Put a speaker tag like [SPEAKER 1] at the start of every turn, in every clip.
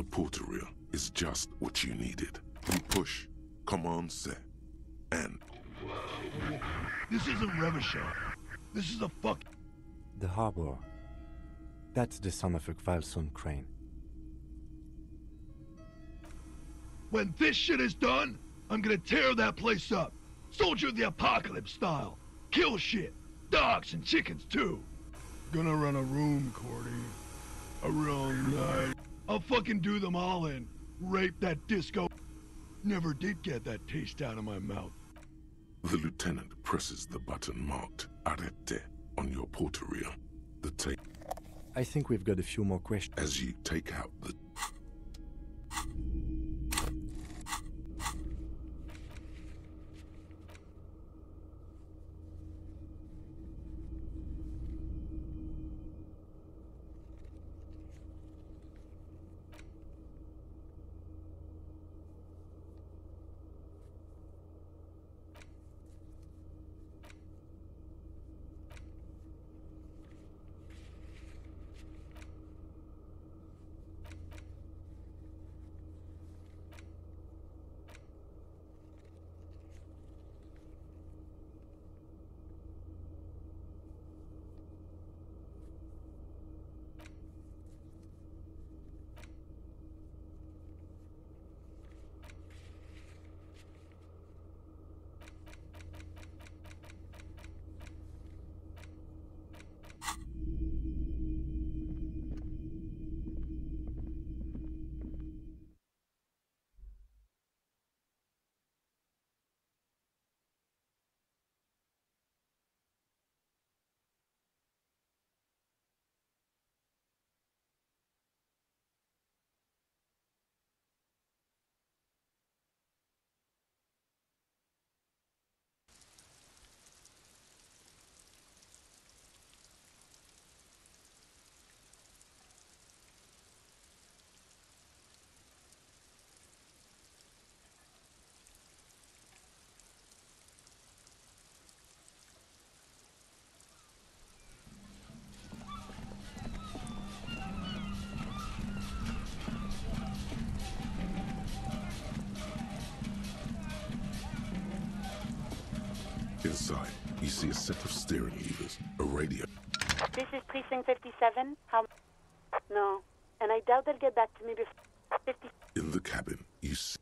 [SPEAKER 1] The porteria is just what you needed. You push, command set, and...
[SPEAKER 2] This isn't Revachon. This is a fuck...
[SPEAKER 3] The harbor. That's the son of a Kvalson crane.
[SPEAKER 2] When this shit is done, I'm gonna tear that place up. Soldier of the Apocalypse style. Kill shit. Dogs and chickens too. Gonna run a room, Cordy. A real night. I'll fucking do them all in. Rape that disco. Never did get that taste out of my mouth.
[SPEAKER 1] The lieutenant presses the button marked Arete on your porteria. The tape...
[SPEAKER 3] I think we've got a few more questions.
[SPEAKER 1] As you take out the... Inside, you see a set of steering levers, a radio.
[SPEAKER 4] This is Precinct 57. How? No. And I doubt they'll get back to me before 50...
[SPEAKER 1] In the cabin, you see...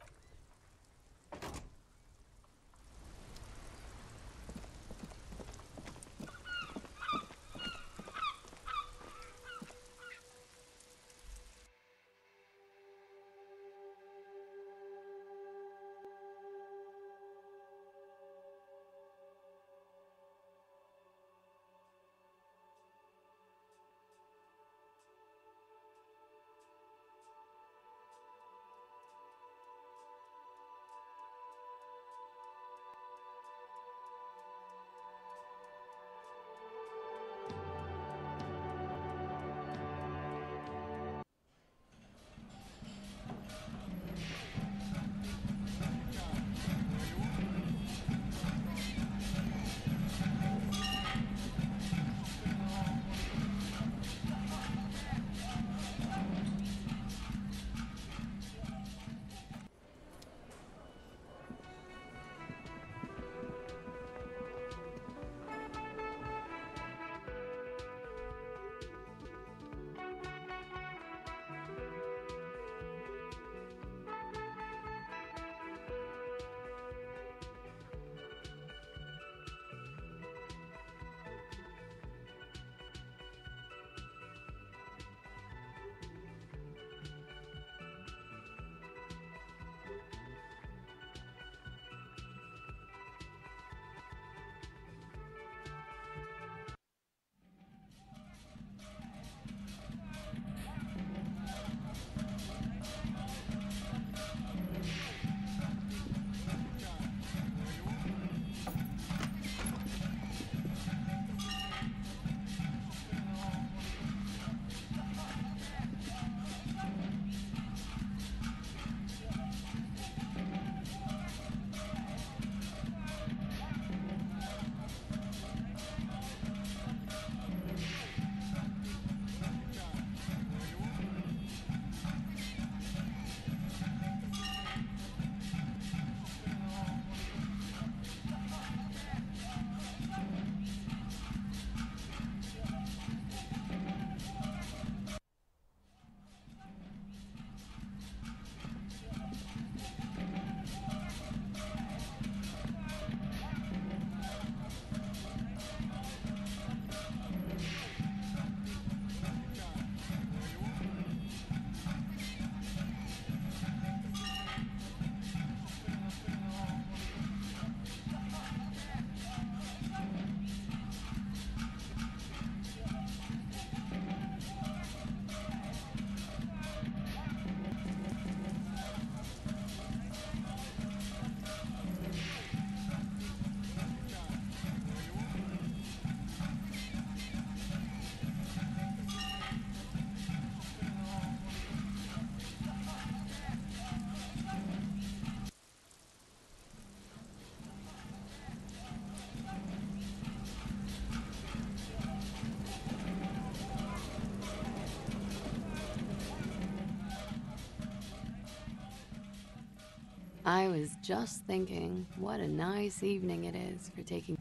[SPEAKER 5] I was just thinking, what a nice evening it is for taking...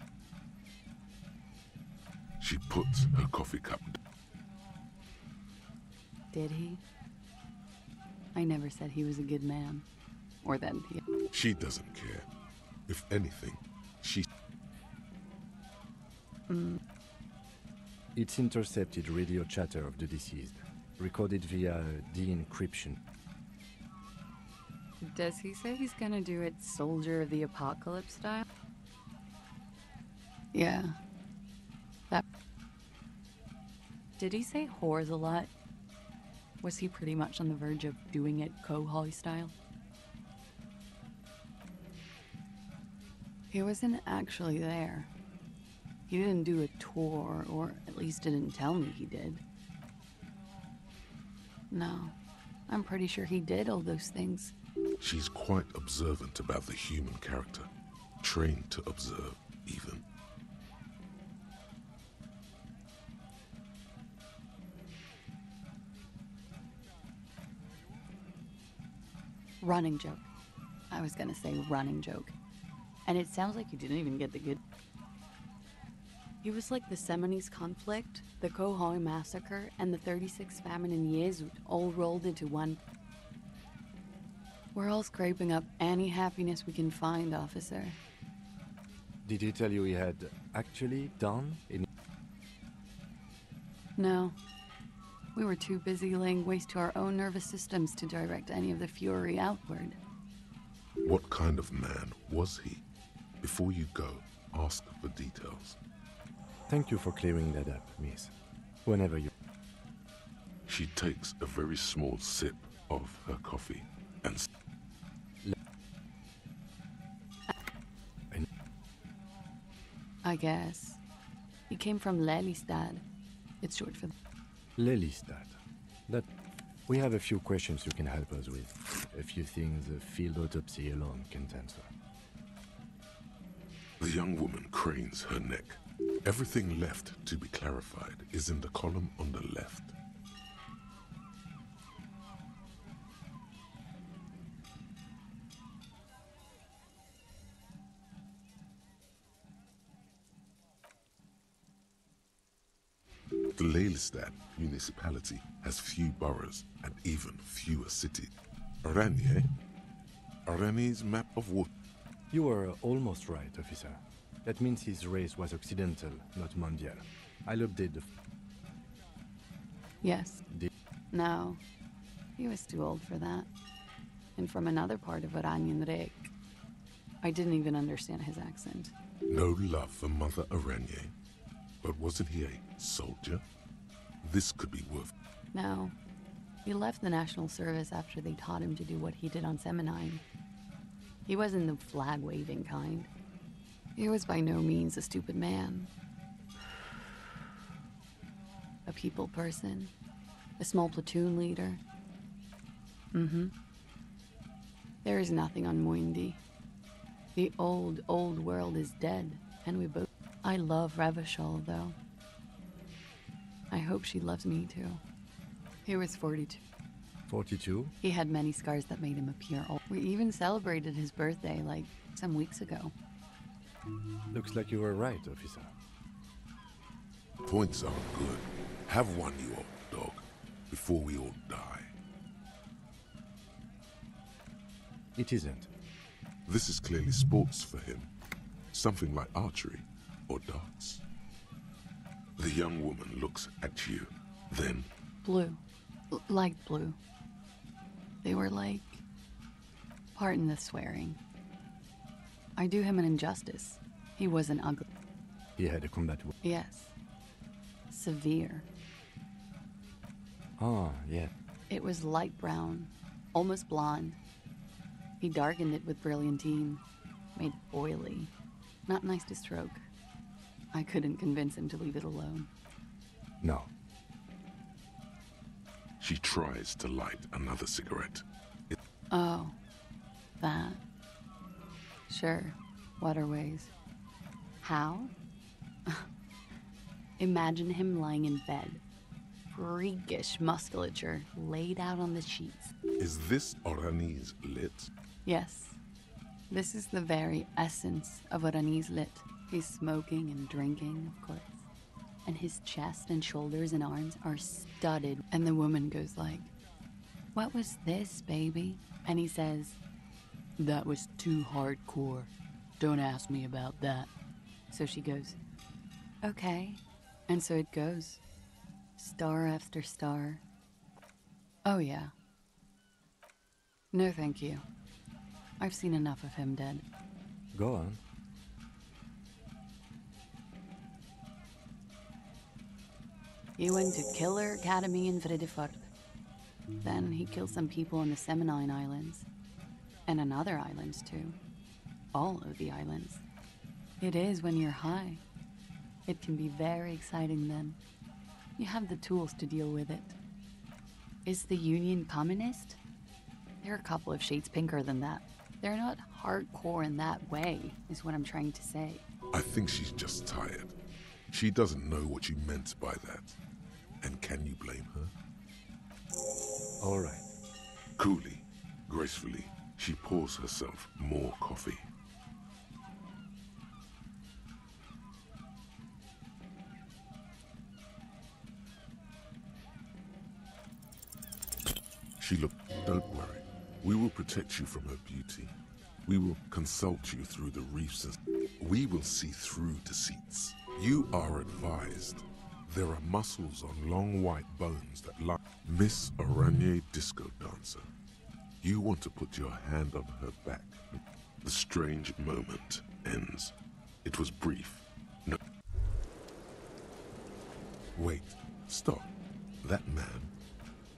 [SPEAKER 1] She puts her coffee cup down.
[SPEAKER 5] Did he? I never said he was a good man. Or that he...
[SPEAKER 1] She doesn't care. If anything, she...
[SPEAKER 3] It's intercepted radio chatter of the deceased, recorded via de-encryption.
[SPEAKER 5] Does he say he's gonna do it Soldier of the Apocalypse style? Yeah. That... Did he say whores a lot? Was he pretty much on the verge of doing it Kohoi style? He wasn't actually there. He didn't do a tour, or at least didn't tell me he did. No, I'm pretty sure he did all those things.
[SPEAKER 1] She's quite observant about the human character. Trained to observe, even.
[SPEAKER 5] Running joke. I was gonna say running joke. And it sounds like you didn't even get the good... He was like the Seminoles conflict, the Kohoi massacre, and the 36 famine in Yezut all rolled into one. We're all scraping up any happiness we can find, officer.
[SPEAKER 3] Did he tell you he had actually done any...
[SPEAKER 5] No. We were too busy laying waste to our own nervous systems to direct any of the fury outward.
[SPEAKER 1] What kind of man was he? Before you go, ask for details.
[SPEAKER 3] Thank you for clearing that up, miss. Whenever you...
[SPEAKER 1] She takes a very small sip of her coffee and...
[SPEAKER 5] I guess. He came from Lelystad. It's short for...
[SPEAKER 3] Lelystad. That... We have a few questions you can help us with. A few things a field autopsy alone can't answer.
[SPEAKER 1] The young woman cranes her neck. Everything left to be clarified is in the column on the left. The Lelystad municipality has few boroughs and even fewer cities. Aranye? Aranye's map of water.
[SPEAKER 3] You were almost right, officer. That means his race was occidental, not mondial. I'll update the...
[SPEAKER 5] Yes. No. He was too old for that. And from another part of Oranien Rek. I didn't even understand his accent.
[SPEAKER 1] No love for Mother Aranye. But wasn't he a soldier? This could be worth...
[SPEAKER 5] No. He left the National Service after they taught him to do what he did on Seminine. He wasn't the flag-waving kind. He was by no means a stupid man. A people person. A small platoon leader. There is nothing on Muindi. The old world is dead, and we both... I love Revachol, though. I hope she loves me, too. He was 42.
[SPEAKER 3] 42?
[SPEAKER 5] He had many scars that made him appear old. We even celebrated his birthday, like, some weeks ago.
[SPEAKER 3] Looks like you were right, officer.
[SPEAKER 1] Points are good. Have one, you old dog, before we all die.
[SPEAKER 3] It isn't.
[SPEAKER 1] This is clearly sports for him. Something like archery or darts. The young woman looks at you, then...
[SPEAKER 5] Blue. Light blue. They were like... Pardon the swearing. I do him an injustice. He wasn't ugly.
[SPEAKER 3] He had a combat...
[SPEAKER 5] Yes. Severe.
[SPEAKER 3] Ah, yeah.
[SPEAKER 5] It was light brown, almost blonde. He darkened it with brilliantine, made oily. Not nice to stroke. I couldn't convince him to leave it alone.
[SPEAKER 3] No.
[SPEAKER 1] She tries to light another cigarette.
[SPEAKER 5] Oh, that. Sure, waterways. How? Imagine him lying in bed. Freakish musculature laid out on the sheets.
[SPEAKER 1] Is this Orani's lit?
[SPEAKER 5] Yes, This is the very essence of what Anis lit. He's smoking and drinking, of course. And his chest and shoulders and arms are studded. And the woman goes like, "What was this, baby?" And he says, "That was too hardcore. Don't ask me about that." So she goes, "Okay." And so it goes. Star after star. Oh yeah. No thank you. I've seen enough of him dead.
[SPEAKER 3] Go on.
[SPEAKER 5] He went to Killer Academy in Vredefort. Then he killed some people in the Seminine Islands. And on other islands too. All of the islands. It is when you're high. It can be very exciting then. You have the tools to deal with it. Is the Union communist? They're a couple of shades pinker than that. They're not hardcore in that way, is what I'm trying to say.
[SPEAKER 1] I think she's just tired. She doesn't know what you meant by that. And can you blame her?
[SPEAKER 3] All right.
[SPEAKER 1] Coolly, gracefully, she pours herself more coffee. She looked, "Don't worry. We will protect you from her beauty. We will consult you through the reefs and we will see through deceits. You are advised. There are muscles on long white bones that lie." Miss Araignée Disco Dancer, you want to put your hand on her back. The strange moment ends. It was brief. No. Wait. Stop. That man.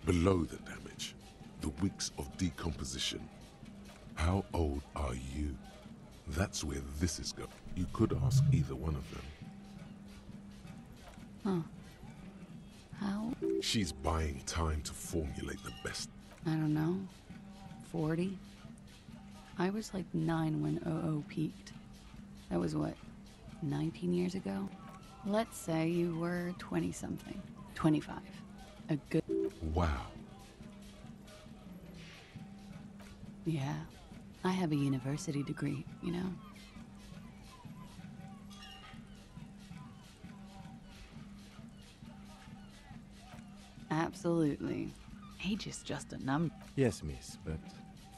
[SPEAKER 1] Below the damage. The weeks of decomposition. How old are you? That's where this is going. You could ask either one of them.
[SPEAKER 5] Huh. How?
[SPEAKER 1] She's buying time to formulate the best.
[SPEAKER 5] I don't know. 40? I was like 9 when OO peaked. That was what, 19 years ago? Let's say you were 20-something. 25. A good...
[SPEAKER 1] Wow.
[SPEAKER 5] Yeah. I have a university degree, you know? Absolutely. Age is just a number.
[SPEAKER 3] Yes, miss, but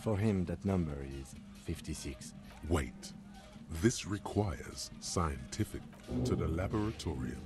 [SPEAKER 3] for him that number is 56.
[SPEAKER 1] Wait. This requires scientific to the laboratorium.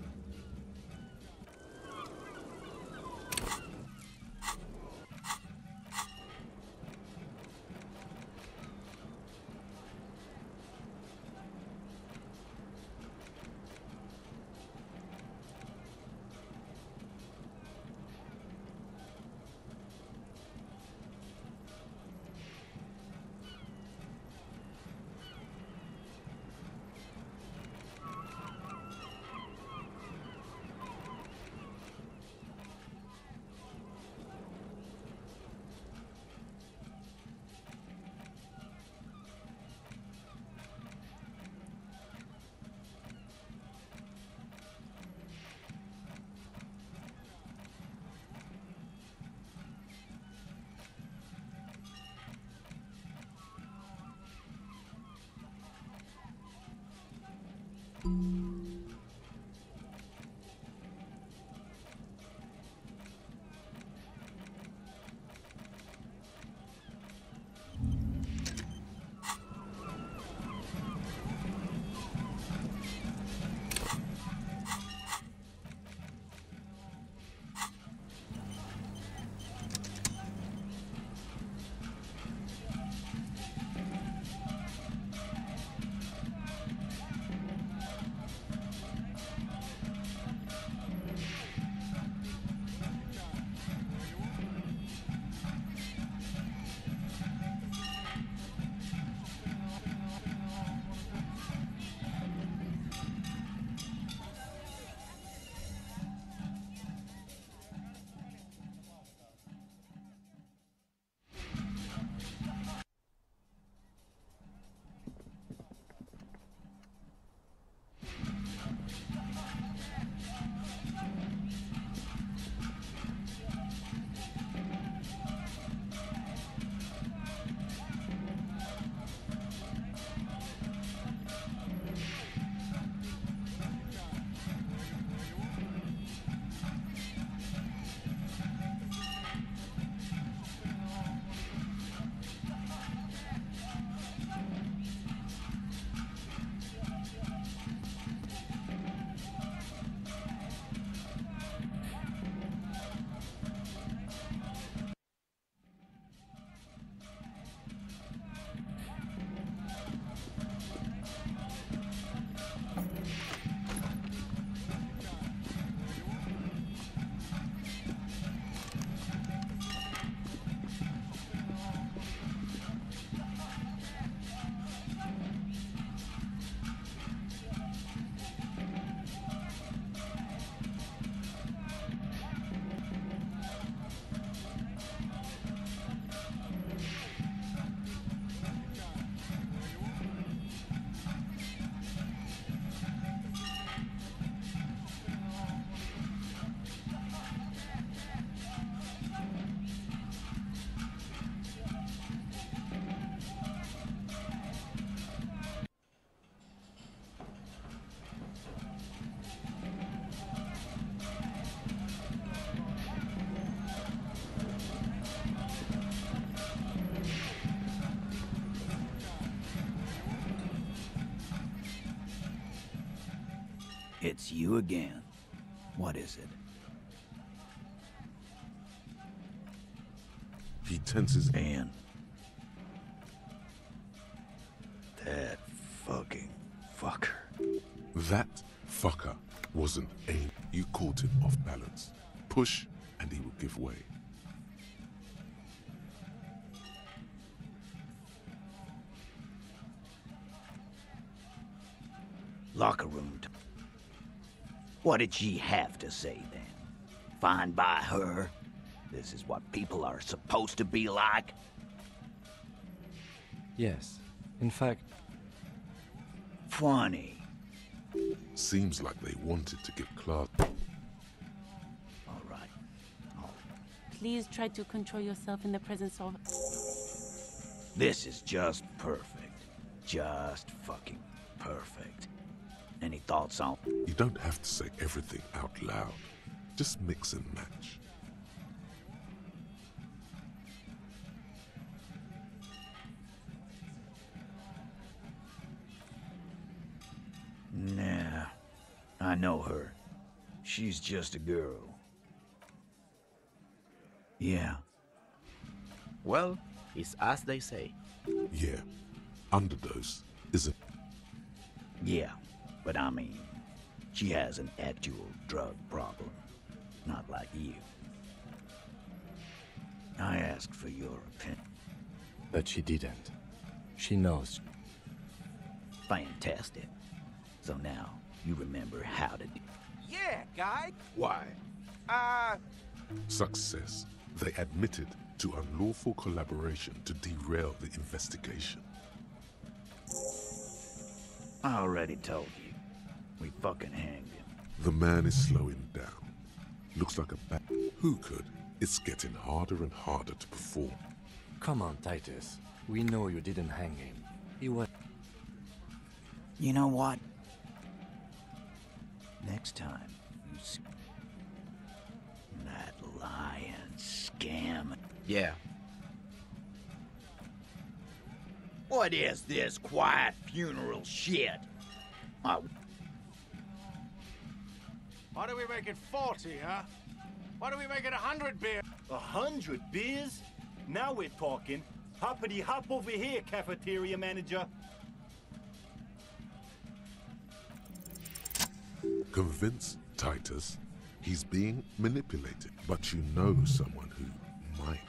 [SPEAKER 6] It's you again. What is it?
[SPEAKER 1] He tenses.
[SPEAKER 6] And that fucking fucker.
[SPEAKER 1] That fucker wasn't aim. You caught him off balance. Push, and he will give way.
[SPEAKER 6] Locker room. What did she have to say then? Fine by her? This is what people are supposed to be like?
[SPEAKER 3] Yes. In fact,
[SPEAKER 6] Funny.
[SPEAKER 1] Seems like they wanted to get class.
[SPEAKER 6] All right.
[SPEAKER 7] Please try to control yourself in the presence of...
[SPEAKER 6] This is just perfect. Just fucking perfect. Any thoughts on...
[SPEAKER 1] You don't have to say everything out loud. Just mix and match.
[SPEAKER 6] Nah, I know her. She's just a girl. Yeah.
[SPEAKER 8] Well, it's as they say.
[SPEAKER 1] Yeah. Underdose isn't.
[SPEAKER 6] Yeah, but I mean, she has an actual drug problem. Not like you. I asked for your opinion.
[SPEAKER 3] but she didn't. She knows.
[SPEAKER 6] Fantastic. So now, you remember how to do...
[SPEAKER 9] Yeah, guy.
[SPEAKER 2] Why?
[SPEAKER 1] Success. They admitted to unlawful collaboration to derail the investigation.
[SPEAKER 6] I already told you. We fucking hanged him.
[SPEAKER 1] The man is slowing down. Looks like a bat. Who could? It's getting harder and harder to perform.
[SPEAKER 3] Come on, Titus. We know you didn't hang him. He was...
[SPEAKER 6] You know what? Next time, you see that lying scam.
[SPEAKER 8] Yeah.
[SPEAKER 6] What is this quiet funeral shit?
[SPEAKER 9] Why do we make it 40, huh? Why do we make it 100 beers?
[SPEAKER 10] 100 beers? Now we're talking. Hoppity hop over here, cafeteria manager.
[SPEAKER 1] Convince Titus he's being manipulated, but you know someone who might.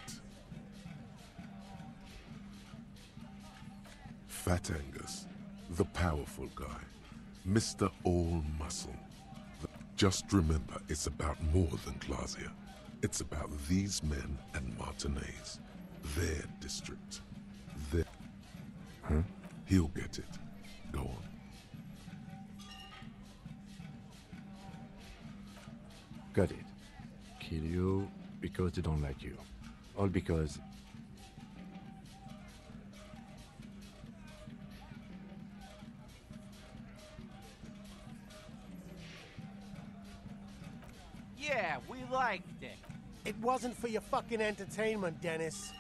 [SPEAKER 1] Fat Angus, the powerful guy, Mr. All Muscle. Just remember, it's about more than Glasia. It's about these men and Martinez, their district, their...
[SPEAKER 3] Huh?
[SPEAKER 1] He'll get it. Go on.
[SPEAKER 3] Got it. Kill you because they don't like you. All because...
[SPEAKER 9] Yeah, we liked it.
[SPEAKER 11] It wasn't for your fucking entertainment, Dennis.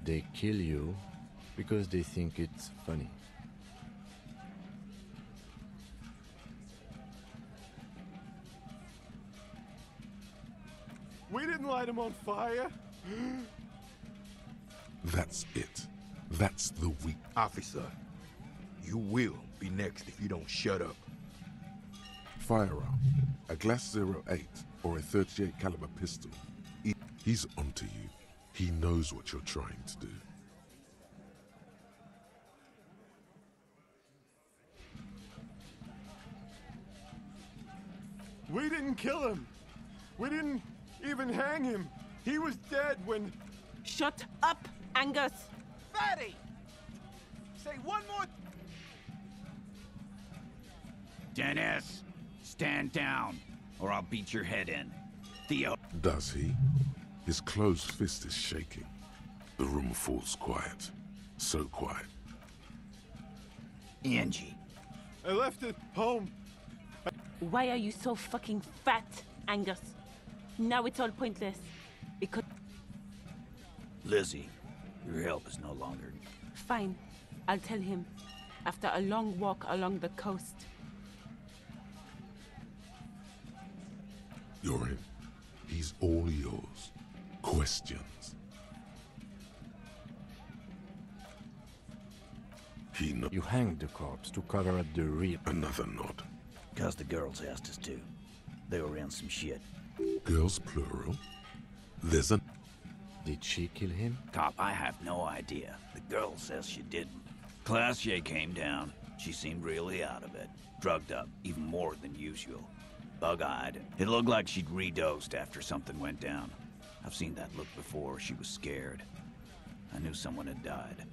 [SPEAKER 3] They kill you because they think it's funny.
[SPEAKER 2] We didn't light him on fire.
[SPEAKER 1] That's it. That's the weak...
[SPEAKER 2] Officer, you will be next if you don't shut up.
[SPEAKER 1] Firearm, a Glass 08 or a 38 caliber pistol. He's onto you. He knows what you're trying to do.
[SPEAKER 2] We didn't kill him. We didn't even hang him. He was dead when...
[SPEAKER 7] Shut up, Angus!
[SPEAKER 9] Fatty! Say one more...
[SPEAKER 6] Dennis, stand down, or I'll beat your head in. Theo.
[SPEAKER 1] Does he? His closed fist is shaking. The room falls quiet. So quiet.
[SPEAKER 6] Angie.
[SPEAKER 2] I left it home.
[SPEAKER 7] Why are you so fucking fat, Angus? Now it's all pointless. Because...
[SPEAKER 6] Lizzie, your help is no longer...
[SPEAKER 7] Fine. I'll tell him. After a long walk along the coast.
[SPEAKER 1] questions.
[SPEAKER 3] You hanged the corpse to cover up the real...
[SPEAKER 1] Another nod.
[SPEAKER 6] 'Cause the girls asked us to. They were in some shit.
[SPEAKER 1] Girls plural? There's a...
[SPEAKER 3] Did she kill him?
[SPEAKER 6] Cop, I have no idea. The girl says she didn't. Classier came down. She seemed really out of it. Drugged up, even more than usual. Bug-eyed. It looked like she'd redosed after something went down. I've seen that look before. She was scared. I knew someone had died.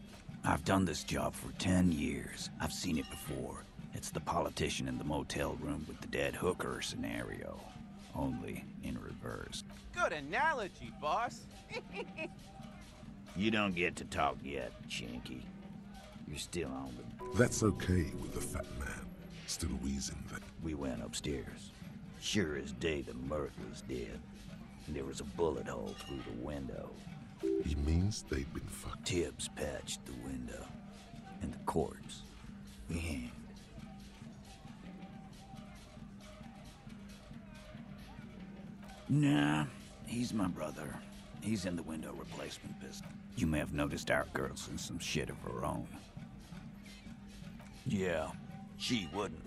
[SPEAKER 6] I've done this job for 10 years. I've seen it before. It's the politician in the motel room with the dead hooker scenario. Only in reverse.
[SPEAKER 9] Good analogy, boss.
[SPEAKER 6] You don't get to talk yet, Shanky. You're still on the...
[SPEAKER 1] That's okay with the fat man. Still wheezing that.
[SPEAKER 6] We went upstairs. Sure as day the Merc was dead. And there was a bullet hole through the window.
[SPEAKER 1] He means they'd been fucked.
[SPEAKER 6] Tibbs patched the window. And the corpse we hanged. Nah, he's my brother. He's in the window replacement business. You may have noticed our girl's in some shit of her own. Yeah, she wouldn't.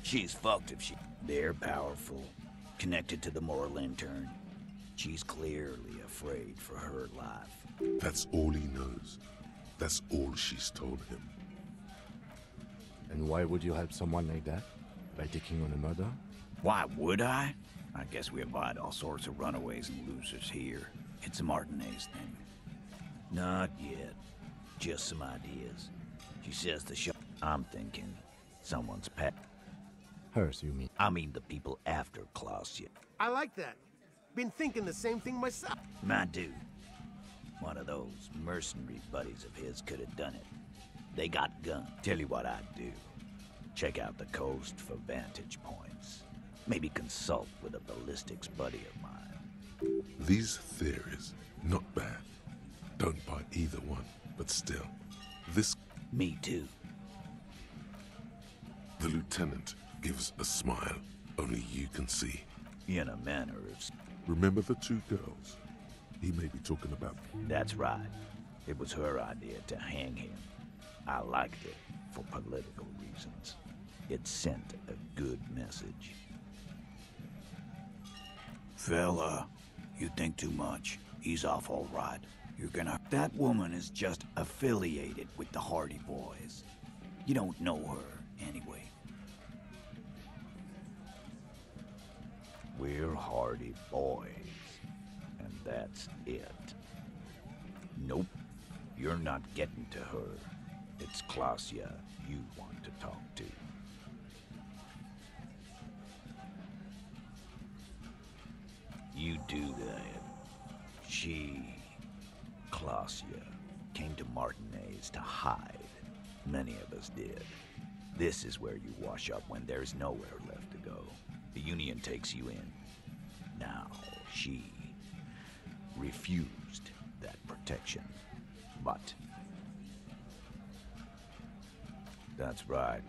[SPEAKER 6] She's fucked if she... They're powerful. Connected to the moral intern. She's clearly afraid for her life.
[SPEAKER 1] That's all he knows. That's all she's told him.
[SPEAKER 3] And why would you help someone like that? By taking on a murder?
[SPEAKER 6] Why would I? I guess we avoid all sorts of runaways and losers here. It's a Martinez thing. Not yet. Just some ideas. She says the show... I'm thinking someone's pet.
[SPEAKER 3] Hers, you mean?
[SPEAKER 6] I mean the people after Clausia.
[SPEAKER 11] I like that. Been thinking the same thing myself.
[SPEAKER 6] My dude. One of those mercenary buddies of his could have done it. They got guns. Tell you what I'd do. Check out the coast for vantage points. Maybe consult with a ballistics buddy of mine.
[SPEAKER 1] These theories, not bad. Don't buy either one, but still. This...
[SPEAKER 6] Me too.
[SPEAKER 1] The lieutenant gives a smile only you can see.
[SPEAKER 6] In a manner of...
[SPEAKER 1] Remember the two girls? He may be talking about...
[SPEAKER 6] That's right. It was her idea to hang him. I liked it for political reasons. It sent a good message. Fella, you think too much. He's off all right. You're gonna... That woman is just affiliated with the Hardy Boys. You don't know her, anyway. We're Hardy Boys. And that's it. Nope. You're not getting to her. It's Clausia you want to talk to. You do that. She, Clausia, came to Martinez to hide. Many of us did. This is where you wash up when there's nowhere left to go. The Union takes you in. Now, she refused that protection. But... That's right.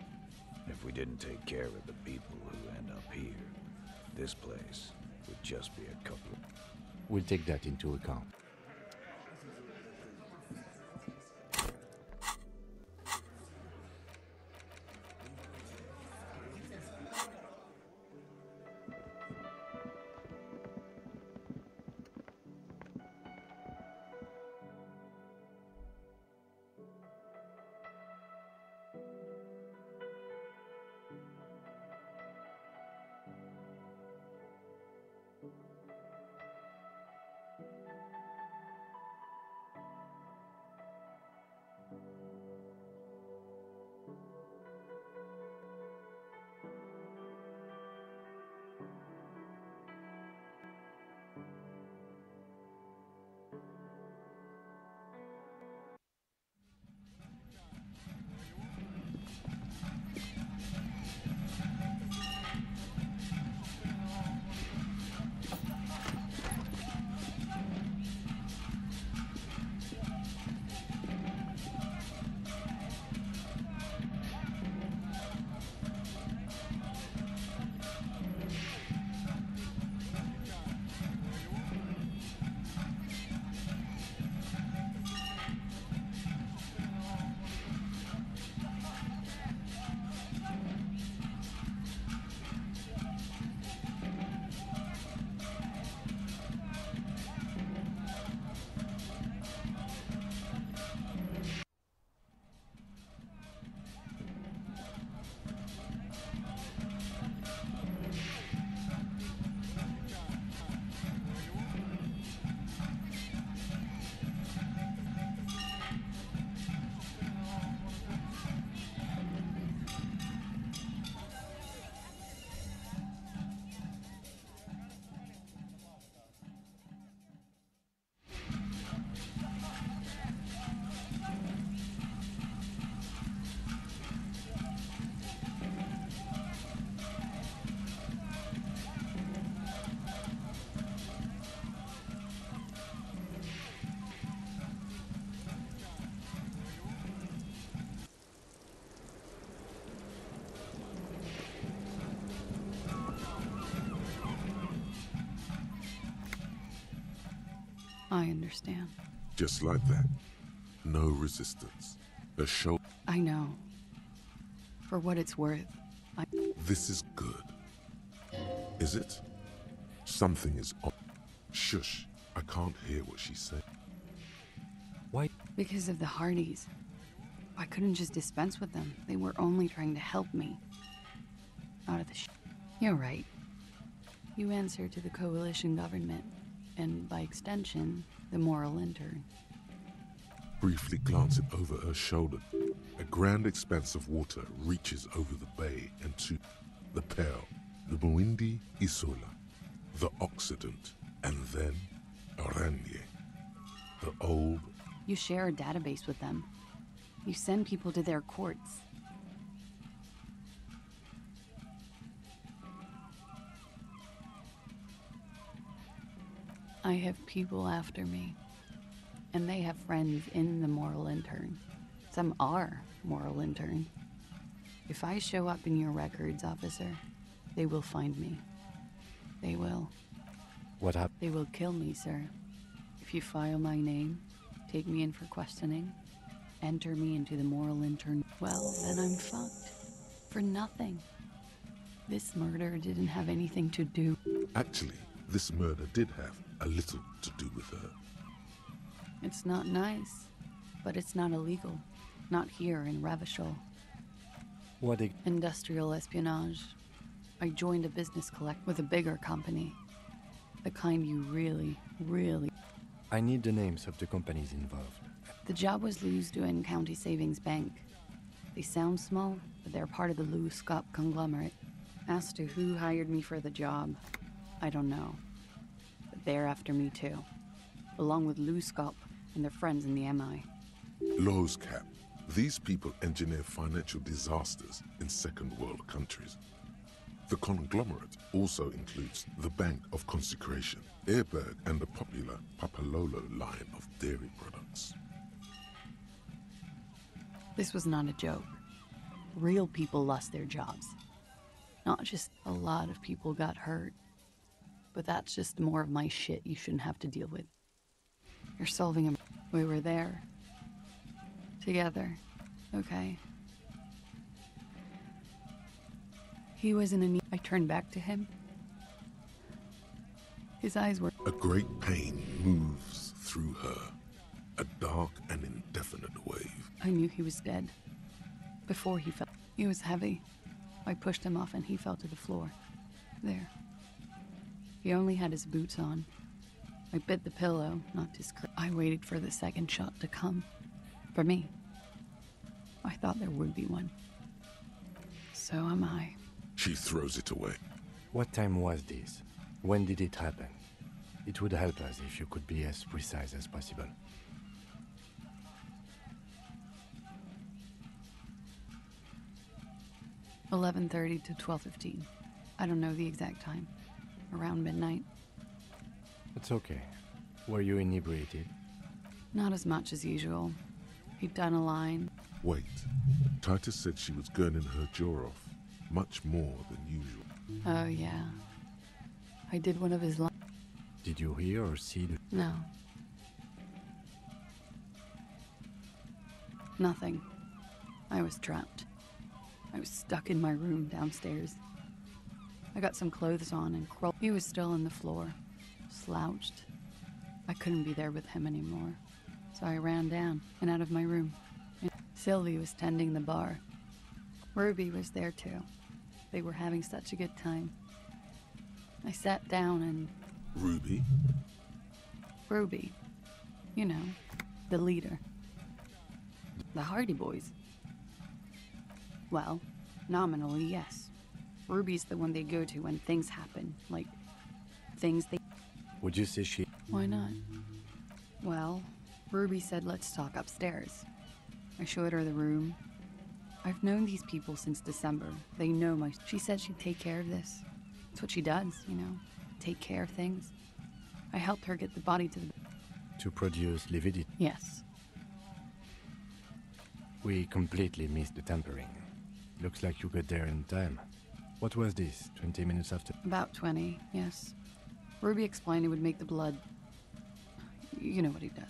[SPEAKER 6] If we didn't take care of the people who end up here, this place would just be a couple of...
[SPEAKER 3] We'll take that into account.
[SPEAKER 5] I understand.
[SPEAKER 1] Just like that. No resistance. A show.
[SPEAKER 5] I know. For what it's worth,
[SPEAKER 1] This is good. Is it? Something is on. Shush. I can't hear what she said.
[SPEAKER 3] Why?
[SPEAKER 5] Because of the Hardys. I couldn't just dispense with them. They were only trying to help me. Out of the You're right. You answer to the coalition government, and by extension, the moral intern.
[SPEAKER 1] Briefly glancing over her shoulder, a grand expanse of water reaches over the bay and to the Pearl, the Muindi Isola, the Occident, and then Oranje, the old.
[SPEAKER 5] You share a database with them. You send people to their courts. I have people after me, and they have friends in the moral intern. Some are moral intern. If I show up in your records, officer, they will find me. They will.
[SPEAKER 3] What happened?
[SPEAKER 5] They will kill me, sir. If you file my name, take me in for questioning, enter me into the moral intern, well, then I'm fucked. For nothing. This murder didn't have anything to do.
[SPEAKER 1] Actually, this murder did have a little to do with her.
[SPEAKER 5] It's not nice, but it's not illegal. Not here in Ravishol.
[SPEAKER 3] What?
[SPEAKER 5] Industrial espionage. I joined a business collect with a bigger company. The kind you really, really...
[SPEAKER 3] I need the names of the companies involved.
[SPEAKER 5] The job was Lou's doing County Savings Bank. They sound small, but they're part of the Lou Scott conglomerate. As to who hired me for the job, I don't know. But they're after me too. Along with Lou Scott and their friends in the MI.
[SPEAKER 1] Lowe's Cap. These people engineer financial disasters in second world countries. The conglomerate also includes the Bank of Consecration, Airberg, and the popular Papalolo line of dairy products.
[SPEAKER 5] This was not a joke. Real people lost their jobs. Not just a lot of people got hurt. But that's just more of my shit you shouldn't have to deal with. You're solving a... We were there. Together. Okay? He was in a need. I turned back to him. His eyes were...
[SPEAKER 1] A great pain moves through her. A dark and indefinite wave.
[SPEAKER 5] I knew he was dead. Before he fell. He was heavy. I pushed him off and he fell to the floor. There. He only had his boots on. I bit the pillow, not to scream. I waited for the second shot to come. For me. I thought there would be one. So am I.
[SPEAKER 1] She throws it away.
[SPEAKER 3] What time was this? When did it happen? It would help us if you could be as precise as possible.
[SPEAKER 5] (11:30 to 12:15). I don't know the exact time. Around midnight.
[SPEAKER 3] It's okay. Were you inebriated?
[SPEAKER 5] Not as much as usual. He'd done a line.
[SPEAKER 1] Wait. Titus said she was gurning her jaw off. Much more than usual.
[SPEAKER 5] Oh, yeah. I did one of his lines.
[SPEAKER 3] Did you hear or see the...
[SPEAKER 5] No. Nothing. I was trapped. I was stuck in my room downstairs. I got some clothes on and crawled. He was still on the floor, slouched. I couldn't be there with him anymore, so I ran down and out of my room. Sylvie was tending the bar. Ruby was there too. They were having such a good time. I sat down and...
[SPEAKER 1] Ruby?
[SPEAKER 5] Ruby. You know, the leader. The Hardy Boys. Well, nominally, yes. Ruby's the one they go to when things happen, like things they...
[SPEAKER 3] Would you say she...
[SPEAKER 5] Why not? Well, Ruby said let's talk upstairs. I showed her the room. I've known these people since December. They know my... She said she'd take care of this. That's what she does, you know, take care of things. I helped her get the body to the...
[SPEAKER 3] To produce lividity?
[SPEAKER 5] Yes.
[SPEAKER 3] We completely missed the tampering. Looks like you got there in time. What was this, 20 minutes after?
[SPEAKER 5] About 20, yes. Ruby explained it would make the blood... You know what he does.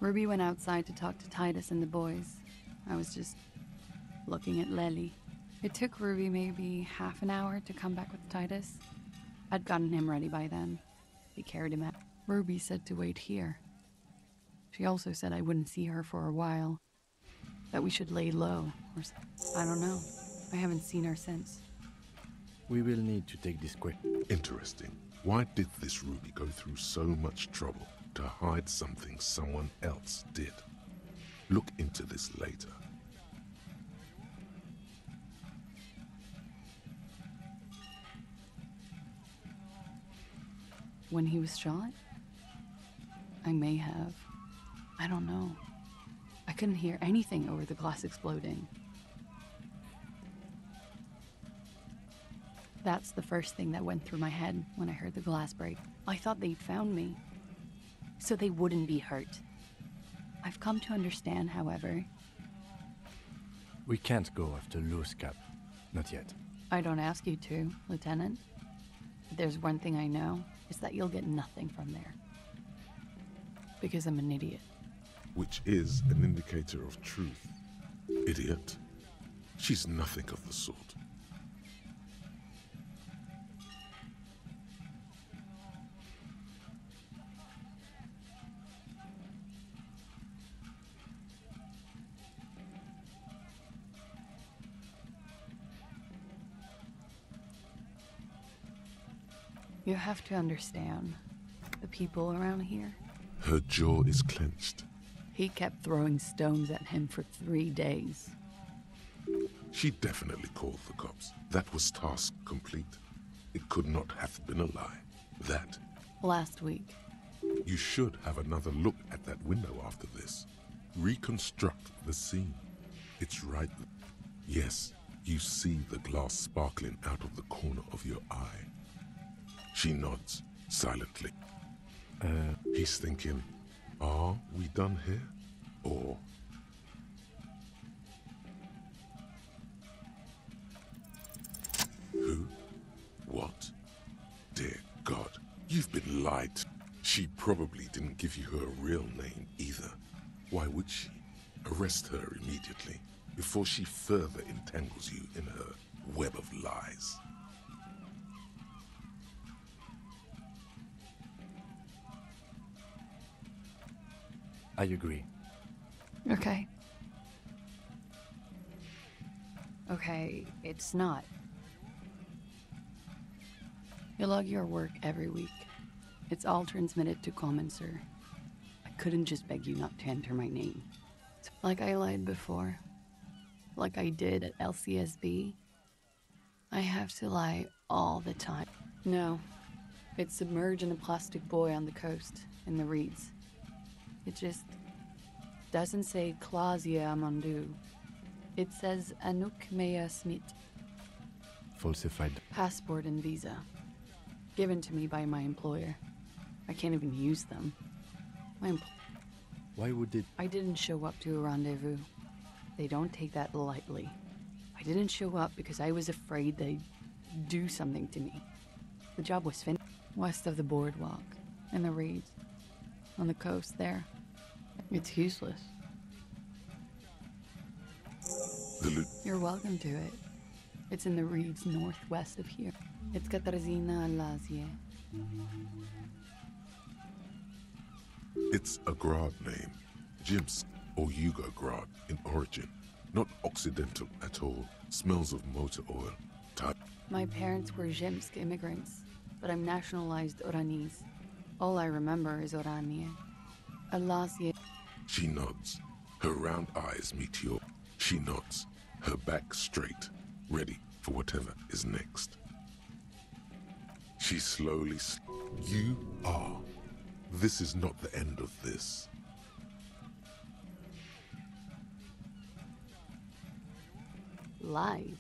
[SPEAKER 5] Ruby went outside to talk to Titus and the boys. I was just looking at Lely. It took Ruby maybe half an hour to come back with Titus. I'd gotten him ready by then. He carried him out. Ruby said to wait here. She also said I wouldn't see her for a while. That we should lay low, or I don't know. I haven't seen her since.
[SPEAKER 3] We will need to take this quick.
[SPEAKER 1] Interesting. Why did this Ruby go through so much trouble to hide something someone else did? Look into this later.
[SPEAKER 5] When he was shot? I may have. I don't know. I couldn't hear anything over the glass exploding. That's the first thing that went through my head when I heard the glass break. I thought they'd found me, so they wouldn't be hurt. I've come to understand, however.
[SPEAKER 3] We can't go after Loose Cap. Not yet.
[SPEAKER 5] I don't ask you to, Lieutenant. If there's one thing I know, it's that you'll get nothing from there. Because I'm an idiot.
[SPEAKER 1] Which is an indicator of truth. Idiot. She's nothing of the sort.
[SPEAKER 5] You have to understand, the people around here.
[SPEAKER 1] Her jaw is clenched.
[SPEAKER 5] He kept throwing stones at him for 3 days.
[SPEAKER 1] She definitely called the cops. That was task complete. It could not have been a lie. That.
[SPEAKER 5] Last week.
[SPEAKER 1] You should have another look at that window after this. Reconstruct the scene. It's right. Yes, you see the glass sparkling out of the corner of your eye. She nods, silently. He's thinking, are we done here? Or... Who? What? Dear God, you've been lied to. She probably didn't give you her real name either. Why would she? Arrest her immediately, before she further entangles you in her web of lies.
[SPEAKER 3] I agree.
[SPEAKER 5] Okay. Okay, it's not. You log your work every week. It's all transmitted to Common, sir. I couldn't just beg you not to enter my name. Like I lied before. Like I did at LCSB. I have to lie all the time. No. It's submerged in a plastic buoy on the coast, in the reeds. It just doesn't say Clausia Amandu. It says Anouk Mea Smith.
[SPEAKER 3] Falsified.
[SPEAKER 5] Passport and visa. Given to me by my employer. I can't even use them.
[SPEAKER 3] Why would it?
[SPEAKER 5] I didn't show up to a rendezvous. They don't take that lightly. I didn't show up because I was afraid they'd do something to me. The job was finished. West of the boardwalk. In the reeds. On the coast there. It's useless. You're welcome to it. It's in the reeds northwest of here. It's Katarzyna Lazie.
[SPEAKER 1] It's a Grad name. Jimsk or Yugo-Grad in origin. Not Occidental at all. Smells of motor oil. Type.
[SPEAKER 5] My parents were Zhimsk immigrants, but I'm nationalized Oranese. All I remember is Oranie. Alazie.
[SPEAKER 1] She nods. Her round eyes meet your. She nods. Her back straight, ready for whatever is next. She slowly. You are. This is not the end of this.
[SPEAKER 5] Lies.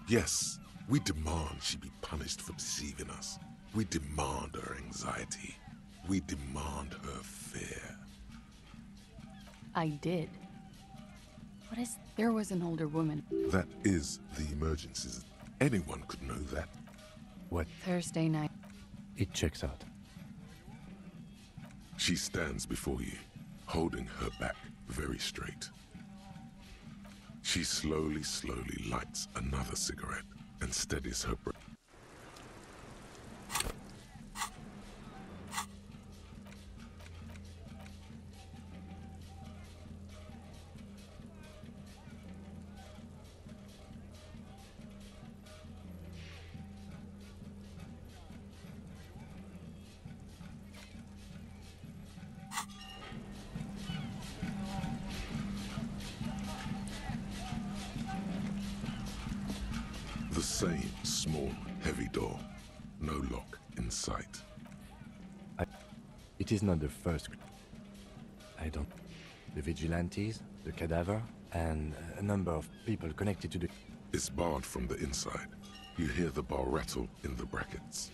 [SPEAKER 1] Yes, we demand she be punished for deceiving us. We demand her anxiety. We demand her fear.
[SPEAKER 5] I did. What is... There was an older woman.
[SPEAKER 1] That is the emergencies. Anyone could know that.
[SPEAKER 3] What?
[SPEAKER 5] Thursday night.
[SPEAKER 3] It checks out.
[SPEAKER 1] She stands before you, holding her back very straight. She slowly lights another cigarette and steadies her breath. The same small, heavy door. No lock in sight.
[SPEAKER 3] It is not the first. I don't. The vigilantes, the cadaver, and a number of people connected to the...
[SPEAKER 1] It's barred from the inside. You hear the bar rattle in the brackets.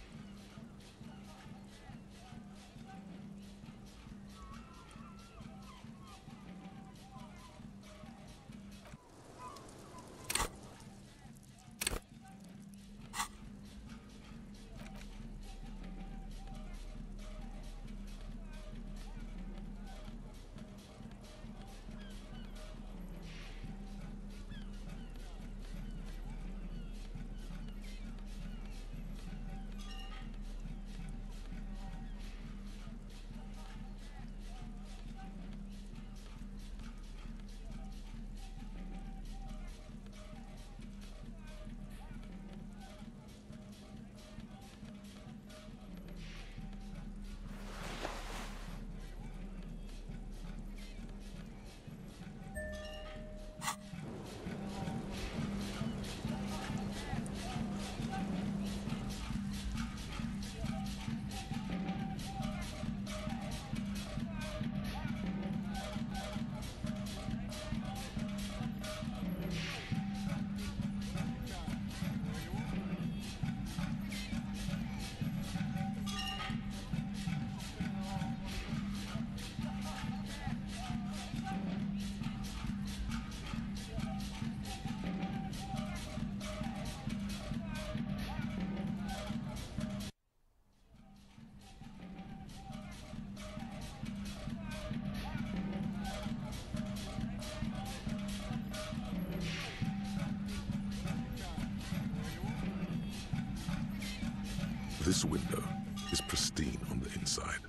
[SPEAKER 1] This window is pristine on the inside,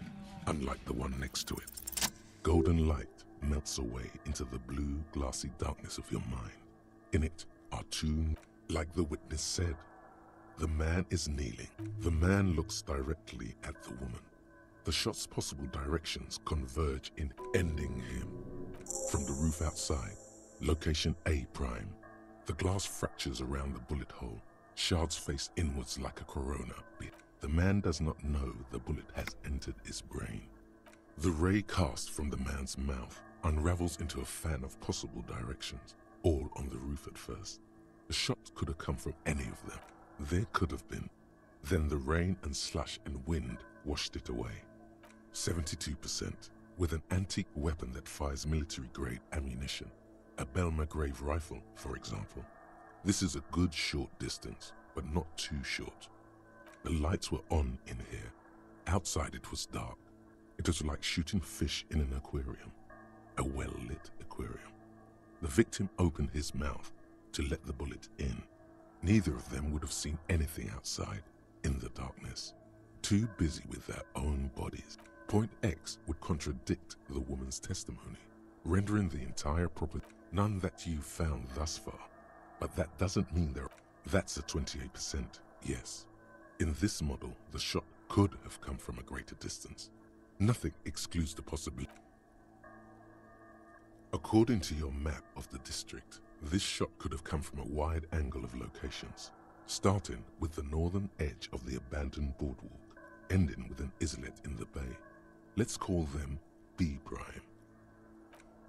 [SPEAKER 1] unlike the one next to it. Golden light melts away into the blue, glassy darkness of your mind. In it are two, like the witness said. The man is kneeling. The man looks directly at the woman. The shot's possible directions converge in ending him. From the roof outside, location A prime. The glass fractures around the bullet hole. Shards face inwards like a corona bit. The man does not know the bullet has entered his brain. The ray cast from the man's mouth unravels into a fan of possible directions, all on the roof at first. The shot could have come from any of them. There could have been. Then the rain and slush and wind washed it away. 72%, with an antique weapon that fires military-grade ammunition. A Belmagrave rifle, for example. This is a good short distance, but not too short. The lights were on in here. Outside it was dark. It was like shooting fish in an aquarium. A well-lit aquarium. The victim opened his mouth to let the bullet in. Neither of them would have seen anything outside, in the darkness. Too busy with their own bodies. Point X would contradict the woman's testimony, rendering the entire property none that you've found thus far. But that doesn't mean that's a 28%, yes. In this model, the shot could have come from a greater distance. Nothing excludes the possibility. According to your map of the district, this shot could have come from a wide angle of locations, starting with the northern edge of the abandoned boardwalk, ending with an islet in the bay. Let's call them B prime.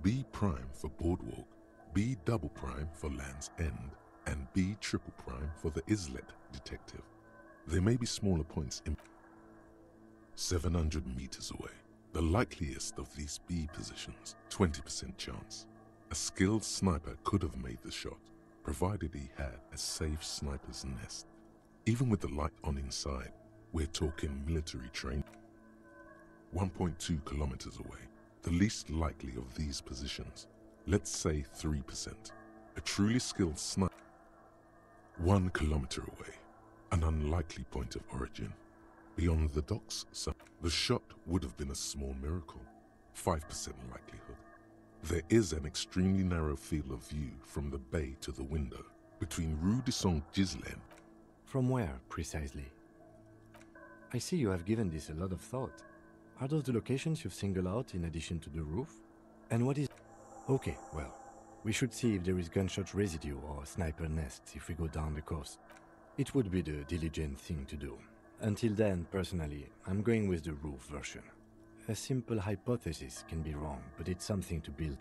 [SPEAKER 1] B prime for boardwalk, B double prime for Land's End, and B triple prime for the islet detective. There may be smaller points in 700 meters away. The likeliest of these B positions, 20% chance. A skilled sniper could have made the shot, provided he had a safe sniper's nest. Even with the light on inside, We're talking military training. 1.2 kilometers away, the least likely of these positions. Let's say 3%. A truly skilled sniper. 1 kilometer away, an unlikely point of origin. Beyond the docks, the shot would have been a small miracle. 5% likelihood. There is an extremely narrow field of view from the bay to the window, between Rue de Saint-Ghislain.
[SPEAKER 3] From where, precisely? I see you have given this a lot of thought. Are those the locations you've singled out in addition to the roof? And what is... Okay, well, we should see if there is gunshot residue or sniper nests if we go down the coast. It would be the diligent thing to do. Until then, personally, I'm going with the roof version. A simple hypothesis can be wrong, but it's something to build.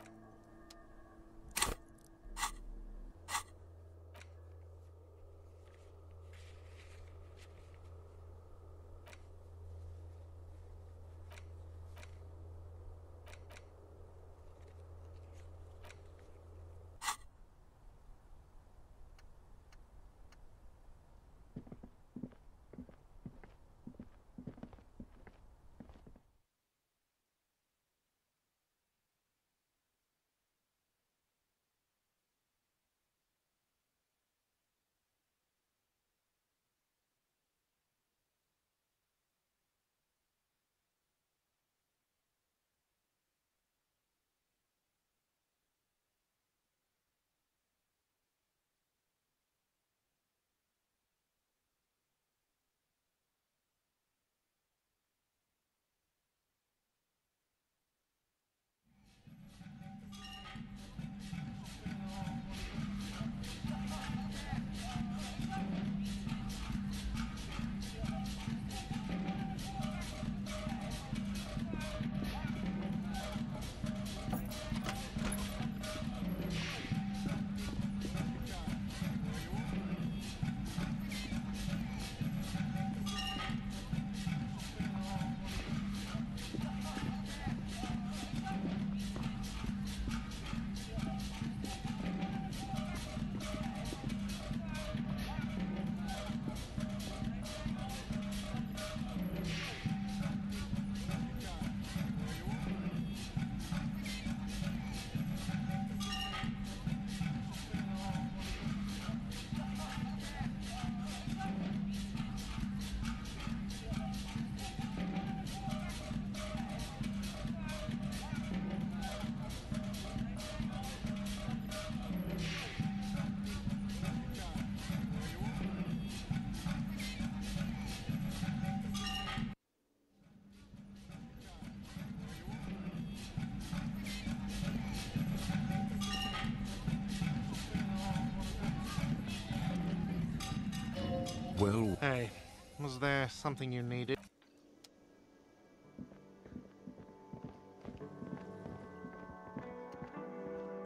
[SPEAKER 1] Well...
[SPEAKER 9] Hey, was there something you needed?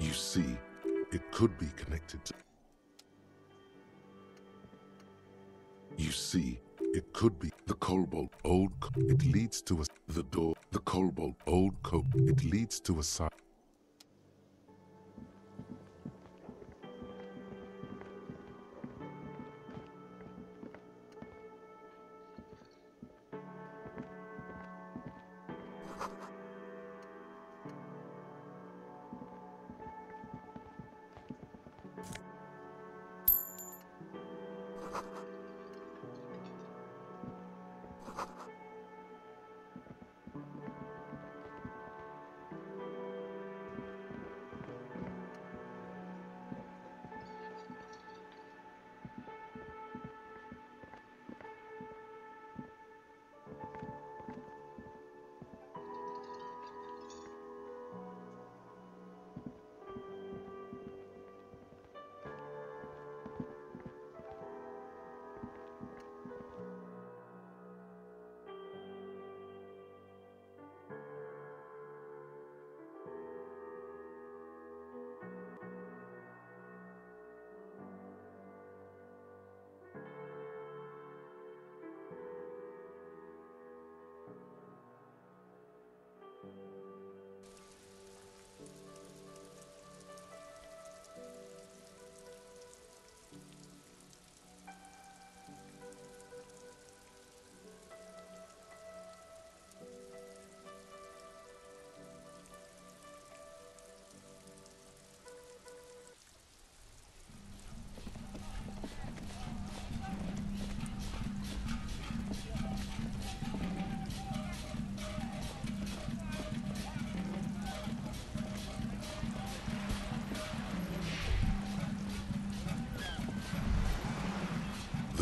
[SPEAKER 1] You see, it could be connected to... You see, it could be the cobalt old... It leads to a... The door... The cobalt old... It leads to a side...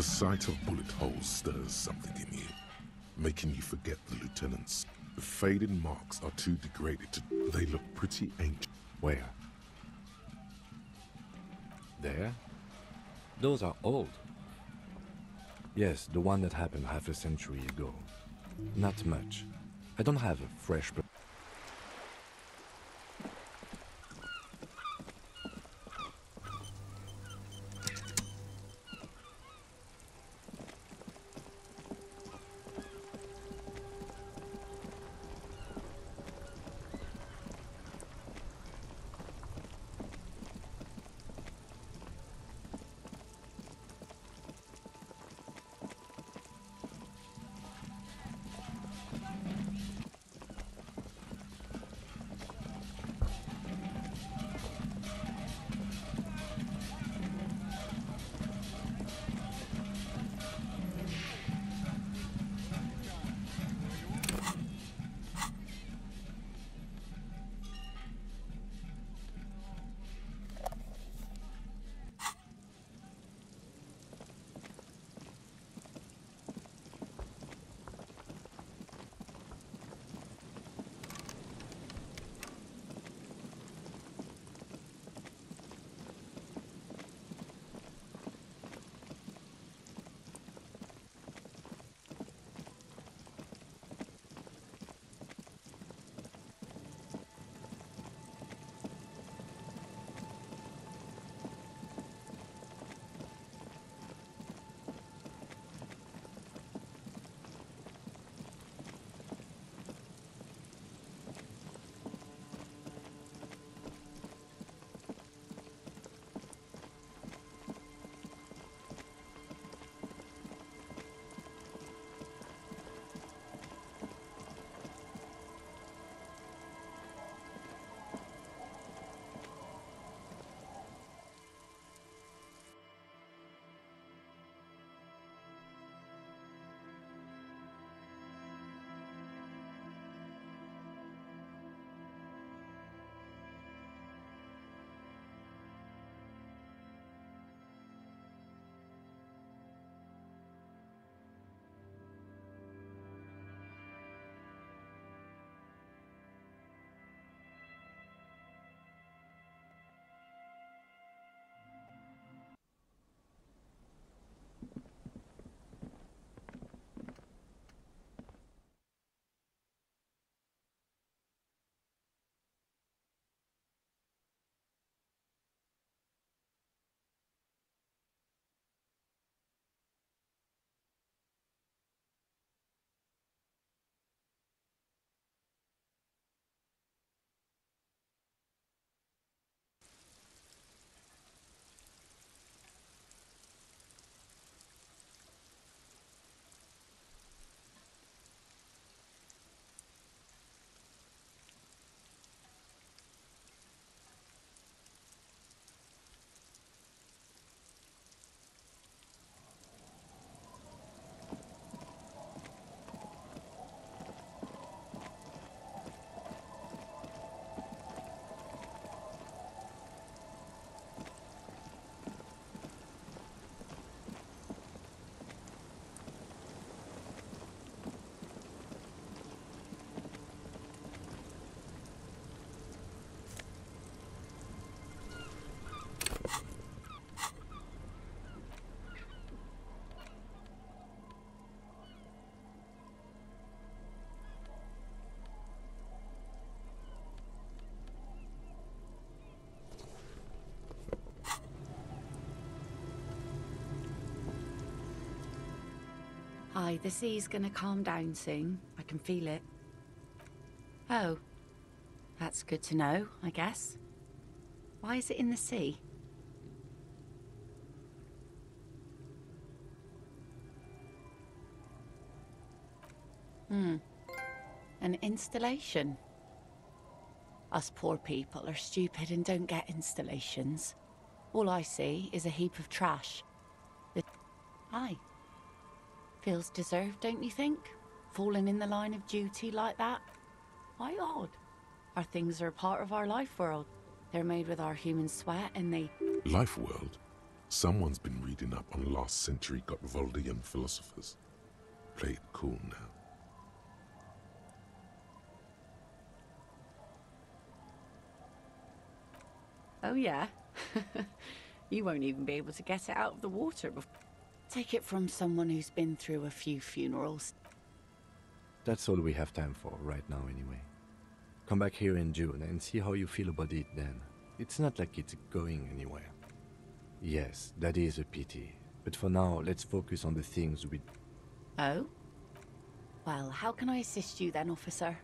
[SPEAKER 1] The sight of bullet holes stirs something in you, making you forget the lieutenants. The faded marks are too degraded to... They look pretty ancient.
[SPEAKER 3] Where? There? Those are old. Yes, the one that happened half a century ago. Not much. I don't have a fresh...
[SPEAKER 5] Hi, the sea's gonna calm down soon. I can feel it. Oh, that's good to know, I guess. Why is it in the sea? An installation. Us poor people are stupid and don't get installations. All I see is a heap of trash. Aye. Feels deserved, don't you think? Falling in the line of duty like that? Why odd? Our things are a part of our life world. They're made with our human sweat and they...
[SPEAKER 1] Life world? Someone's been reading up on last century Gottwaldian philosophers. Play it cool now.
[SPEAKER 12] Oh, yeah? You won't even be able to get it out of the water before.
[SPEAKER 5] Take it from someone who's been through a few funerals.
[SPEAKER 3] That's all we have time for right now anyway. Come back here in June and see how you feel about it then. It's not like it's going anywhere. Yes, that is a pity. But for now, let's focus on the things we...
[SPEAKER 5] Oh? Well, how can I assist you then, officer?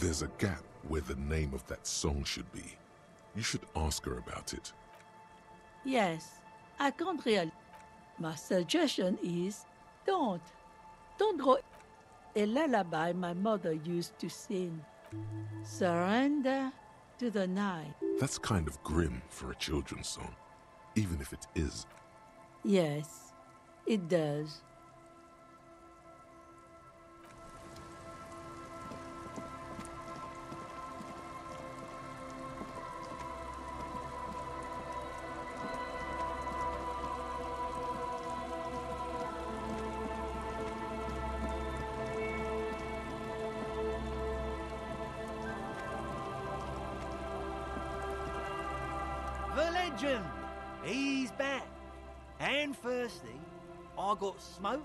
[SPEAKER 1] There's a gap where the name of that song should be. You should ask her about it.
[SPEAKER 13] Yes, I can't really. My suggestion is don't. Don't go. A lullaby my mother used to sing. Surrender to the night.
[SPEAKER 1] That's kind of grim for a children's song, even if it is.
[SPEAKER 13] Yes, it does.
[SPEAKER 14] The legend! He's back. And firstly, I got smokes.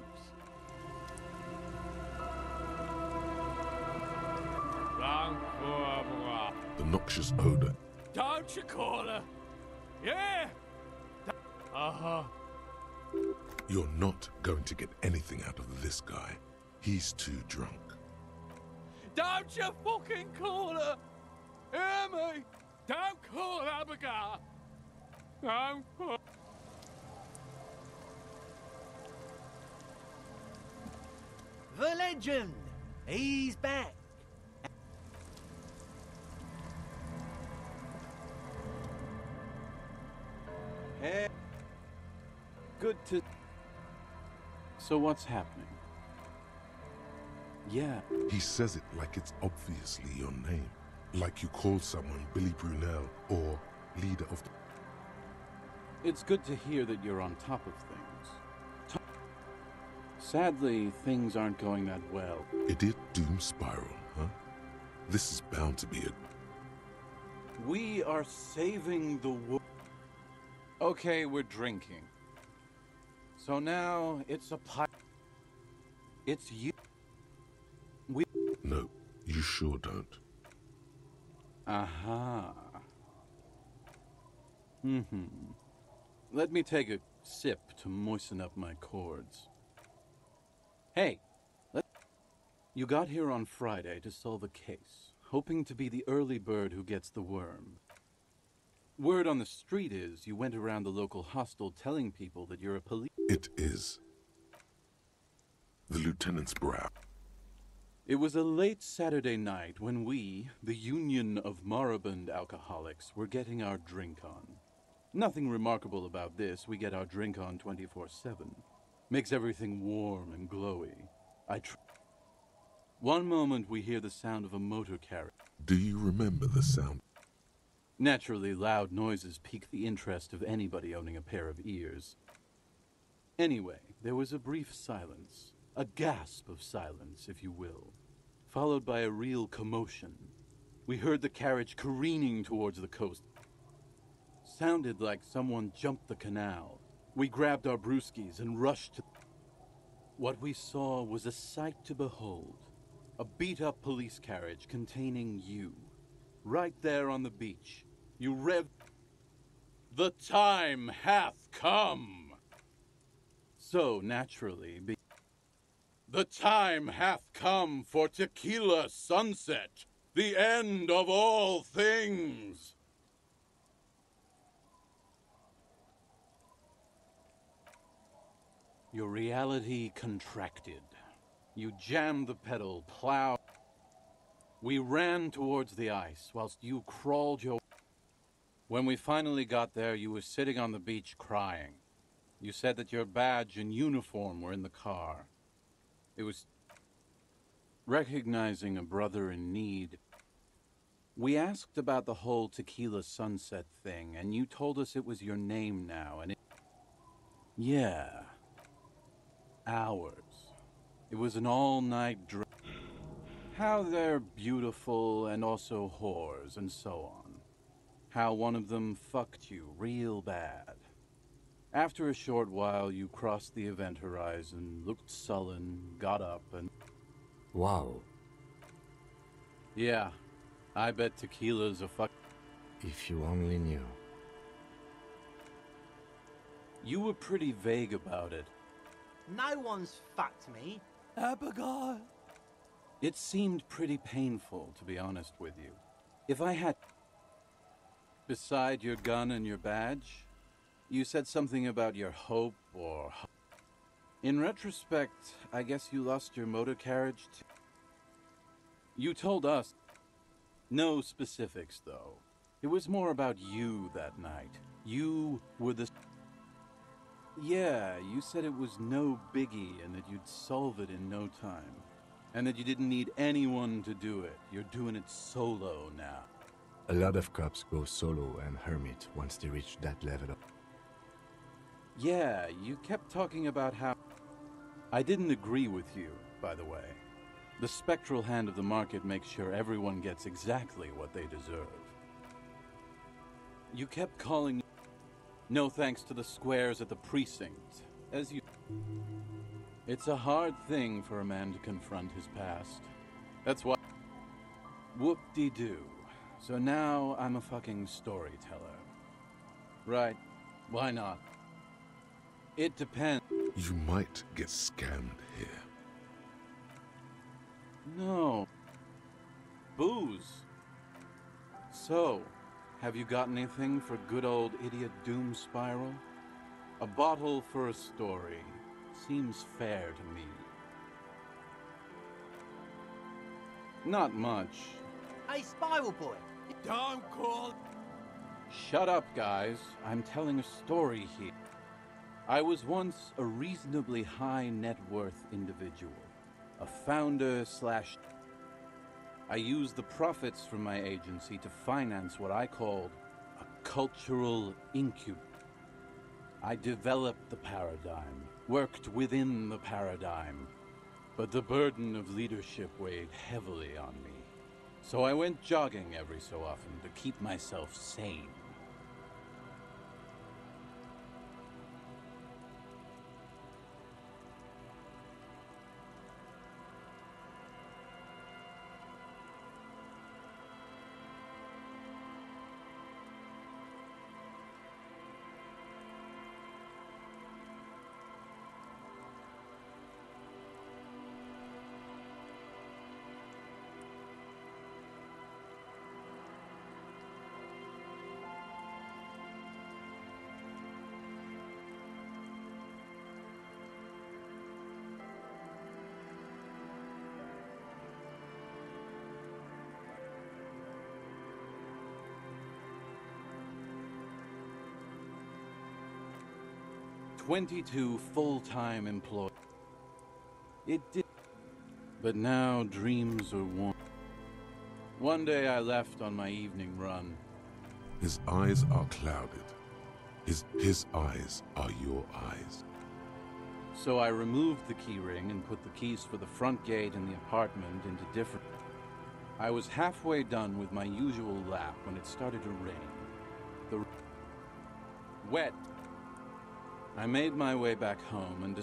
[SPEAKER 1] The noxious odor.
[SPEAKER 9] Don't you call her? Yeah! Uh-huh.
[SPEAKER 1] You're not going to get anything out of this guy. He's too drunk.
[SPEAKER 9] Don't you fucking call her! Hear me? Don't call Abigail! Don't call...
[SPEAKER 14] The legend! He's back.
[SPEAKER 15] Hey. Good to... So what's happening? Yeah.
[SPEAKER 1] He says it like it's obviously your name. Like you call someone Billy Brunel or leader of the...
[SPEAKER 15] It's good to hear that you're on top of things. Sadly, things aren't going that well.
[SPEAKER 1] Idiot doom spiral, huh? This is bound to be a...
[SPEAKER 15] We are saving the world. Okay, we're drinking. So now it's a It's you. We...
[SPEAKER 1] No, you sure don't.
[SPEAKER 15] Aha. Let me take a sip to moisten up my cords. Hey, you got here on Friday to solve a case, hoping to be the early bird who gets the worm. Word on the street is you went around the local hostel telling people that you're a police...
[SPEAKER 1] It is. The lieutenant's brow.
[SPEAKER 15] It was a late Saturday night when we, the Union of Moribund Alcoholics, were getting our drink on. Nothing remarkable about this. We get our drink on 24/7. Makes everything warm and glowy. One moment we hear the sound of a motor carriage.
[SPEAKER 1] Do you remember the sound?
[SPEAKER 15] Naturally, loud noises pique the interest of anybody owning a pair of ears. Anyway, there was a brief silence. A gasp of silence, if you will. Followed by a real commotion. We heard the carriage careening towards the coast. Sounded like someone jumped the canal. We grabbed our brewskis and rushed to... What we saw was a sight to behold. A beat-up police carriage containing you. Right there on the beach. You revved... The time hath come! So, naturally... The time hath come for tequila sunset, the end of all things. Your reality contracted. You jammed the pedal, plow. We ran towards the ice whilst you crawled your... When we finally got there, you were sitting on the beach crying. You said that your badge and uniform were in the car. It was recognizing a brother in need. We asked about the whole Tequila Sunset thing, and you told us it was your name now, and it... Yeah. Ours. It was an all-night drink. How they're beautiful and also whores and so on. How one of them fucked you real bad. After a short while, you crossed the event horizon, looked sullen, got up, and...
[SPEAKER 3] Wow.
[SPEAKER 15] Yeah, I bet tequila's a fuck...
[SPEAKER 3] If you only knew.
[SPEAKER 15] You were pretty vague about it.
[SPEAKER 14] No one's fucked me.
[SPEAKER 15] Abigail! It seemed pretty painful, to be honest with you. If I had... Beside your gun and your badge, you said something about your hope or... In retrospect, I guess you lost your motor carriage too. You told us... No specifics, though. It was more about you that night. You were the... Yeah, you said it was no biggie and that you'd solve it in no time. And that you didn't need anyone to do it. You're doing it solo now.
[SPEAKER 3] A lot of cops go solo and hermit once they reach that level.
[SPEAKER 15] Yeah, you kept talking about how... I didn't agree with you, by the way. The spectral hand of the market makes sure everyone gets exactly what they deserve. You kept calling... No thanks to the squares at the precinct, as you... It's a hard thing for a man to confront his past. That's why... Whoop-de-doo. So now I'm a fucking storyteller. Right. Why not? It depends.
[SPEAKER 1] You might get scammed here.
[SPEAKER 15] No. Booze. So, have you got anything for good old idiot Doom Spiral? A bottle for a story. Seems fair to me. Not much.
[SPEAKER 14] Hey, Spiral Boy.
[SPEAKER 9] Don't call...
[SPEAKER 15] Shut up, guys. I'm telling a story here. I was once a reasonably high net worth individual. A founder slash... I used the profits from my agency to finance what I called a cultural incubator. I developed the paradigm, worked within the paradigm, but the burden of leadership weighed heavily on me. So I went jogging every so often to keep myself sane. "22 full-time employees. It did, but now dreams are warm. One day I left on my evening run.
[SPEAKER 1] His eyes are clouded. His eyes are your eyes.
[SPEAKER 15] So I removed the key ring and put the keys for the front gate and the apartment into different... I was halfway done with my usual lap when it started to rain. The... Wet. I made my way back home and...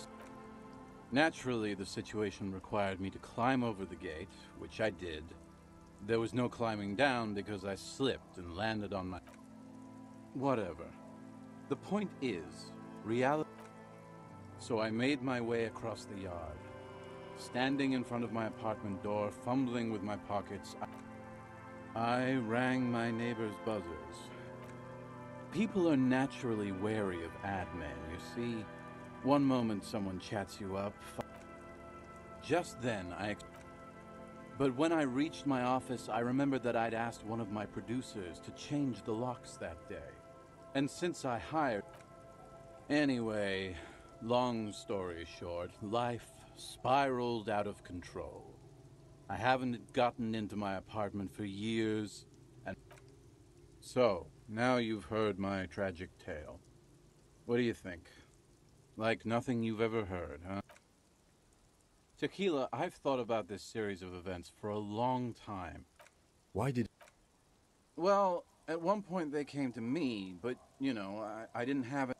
[SPEAKER 15] Naturally, the situation required me to climb over the gate, which I did. There was no climbing down because I slipped and landed on my... Whatever. The point is, reality... So I made my way across the yard. Standing in front of my apartment door, fumbling with my pockets, I rang my neighbor's buzzers. People are naturally wary of ad men, you see. One moment someone chats you up. Just then, But when I reached my office, I remembered that I'd asked one of my producers to change the locks that day. And since I hired... Anyway, long story short, life spiraled out of control. I haven't gotten into my apartment for years, and... So, now you've heard my tragic tale. What do you think? Like nothing you've ever heard, huh? Tequila, I've thought about this series of events for a long time.
[SPEAKER 3] Why did...
[SPEAKER 15] Well, at one point they came to me, but, you know, I didn't have it.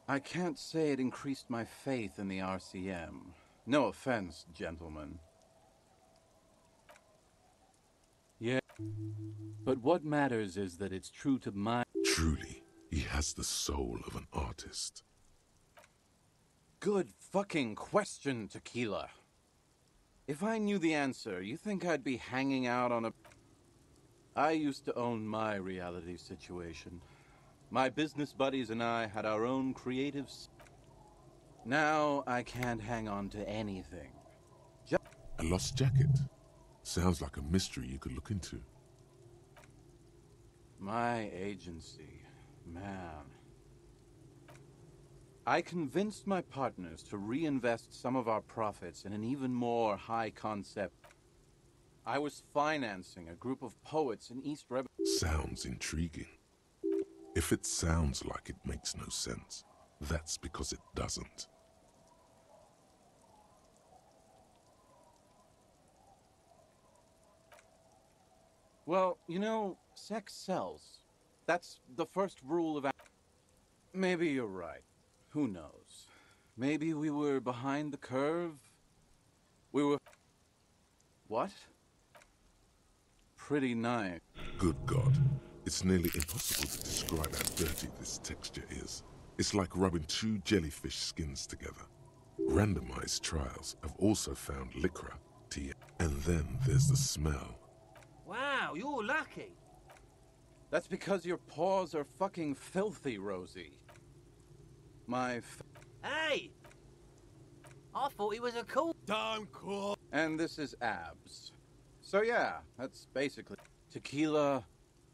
[SPEAKER 15] I can't say it increased my faith in the RCM. No offense, gentlemen. Yeah, but what matters is that it's true to my...
[SPEAKER 1] Truly, he has the soul of an artist.
[SPEAKER 15] Good fucking question, Tequila. If I knew the answer, you think I'd be hanging out on a... I used to own my reality situation. My business buddies and I had our own creative... Now I can't hang on to anything.
[SPEAKER 1] A lost jacket. Sounds like a mystery you could look into.
[SPEAKER 15] My agency, man. I convinced my partners to reinvest some of our profits in an even more high concept. I was financing a group of poets in East Rebel.
[SPEAKER 1] Sounds intriguing. If it sounds like it makes no sense, that's because it doesn't.
[SPEAKER 15] Well, you know, sex sells. That's the first rule of... Maybe you're right. Who knows? Maybe we were behind the curve? We were... What? Pretty nice.
[SPEAKER 1] Good God. It's nearly impossible to describe how dirty this texture is. It's like rubbing two jellyfish skins together. Randomized trials have also found lycra, tea, and then there's the smell.
[SPEAKER 14] Wow, you're lucky.
[SPEAKER 15] That's because your paws are fucking filthy, Rosie.
[SPEAKER 14] Hey! I thought he was a cool...
[SPEAKER 11] Don't call...
[SPEAKER 15] And this is abs. So yeah, that's basically... Tequila,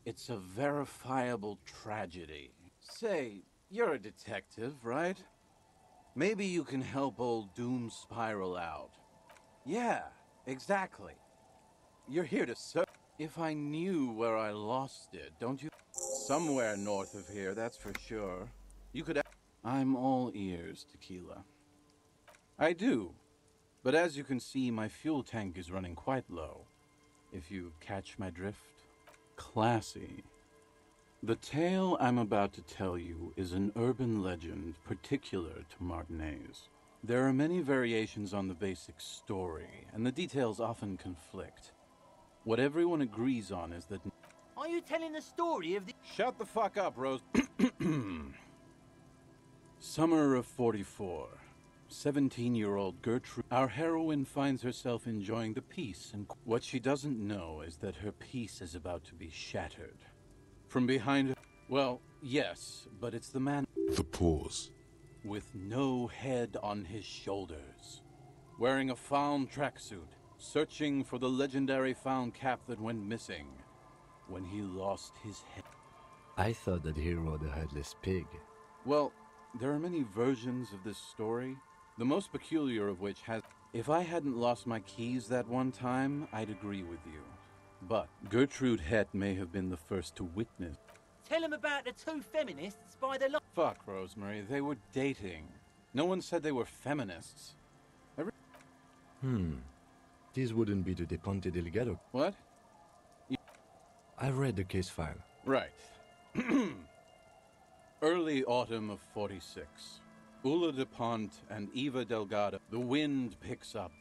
[SPEAKER 15] it's a verifiable tragedy. Say, you're a detective, right? Maybe you can help old Doom spiral out. Yeah, exactly. You're here to serve. If I knew where I lost it, don't you? Somewhere north of here, that's for sure. You could... I'm all ears, Tequila. I do. But as you can see, my fuel tank is running quite low. If you catch my drift. Classy. The tale I'm about to tell you is an urban legend particular to Martinez. There are many variations on the basic story, and the details often conflict. What everyone agrees on is that...
[SPEAKER 14] Are you telling the story of the...
[SPEAKER 15] Shut the fuck up, Rose. Summer of 44. 17-year-old Gertrude. Our heroine finds herself enjoying the peace, and what she doesn't know is that her peace is about to be shattered. From behind her... Well, yes, but it's the man...
[SPEAKER 1] The pause.
[SPEAKER 15] With no head on his shoulders. Wearing a found tracksuit. Searching for the legendary found cap that went missing. When he lost his head.
[SPEAKER 3] I thought that he rode a headless pig.
[SPEAKER 15] Well, there are many versions of this story. The most peculiar of which has... If I hadn't lost my keys that one time, I'd agree with you. But Gertrude Het may have been the first to witness...
[SPEAKER 14] Tell him about the two feminists by the...
[SPEAKER 15] Fuck, Rosemary. They were dating. No one said they were feminists.
[SPEAKER 3] This wouldn't be the De Ponte Delgado.
[SPEAKER 15] What?
[SPEAKER 3] I've read the case file.
[SPEAKER 15] Right. Early autumn of 46. Ula de Ponte and Eva Delgado. The wind picks up.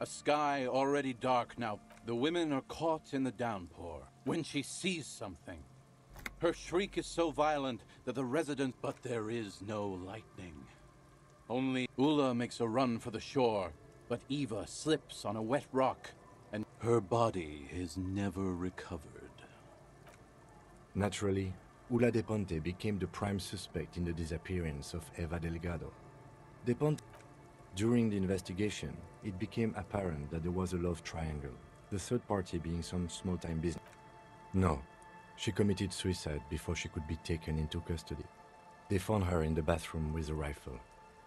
[SPEAKER 15] A sky already dark now. The women are caught in the downpour. When she sees something. Her shriek is so violent that the residents... But there is no lightning. Only Ula makes a run for the shore. But Eva slips on a wet rock, and her body is never recovered.
[SPEAKER 3] Naturally, Ula de Ponte became the prime suspect in the disappearance of Eva Delgado. De Ponte... During the investigation, it became apparent that there was a love triangle, the third party being some small-time business. No, she committed suicide before she could be taken into custody. They found her in the bathroom with a rifle.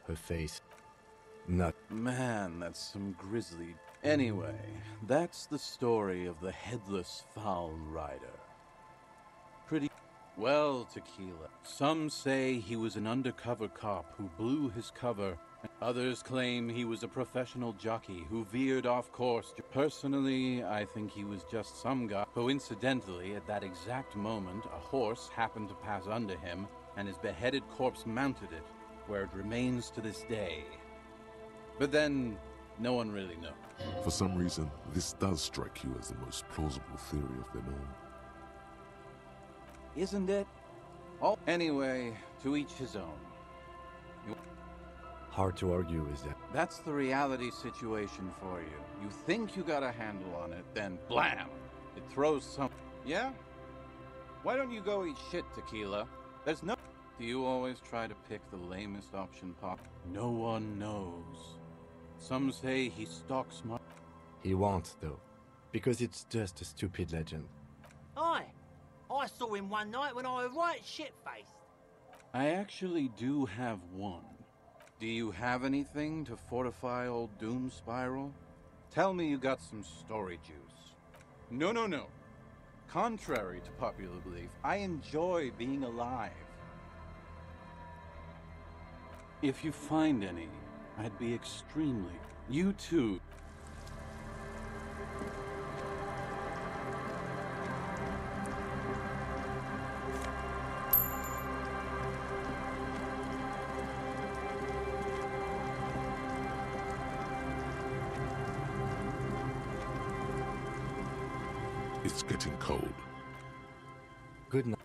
[SPEAKER 3] Her face... not...
[SPEAKER 15] Man, that's some grisly... Anyway, that's the story of the headless foul rider. Pretty... well, Tequila. Some say he was an undercover cop who blew his cover. Others claim he was a professional jockey who veered off course. Personally, I think he was just some guy. Coincidentally, at that exact moment, a horse happened to pass under him, and his beheaded corpse mounted it, where it remains to this day. But then, no one really knows.
[SPEAKER 1] For some reason, this does strike you as the most plausible theory of them all.
[SPEAKER 15] Isn't it? Oh, anyway, to each his own.
[SPEAKER 3] Hard to argue with that.
[SPEAKER 15] That's the reality situation for you. You think you got a handle on it, then blam! It throws some... Yeah? Why don't you go eat shit, Tequila? There's no... Do you always try to pick the lamest option pop? No one knows. Some say he stalks my...
[SPEAKER 3] He won't, though. Because it's just a stupid legend.
[SPEAKER 14] Aye. I saw him one night when I was right shit-faced.
[SPEAKER 15] I actually do have one. Do you have anything to fortify old Doom Spiral? Tell me you got some story juice. No, no, no. Contrary to popular belief, I enjoy being alive. If you find any, I'd be extremely... You too.
[SPEAKER 1] It's getting cold.
[SPEAKER 3] Good night.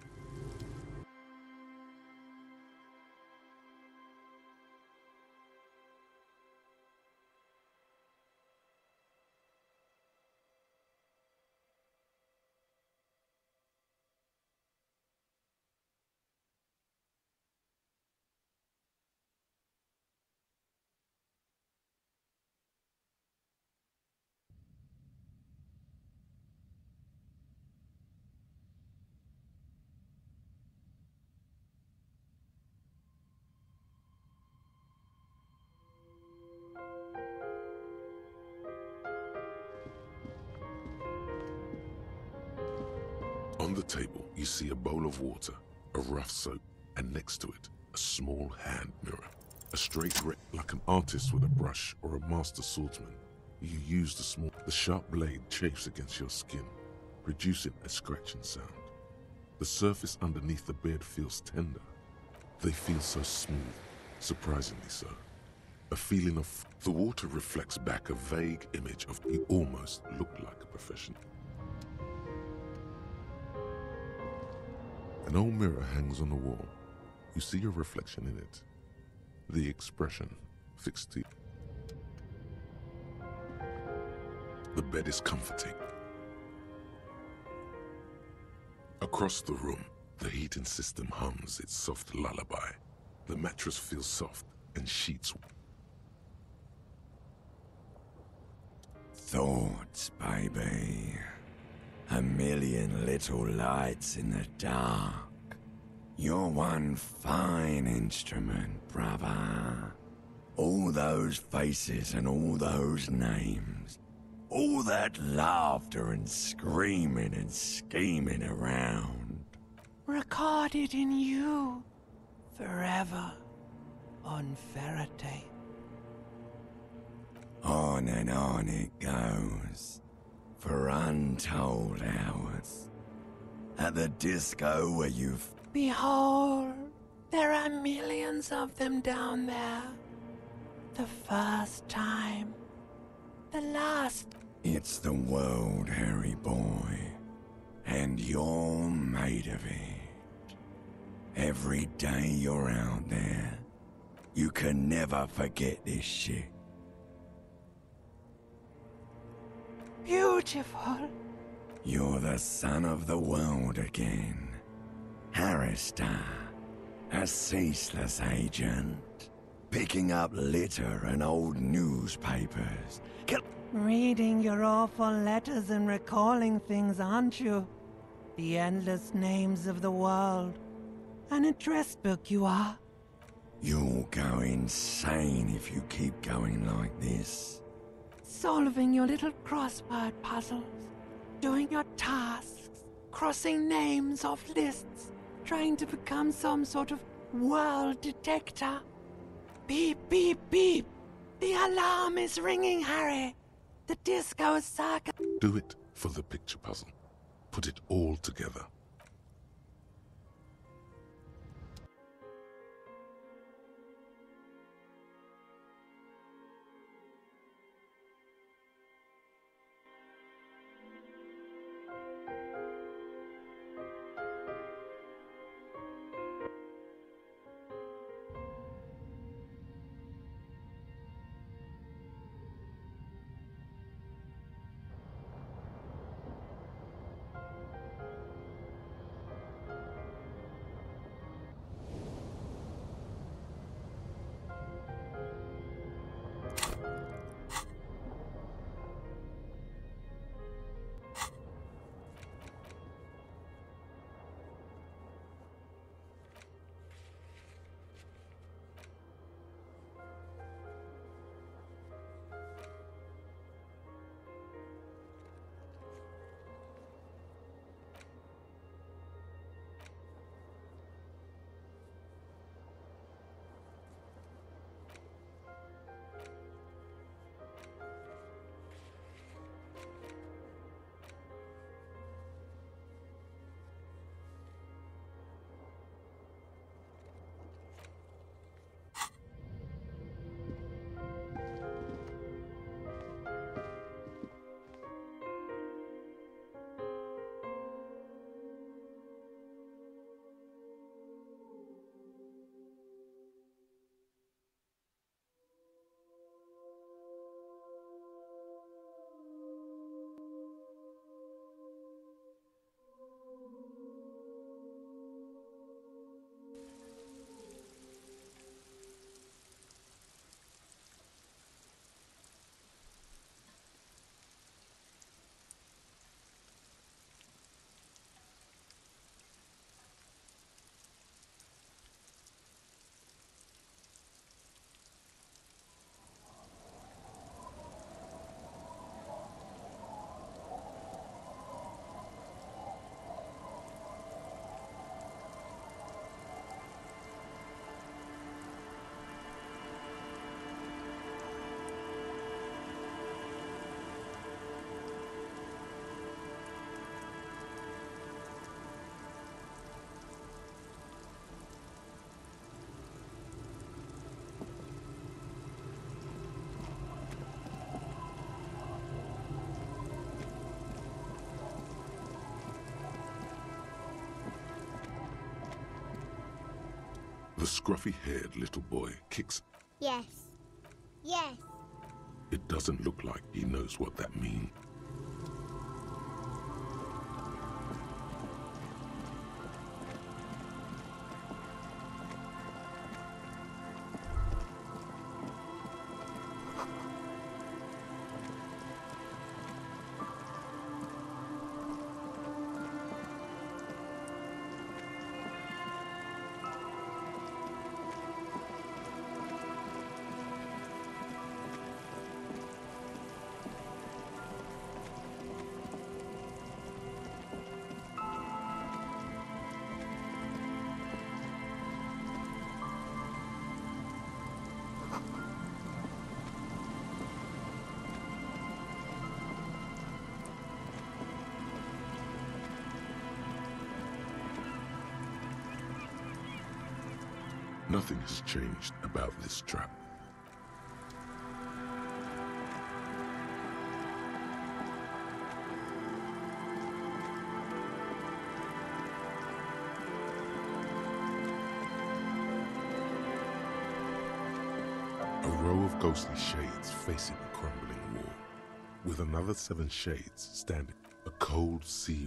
[SPEAKER 1] On the table, you see a bowl of water, a rough soap, and next to it, a small hand mirror. A straight like an artist with a brush or a master swordsman. You use the sharp blade chafes against your skin, producing a scratching sound. The surface underneath the beard feels tender. They feel so smooth, surprisingly so. A feeling of... The water reflects back a vague image of you almost look like a professional. An old mirror hangs on the wall. You see your reflection in it. The expression fixed to you. The bed is comforting. Across the room, the heating system hums its soft lullaby. The mattress feels soft and sheets.
[SPEAKER 16] Thoughts, baby. A million little lights in the dark. You're one fine instrument, brother. All those faces and all those names. All that laughter and screaming and scheming around.
[SPEAKER 17] Recorded in you. Forever. On Faraday.
[SPEAKER 16] On and on it goes. For untold hours. At the disco where you've...
[SPEAKER 17] Behold, there are millions of them down there. The first time. The last.
[SPEAKER 16] It's the world, Harry boy. And you're made of it. Every day you're out there, you can never forget this shit.
[SPEAKER 17] Beautiful.
[SPEAKER 16] You're the son of the world again. Harrister, a ceaseless agent. Picking up litter and old newspapers.
[SPEAKER 17] Reading your awful letters and recalling things, aren't you? The endless names of the world. An address book you are.
[SPEAKER 16] You'll go insane if you keep going like this.
[SPEAKER 17] Solving your little crossword puzzles. Doing your tasks. Crossing names off lists. Trying to become some sort of world detector. Beep, beep, beep. The alarm is ringing, Harry. The disco circuit.
[SPEAKER 1] Do it for the picture puzzle. Put it all together. The scruffy-haired little boy kicks.
[SPEAKER 18] Yes. Yes.
[SPEAKER 1] It doesn't look like he knows what that means. Nothing has changed about this trap. A row of ghostly shades facing a crumbling wall, with another 7 shades standing. A cold sea.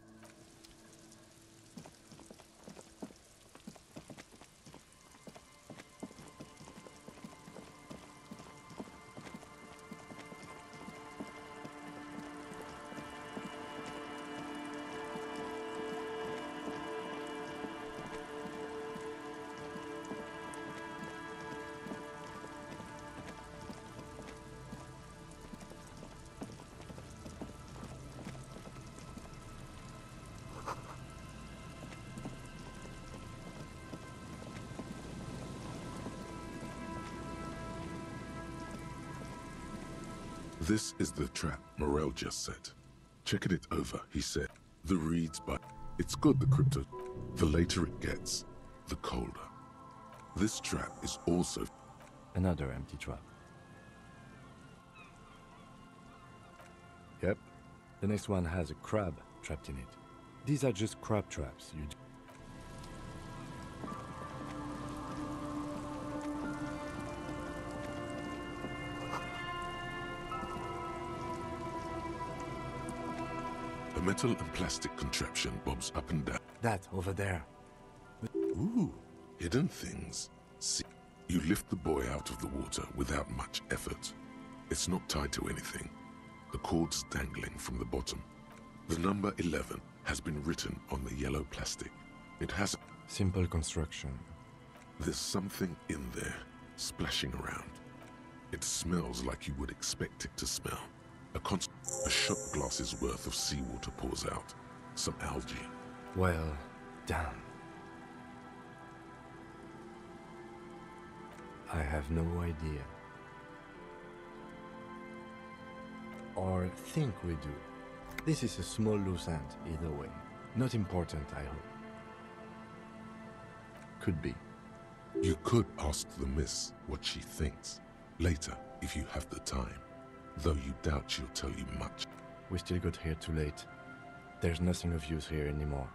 [SPEAKER 1] This is the trap Morel just set. Checking it over, he said, the reeds, but it's good, the crypto. The later it gets, the colder. This trap is also
[SPEAKER 3] another empty trap. Yep, the next one has a crab trapped in it. These are just crab traps.
[SPEAKER 1] A metal and plastic contraption bobs up and down.
[SPEAKER 3] That over there.
[SPEAKER 1] Ooh, hidden things. See, you lift the boy out of the water without much effort. It's not tied to anything. The cord's dangling from the bottom. The number 11 has been written on the yellow plastic. It has a
[SPEAKER 3] simple construction.
[SPEAKER 1] There's something in there, splashing around. It smells like you would expect it to smell. A shot glass's worth of seawater pours out. Some algae.
[SPEAKER 3] Well done. I have no idea. Or think we do. This is a small loose end, either way. Not important, I hope. Could be.
[SPEAKER 1] You could ask the miss what she thinks. Later, if you have the time. Though you doubt she'll tell you much.
[SPEAKER 3] We still got here too late. There's nothing of use here anymore.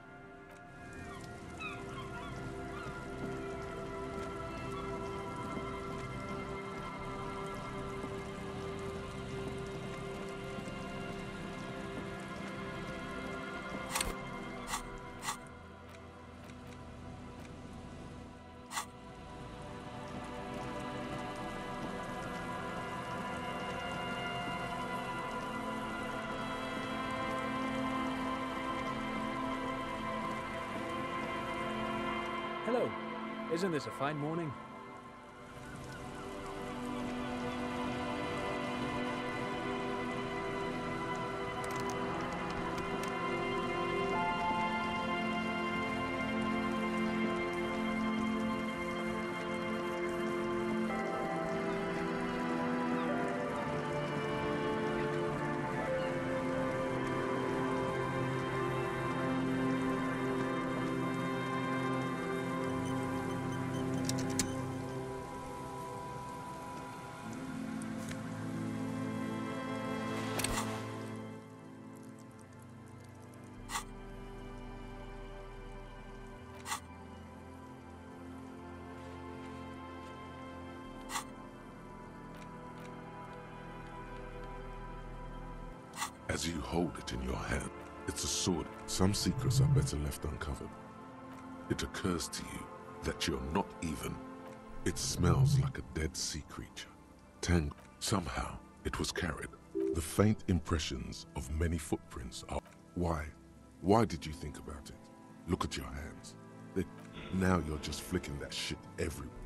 [SPEAKER 19] Hello. Isn't this a fine morning?
[SPEAKER 1] As you hold it in your hand, it's a sword. Some secrets are better left uncovered. It occurs to you that you're not even. It smells like a dead sea creature. Tangled. Somehow, it was carried. The faint impressions of many footprints are... Why? Why did you think about it? Look at your hands. Now you're just flicking that shit everywhere.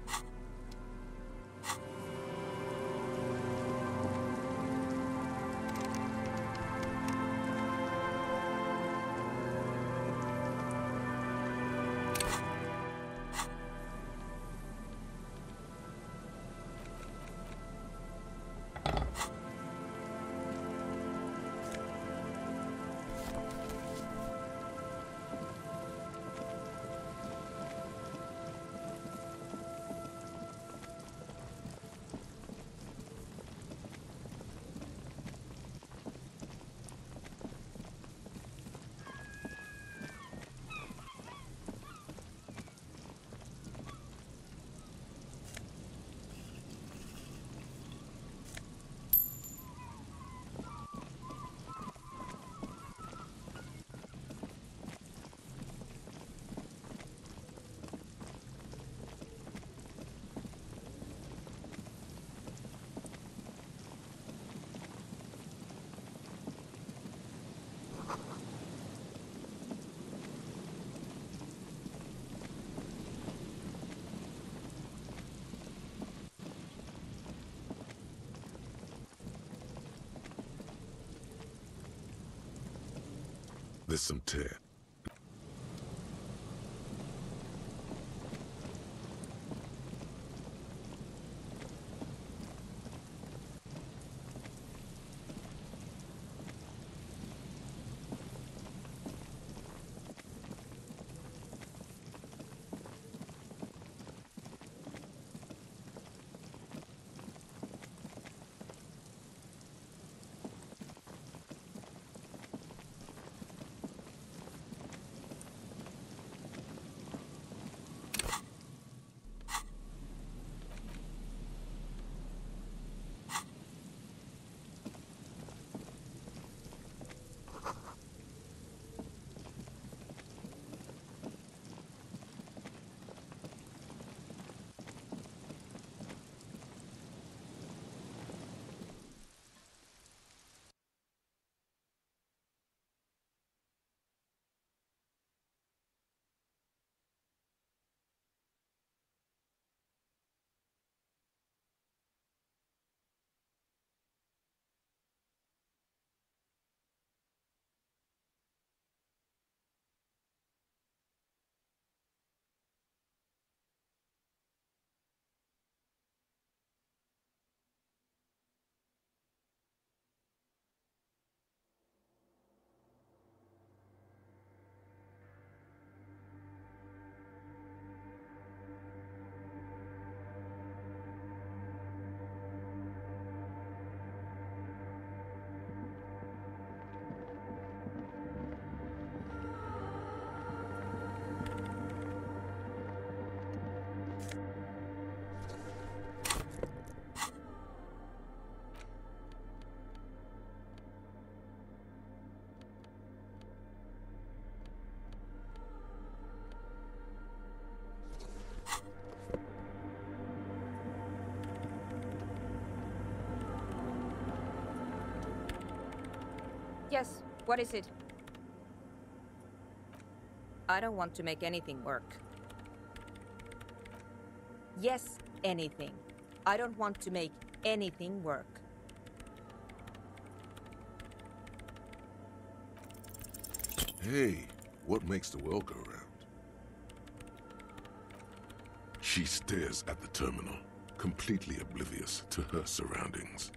[SPEAKER 1] There's some tear.
[SPEAKER 20] Yes, what is it? I don't want to make anything work. Yes, anything. I don't want to make anything work.
[SPEAKER 1] Hey, what makes the world go round? She stares at the terminal, completely oblivious to her surroundings.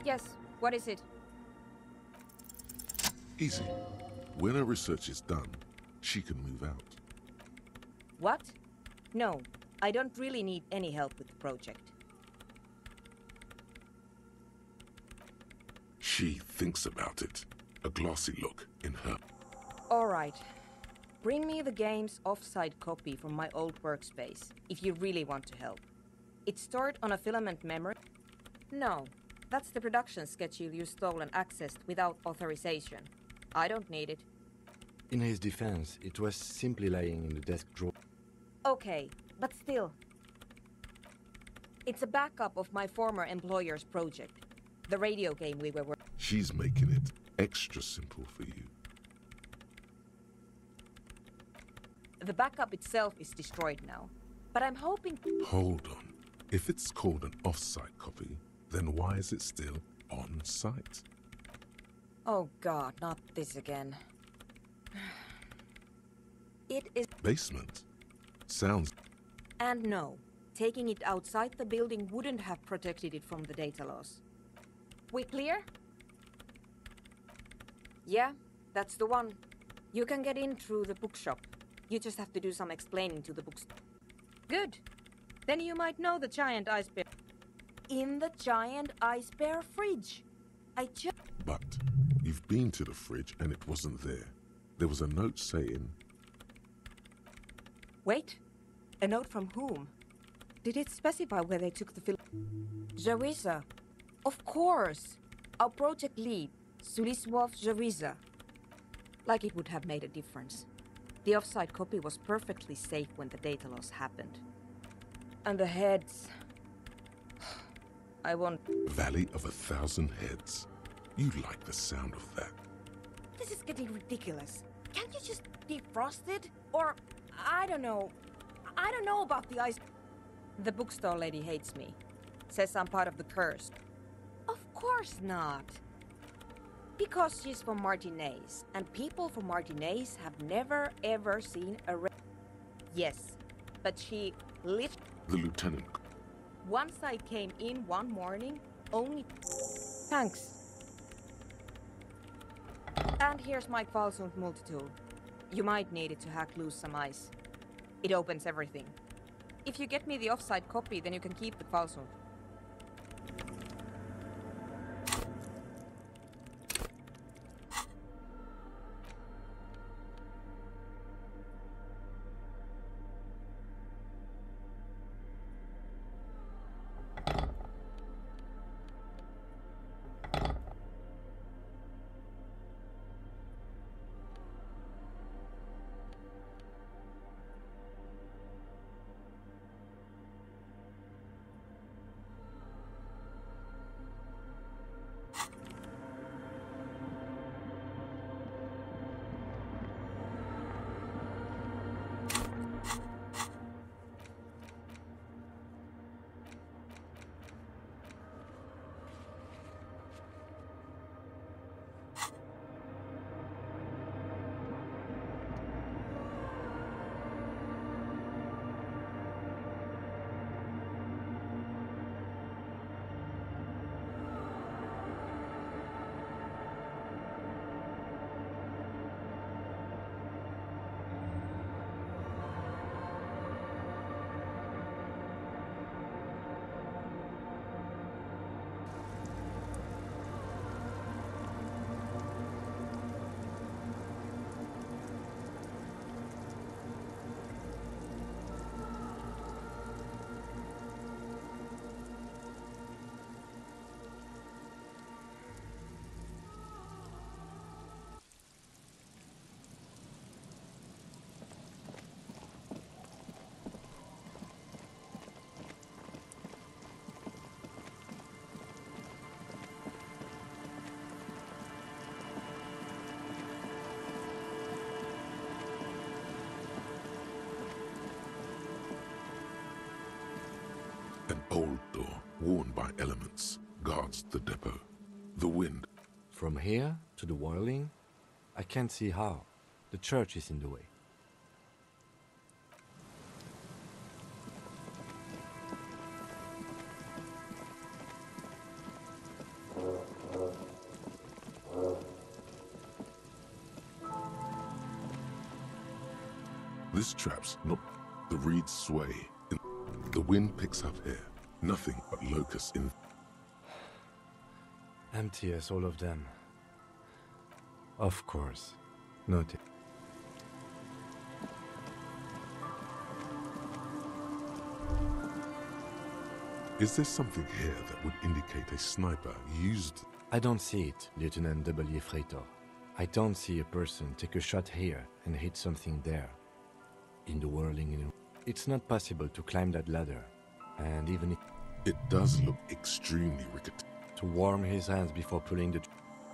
[SPEAKER 20] Yes, what is it?
[SPEAKER 1] Easy. When her research is done, she can move out.
[SPEAKER 20] What? No, I don't really need any help with the project.
[SPEAKER 1] She thinks about it, a glossy look in her.
[SPEAKER 20] All right. Bring me the game's offside copy from my old workspace, if you really want to help. It's stored on a filament memory? No, that's the production schedule you stole and accessed without authorization. I don't need it.
[SPEAKER 3] In his defense, it was simply lying in the desk drawer.
[SPEAKER 20] Okay, but still. It's a backup of my former employer's project. The radio game we were working.
[SPEAKER 1] She's making it extra simple for you.
[SPEAKER 20] The backup itself is destroyed now, but I'm hoping...
[SPEAKER 1] Hold on. If it's called an off-site copy, then why is it still on-site?
[SPEAKER 20] Oh God, not this again. It is...
[SPEAKER 1] Basement? Sounds...
[SPEAKER 20] And no, taking it outside the building wouldn't have protected it from the data loss. We clear? Yeah, that's the one. You can get in through the bookshop. You just have to do some explaining to the books. Good. Then you might know the giant ice bear. In the giant ice bear fridge. I just...
[SPEAKER 1] But you've been to the fridge and it wasn't there. There was a note saying...
[SPEAKER 20] Wait. A note from whom? Did it specify where they took the film? Jawiza. Of course. Our project lead, Suliswov Jawiza. Like it would have made a difference. The offside copy was perfectly safe when the data loss happened. And the heads... I want...
[SPEAKER 1] Valley of 1,000 Heads. You like the sound of that.
[SPEAKER 20] This is getting ridiculous. Can't you just defrost it? Or, I don't know. I don't know about the ice... The bookstore lady hates me. Says I'm part of the curse. Of course not. Because she's from Martinez, and people from Martinez have never ever seen a Yes, but she lived...
[SPEAKER 1] The lieutenant...
[SPEAKER 20] Once I came in one morning, only... Thanks. And here's my Kvalsund multi-tool. You might need it to hack loose some ice. It opens everything. If you get me the offside copy, then you can keep the Kvalsund.
[SPEAKER 1] An old door, worn by elements, guards the depot. The wind.
[SPEAKER 3] From here to the whirling, I can't see how. The church is in the way.
[SPEAKER 1] This trap's not. The reeds sway. The wind picks up here. Nothing but locusts in.
[SPEAKER 3] Empty as all of them. Of course. Noted.
[SPEAKER 1] Is there something here that would indicate a sniper used?
[SPEAKER 3] I don't see it, Lieutenant W. Freitor. I don't see a person take a shot here and hit something there. In the whirling, it's not possible to climb that ladder. And even if
[SPEAKER 1] it does look extremely rickety.
[SPEAKER 3] To warm his hands before pulling the...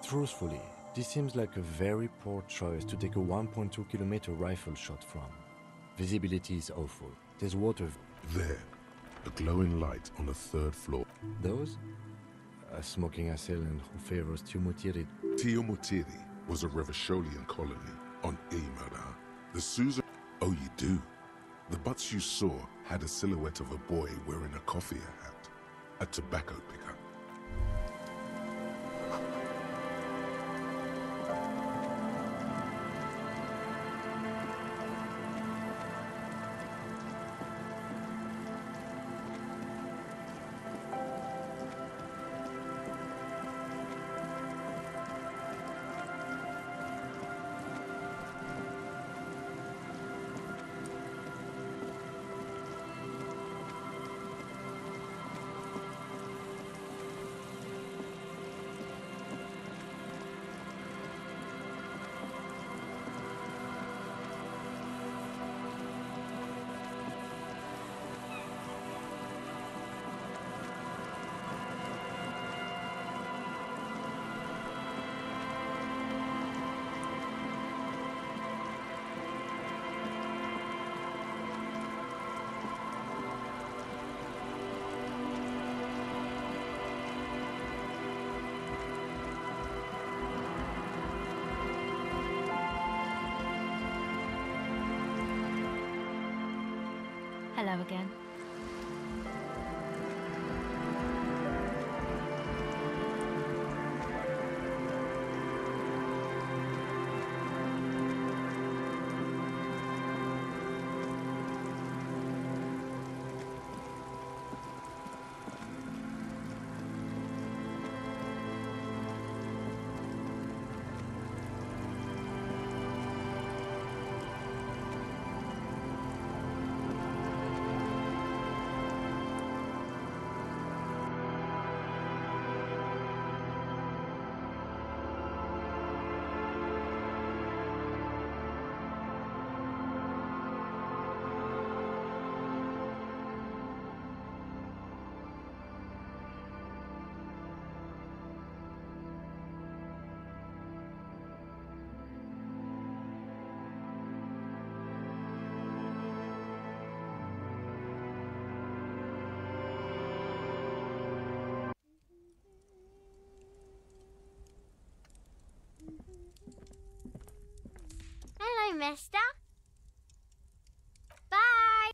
[SPEAKER 3] Truthfully, this seems like a very poor choice to take a 1.2 kilometer rifle shot from. Visibility is awful. There's water...
[SPEAKER 1] There. A glowing light on the third floor.
[SPEAKER 3] Those? A smoking assailant who favors Tiomutiri.
[SPEAKER 1] Tiomutiri was a Revacholian colony on Imara. The Susan... Oh, you do? The butts you saw had a silhouette of a boy wearing a coffee hat. A tobacco pickup.
[SPEAKER 21] Hello again.
[SPEAKER 18] Hello, mister. Bye.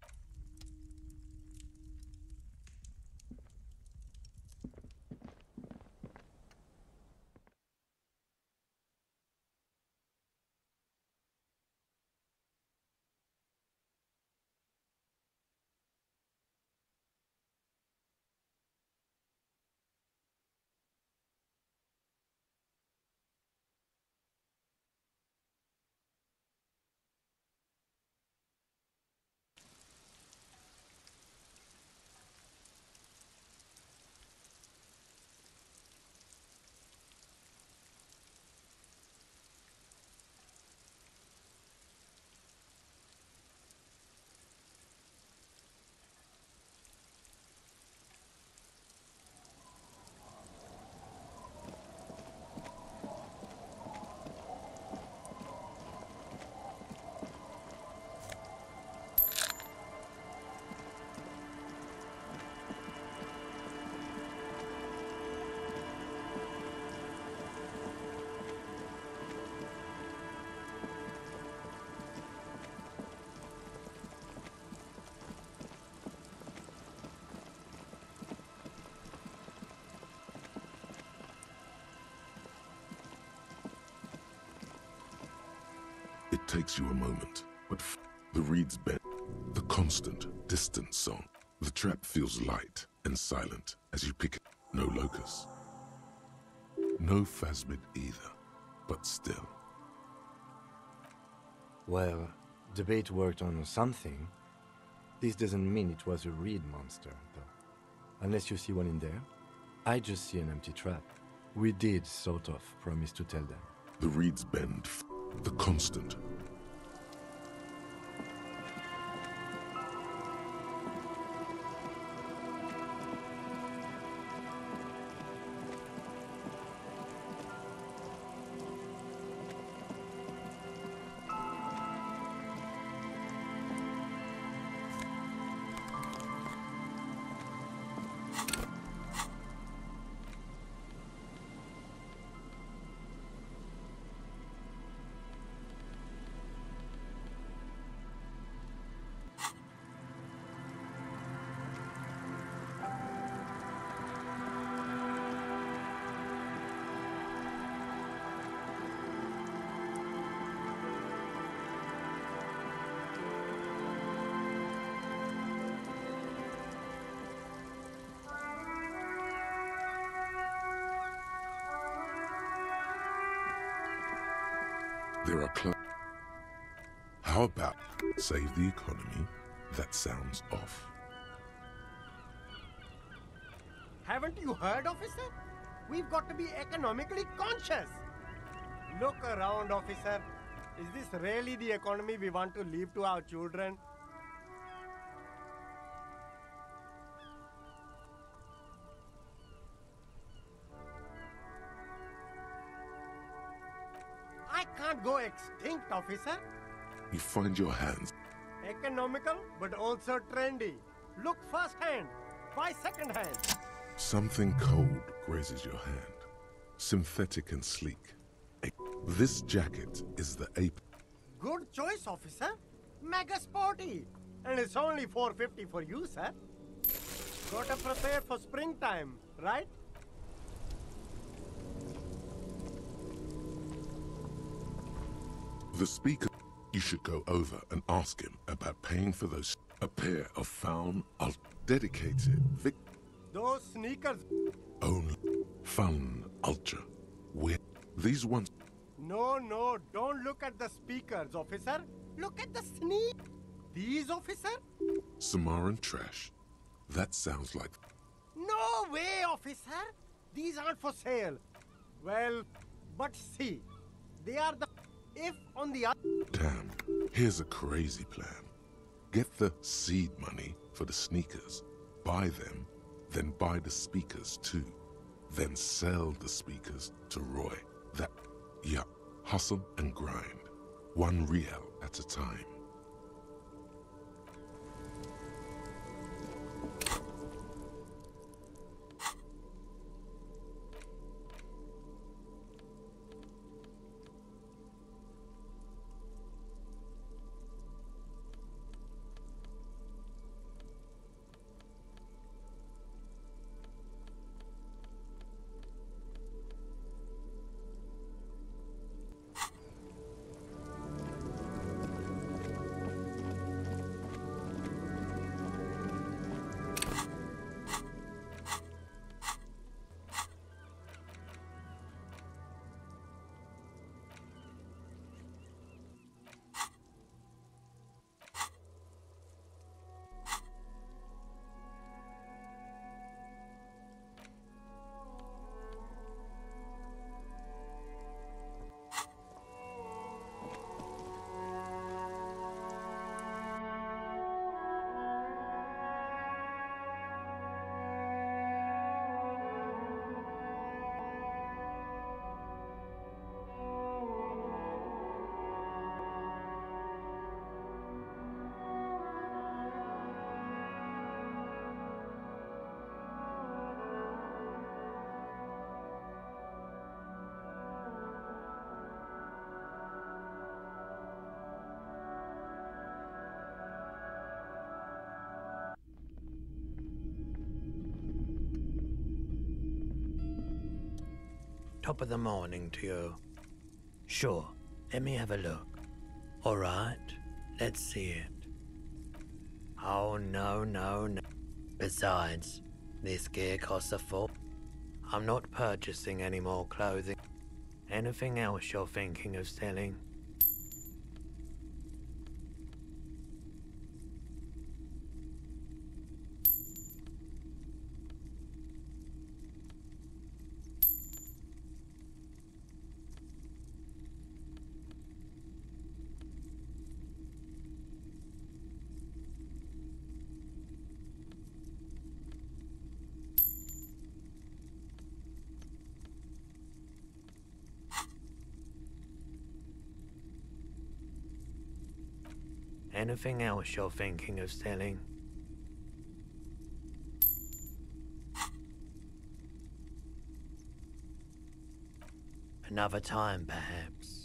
[SPEAKER 1] takes you a moment, but the reeds bend. The constant, distant song. The trap feels light and silent as you pick it. No locust. No phasmid either, but still.
[SPEAKER 3] Well, the bait worked on something. This doesn't mean it was a reed monster, though. Unless you see one in there, I just see an empty trap. We did, sort of, promise to tell them.
[SPEAKER 1] The reeds bend. The constant. There are How about save the economy? That sounds off.
[SPEAKER 11] Haven't you heard, officer? We've got to be economically conscious. Look around, officer. Is this really the economy we want to leave to our children? I can't go extinct, officer.
[SPEAKER 1] You find your hands.
[SPEAKER 11] Economical, but also trendy. Look first-hand, buy second-hand.
[SPEAKER 1] Something cold grazes your hand. Synthetic and sleek. This jacket is the ape.
[SPEAKER 11] Good choice, officer. Mega sporty. And it's only $4.50 for you, sir. Gotta prepare for springtime, right?
[SPEAKER 1] The speaker. You should go over and ask him about paying for those. A pair of found, dedicated,
[SPEAKER 11] Those sneakers.
[SPEAKER 1] only found ultra. Where these ones.
[SPEAKER 11] No, don't look at the speakers, officer. Look at the sneak. These, officer?
[SPEAKER 1] Samaran trash. That sounds like.
[SPEAKER 11] No way, officer. These aren't for sale. Well, but see, they are the. If on the other.
[SPEAKER 1] Damn. Here's a crazy plan. Get the seed money for the sneakers. Buy them, then buy the speakers too. Then sell the speakers to Roy. Yeah, hustle and grind. 1 real at a time.
[SPEAKER 21] Top of the morning to you. Sure, let me have a look. All right, let's see it. Oh, no, no, no. Besides, this gear costs a fortune. I'm not purchasing any more clothing. Anything else you're thinking of selling? Anything else you're thinking of selling? Another time, perhaps.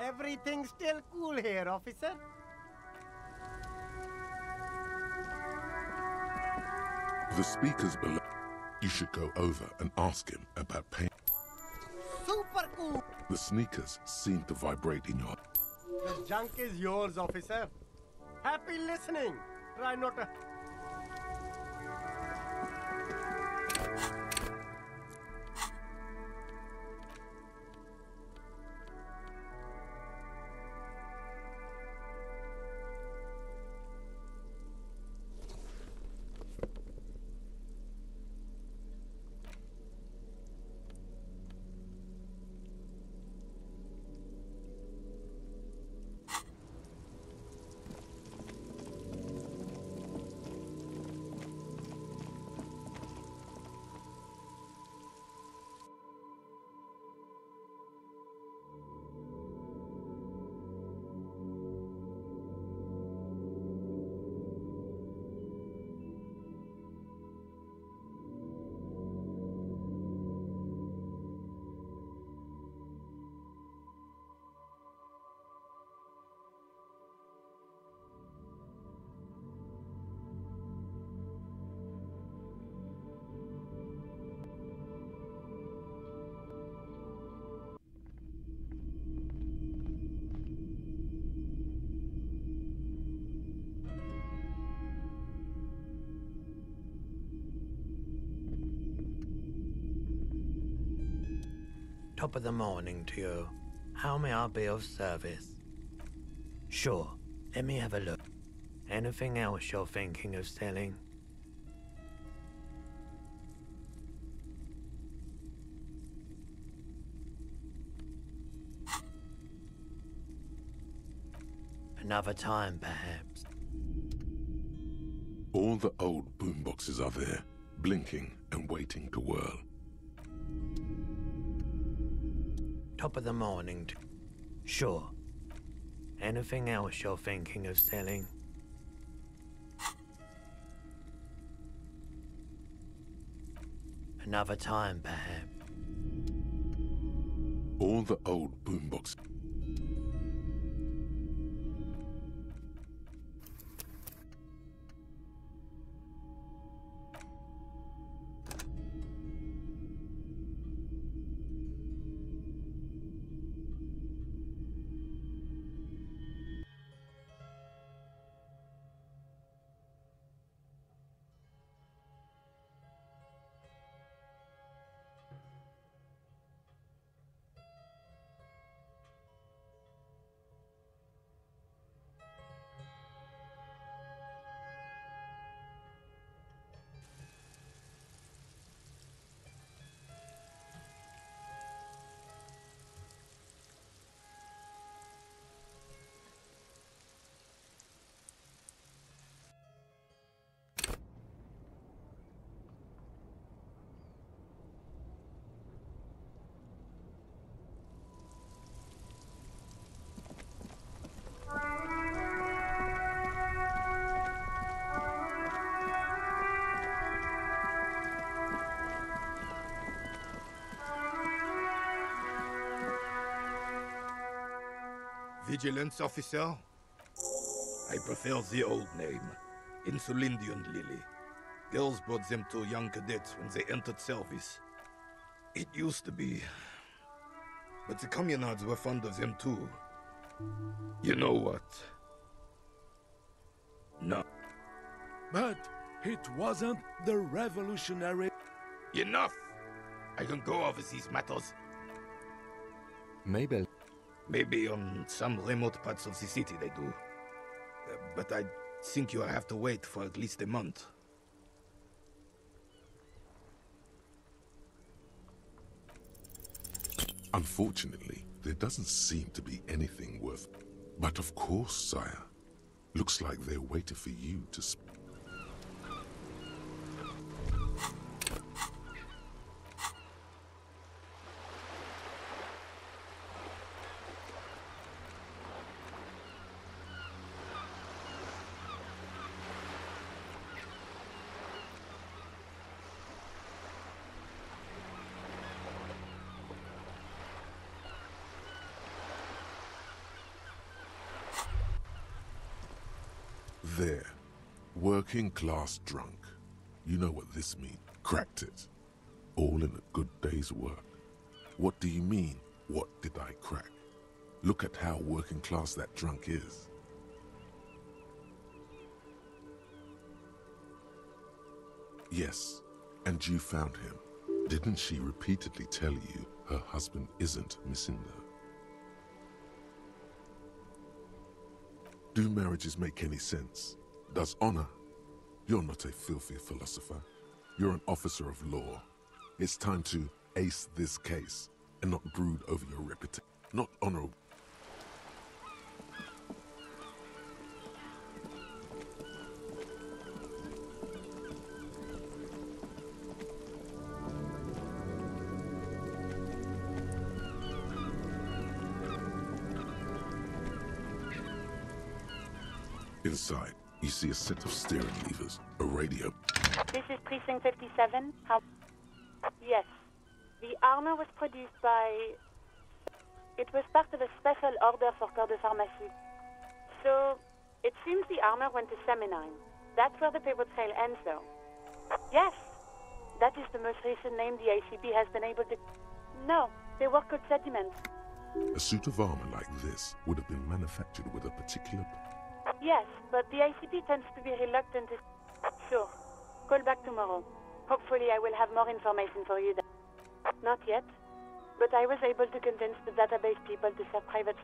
[SPEAKER 11] Everything's still cool here, officer.
[SPEAKER 1] The speaker's below. You should go over and ask him about pain.
[SPEAKER 11] Super cool.
[SPEAKER 1] The sneakers seem to vibrate in your...
[SPEAKER 11] The junk is yours, officer. Happy listening. Try not to...
[SPEAKER 21] Top of the morning to you. How may I be of service? Sure, let me have a look. Anything else you're thinking of selling? Another time, perhaps.
[SPEAKER 1] All the old boomboxes are there, blinking and waiting to whirl.
[SPEAKER 21] Top of the morning. Sure. Anything else you're thinking of selling? Another time, perhaps.
[SPEAKER 1] All the old boomboxes.
[SPEAKER 4] Vigilance officer? I prefer the old name, Insulindian Lily. Girls brought them to young cadets when they entered service. It used to be, but the communards were fond of them too. You know what? No.
[SPEAKER 2] But it wasn't the revolutionary...
[SPEAKER 4] Enough! I don't go over these matters.
[SPEAKER 3] Maybe.
[SPEAKER 4] Maybe on some remote parts of the city they do. But I think you'll have to wait for at least a month.
[SPEAKER 1] Unfortunately, there doesn't seem to be anything worth... But of course, sire. Looks like they're waiting for you to... There. Working class drunk. You know what this means. Cracked it. All in a good day's work. What do you mean, what did I crack? Look at how working class that drunk is. Yes, and you found him. Didn't she repeatedly tell you her husband isn't Misinda? Do marriages make any sense? Does honor? You're not a filthy philosopher. You're an officer of law. It's time to ace this case and not brood over your reputation. Not honorable. Inside, you see a set of steering levers, a radio.
[SPEAKER 22] This is Precinct 57. How? Yes. The armor was produced by... It was part of a special order for Corps de Pharmacie. So, it seems the armor went to Seminine. That's where the paper trail ends, though. Yes. That is the most recent name the ACP has been able to... No, they were called sediments.
[SPEAKER 1] A suit of armor like this would have been manufactured with a particular...
[SPEAKER 22] Yes, but the ICP tends to be reluctant to... Sure. Call back tomorrow. Hopefully I will have more information for you then. Not yet, but I was able to convince the database people to serve private...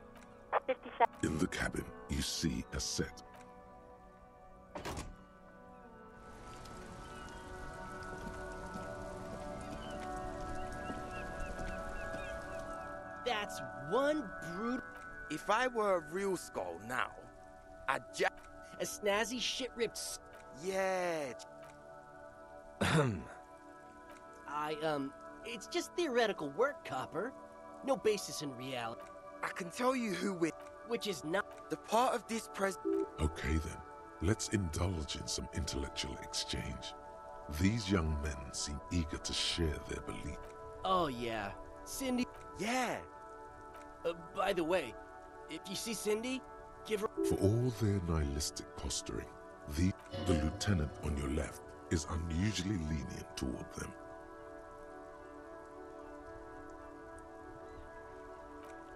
[SPEAKER 22] 57...
[SPEAKER 1] In the cabin, you see a set.
[SPEAKER 23] That's one brute...
[SPEAKER 21] If I were a real skull now, I'd
[SPEAKER 23] a snazzy shit-ripped...
[SPEAKER 21] Yeah.
[SPEAKER 23] It's just theoretical work, Copper. No basis in reality.
[SPEAKER 21] I can tell you who we...
[SPEAKER 23] Which is not...
[SPEAKER 21] The part of this
[SPEAKER 1] Okay then, let's indulge in some intellectual exchange. These young men seem eager to share their belief.
[SPEAKER 23] Oh yeah. Cindy...
[SPEAKER 21] Yeah.
[SPEAKER 23] By the way, if you see Cindy, give her...
[SPEAKER 1] For all their nihilistic posturing, the lieutenant on your left is unusually lenient toward them.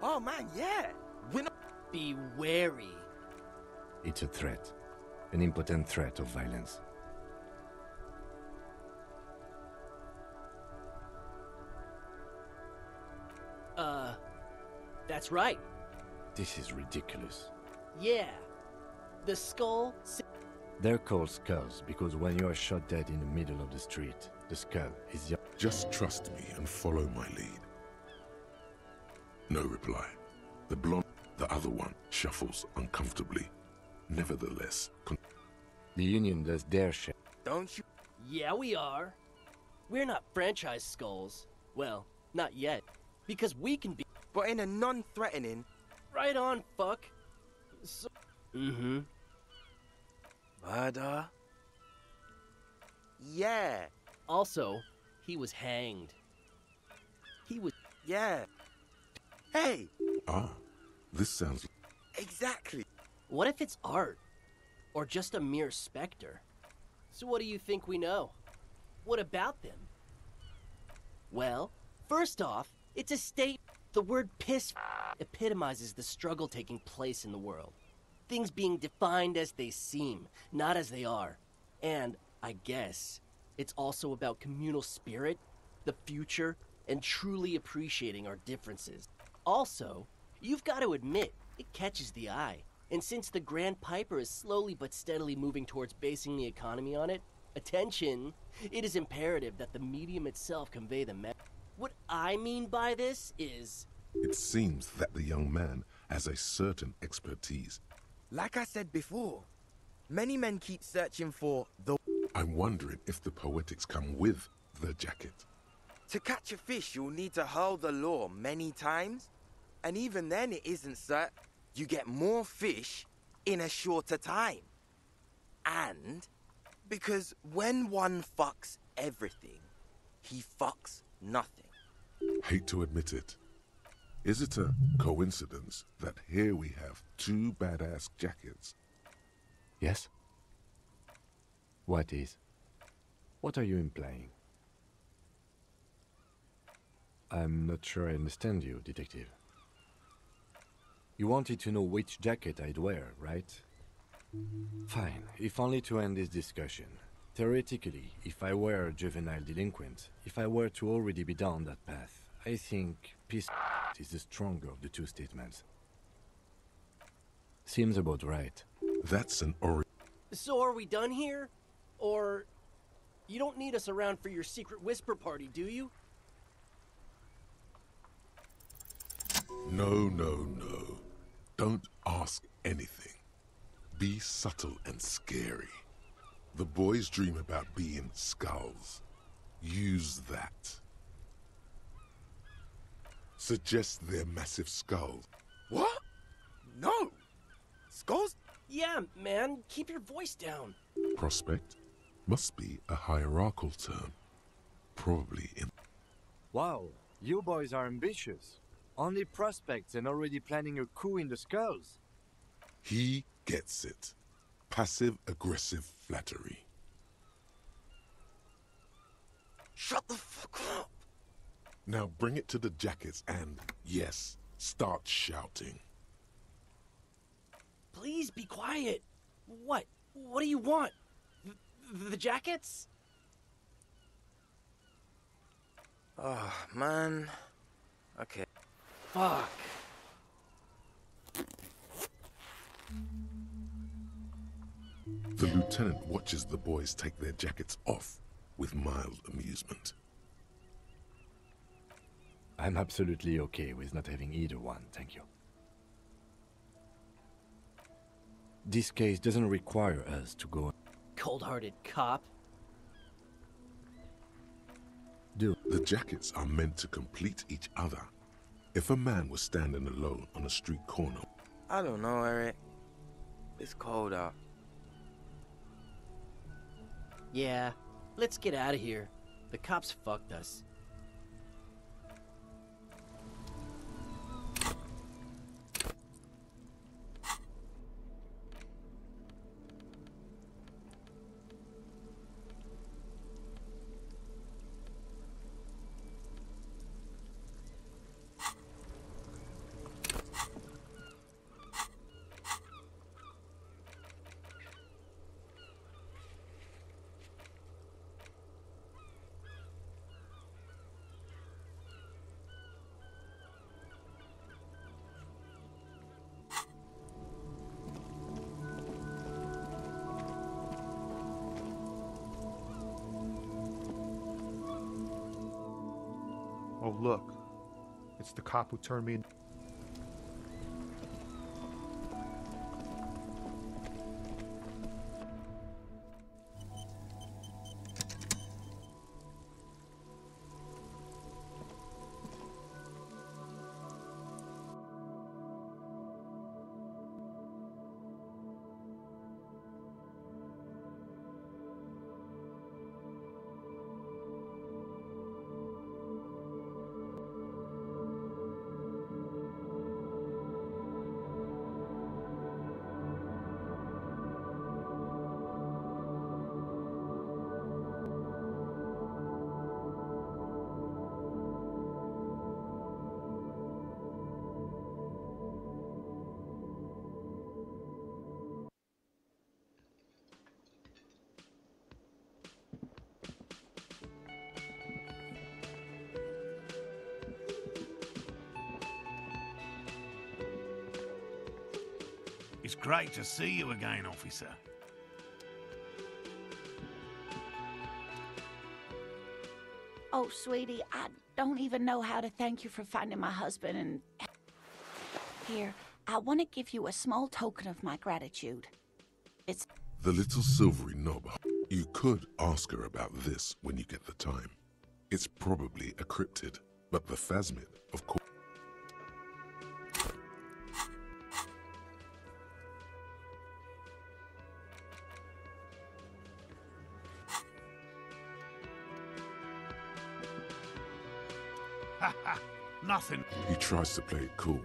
[SPEAKER 21] Oh man, yeah.
[SPEAKER 23] Be wary.
[SPEAKER 3] It's a threat. An impotent threat of violence.
[SPEAKER 23] That's right.
[SPEAKER 3] This is ridiculous.
[SPEAKER 23] Yeah. The skull...
[SPEAKER 3] They're called skulls because when you are shot dead in the middle of the street, the skull is your...
[SPEAKER 1] Just trust me and follow my lead. No reply. The blonde, the other one, shuffles uncomfortably. Nevertheless...
[SPEAKER 3] The Union does their share.
[SPEAKER 21] Don't you?
[SPEAKER 23] Yeah, we are. We're not franchise skulls. Well, not yet. Because we can be...
[SPEAKER 21] But in a non-threatening...
[SPEAKER 23] Right on, fuck. So... Mm-hmm.
[SPEAKER 21] Murder? Yeah.
[SPEAKER 23] Also, he was hanged. He was...
[SPEAKER 21] Yeah. Hey!
[SPEAKER 1] Ah, this sounds...
[SPEAKER 7] Exactly.
[SPEAKER 23] What if it's art? Or just a mere specter? So what do you think we know? What about them? Well, first off, it's a state. The word piss epitomizes the struggle taking place in the world. Things being defined as they seem, not as they are. And, I guess, it's also about communal spirit, the future, and truly appreciating our differences. Also, you've got to admit, it catches the eye. And since the Grand Piper is slowly but steadily moving towards basing the economy on it, attention, it is imperative that the medium itself convey the message. What I mean by this is...
[SPEAKER 1] It seems that the young man has a certain expertise.
[SPEAKER 7] Like I said before, many men keep searching for the...
[SPEAKER 1] I'm wondering if the poetics come with the jacket.
[SPEAKER 7] To catch a fish, you'll need to hurl the lure many times. And even then it isn't certain. You get more fish in a shorter time. And because when one fucks everything, he fucks nothing.
[SPEAKER 1] Hate to admit it. Is it a coincidence that here we have two badass jackets?
[SPEAKER 3] Yes? What is? What are you implying? I'm not sure I understand you, detective. You wanted to know which jacket I'd wear, right? Fine, if only to end this discussion. Theoretically, if I were a juvenile delinquent, if I were to already be down that path, I think peace is the stronger of the two statements. Seems about right.
[SPEAKER 1] That's an
[SPEAKER 23] So are we done here? Or... you don't need us around for your secret whisper party, do you?
[SPEAKER 1] No, no, no. Don't ask anything. Be subtle and scary. The boys dream about being skulls. Use that. Suggest their massive skulls.
[SPEAKER 7] What? No! Skulls?
[SPEAKER 23] Yeah, man, keep your voice down.
[SPEAKER 1] Prospect must be a hierarchical term. Probably in...
[SPEAKER 3] Wow, you boys are ambitious. Only prospects and already planning a coup in the skulls.
[SPEAKER 1] He gets it. Passive-aggressive flattery.
[SPEAKER 7] Shut the fuck up!
[SPEAKER 1] Now bring it to the jackets and, yes, start shouting.
[SPEAKER 23] Please be quiet. What? What do you want? The jackets?
[SPEAKER 7] Oh, man. Okay.
[SPEAKER 23] Fuck.
[SPEAKER 1] The lieutenant watches the boys take their jackets off with mild amusement.
[SPEAKER 3] I'm absolutely okay with not having either one, thank you. This case doesn't require us to go...
[SPEAKER 23] Cold-hearted cop.
[SPEAKER 1] The jackets are meant to complete each other. If a man was standing alone on a street corner...
[SPEAKER 7] I don't know, Eric. It's cold out.
[SPEAKER 23] Yeah, let's get out of here. The cops fucked us.
[SPEAKER 8] Oh, look. It's the cop who turned me in.
[SPEAKER 9] It's great to see you again, officer.
[SPEAKER 6] Oh, sweetie, I don't even know how to thank you for finding my husband and... Here, I want to give you a small token of my gratitude. It's...
[SPEAKER 1] The little silvery knob. You could ask her about this when you get the time. It's probably a cryptid, but the phasmid, of course.
[SPEAKER 9] Haha, nothing.
[SPEAKER 1] He tries to play it cool,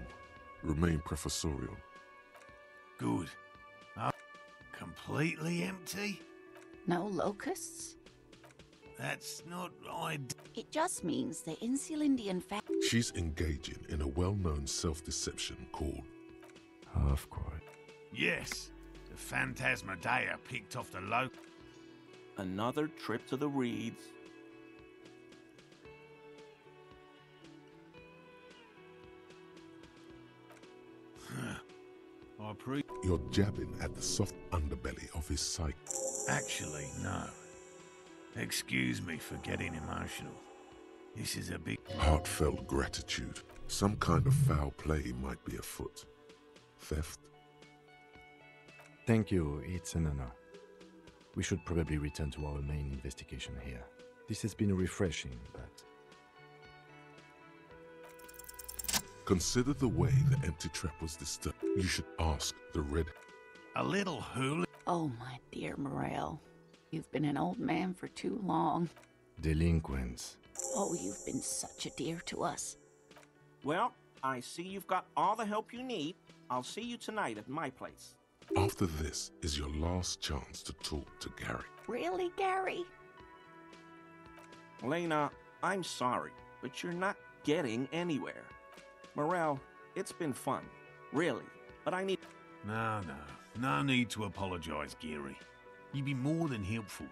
[SPEAKER 1] remain professorial.
[SPEAKER 9] Good. Oh, completely empty?
[SPEAKER 6] No locusts?
[SPEAKER 9] That's not
[SPEAKER 6] It just means the Insulindian
[SPEAKER 1] She's engaging in a well-known self-deception called...
[SPEAKER 3] Of course.
[SPEAKER 9] Yes, the Phantasmadeia picked off the low.
[SPEAKER 10] Another trip to the reeds.
[SPEAKER 1] You're jabbing at the soft underbelly of his psyche.
[SPEAKER 9] Actually, no. Excuse me for getting emotional. This is a big...
[SPEAKER 1] Heartfelt gratitude. Some kind of foul play might be afoot. Theft?
[SPEAKER 3] Thank you, it's an honor. We should probably return to our main investigation here. This has been refreshing, but...
[SPEAKER 1] Consider the way the empty trap was disturbed. You should ask the red...
[SPEAKER 9] A little hooligan.
[SPEAKER 6] Oh, my dear Morel. You've been an old man for too long.
[SPEAKER 3] Delinquents.
[SPEAKER 6] Oh, you've been such a dear to us.
[SPEAKER 10] Well, I see you've got all the help you need. I'll see you tonight at my place.
[SPEAKER 1] After this is your last chance to talk to Gary.
[SPEAKER 6] Really, Gary?
[SPEAKER 10] Lena, I'm sorry, but you're not getting anywhere. Morel, it's been fun, really, but I need...
[SPEAKER 9] No need to apologize, Geary. You'd be more than helpful.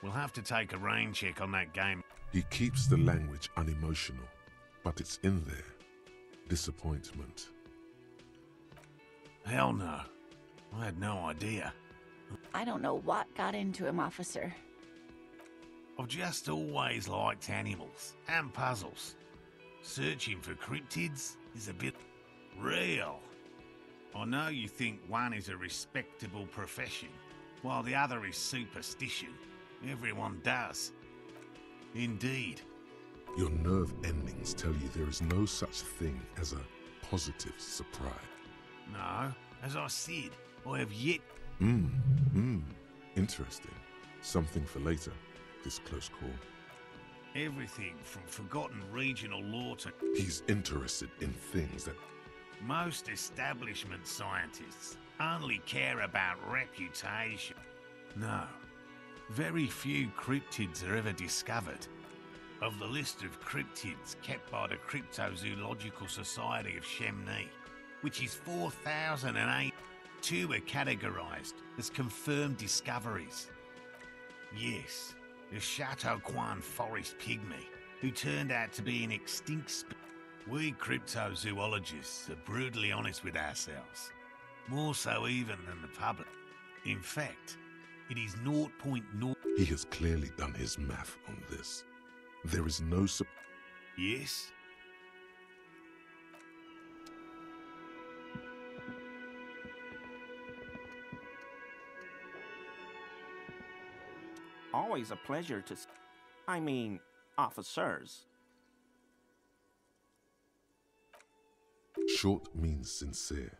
[SPEAKER 9] We'll have to take a rain check on that game.
[SPEAKER 1] He keeps the language unemotional, but it's in there. Disappointment.
[SPEAKER 9] Hell no. I had no idea.
[SPEAKER 6] I don't know what got into him, officer.
[SPEAKER 9] I've just always liked animals and puzzles. Searching for cryptids is a bit real. I know you think one is a respectable profession, while the other is superstition. Everyone does. Indeed.
[SPEAKER 1] Your nerve endings tell you there is no such thing as a positive surprise.
[SPEAKER 9] No, as I said, I have yet...
[SPEAKER 1] Interesting. Something for later, this close call.
[SPEAKER 9] Everything from forgotten regional lore to...
[SPEAKER 1] He's interested in things that...
[SPEAKER 9] Most establishment scientists only care about reputation. No, very few cryptids are ever discovered. Of the list of cryptids kept by the Cryptozoological Society of Chemney, which is 4,008, 2 are categorized as confirmed discoveries. Yes, the Chateauquan forest pygmy, who turned out to be an extinct species. We cryptozoologists are brutally honest with ourselves, more so even than the public. In fact, it is 0.0...
[SPEAKER 1] He has clearly done his math on this. There is no...
[SPEAKER 9] Yes?
[SPEAKER 10] Always a pleasure to... I mean, officers.
[SPEAKER 1] Short means sincere.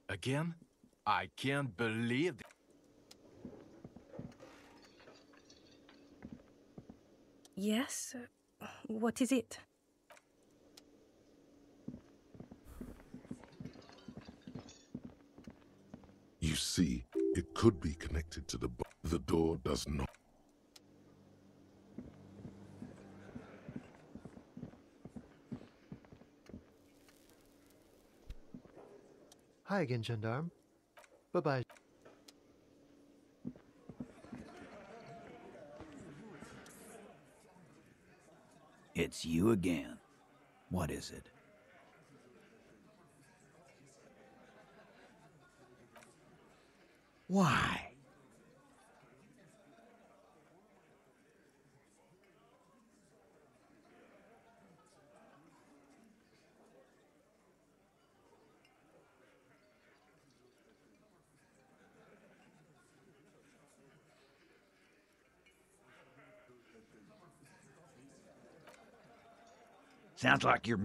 [SPEAKER 12] Again? I can't believe it.
[SPEAKER 24] Yes? What is it?
[SPEAKER 1] You see, it could be connected to the door does not.
[SPEAKER 8] Hi again, gendarme. Bye-bye.
[SPEAKER 5] It's you again. What is it? Why? Sounds like you're...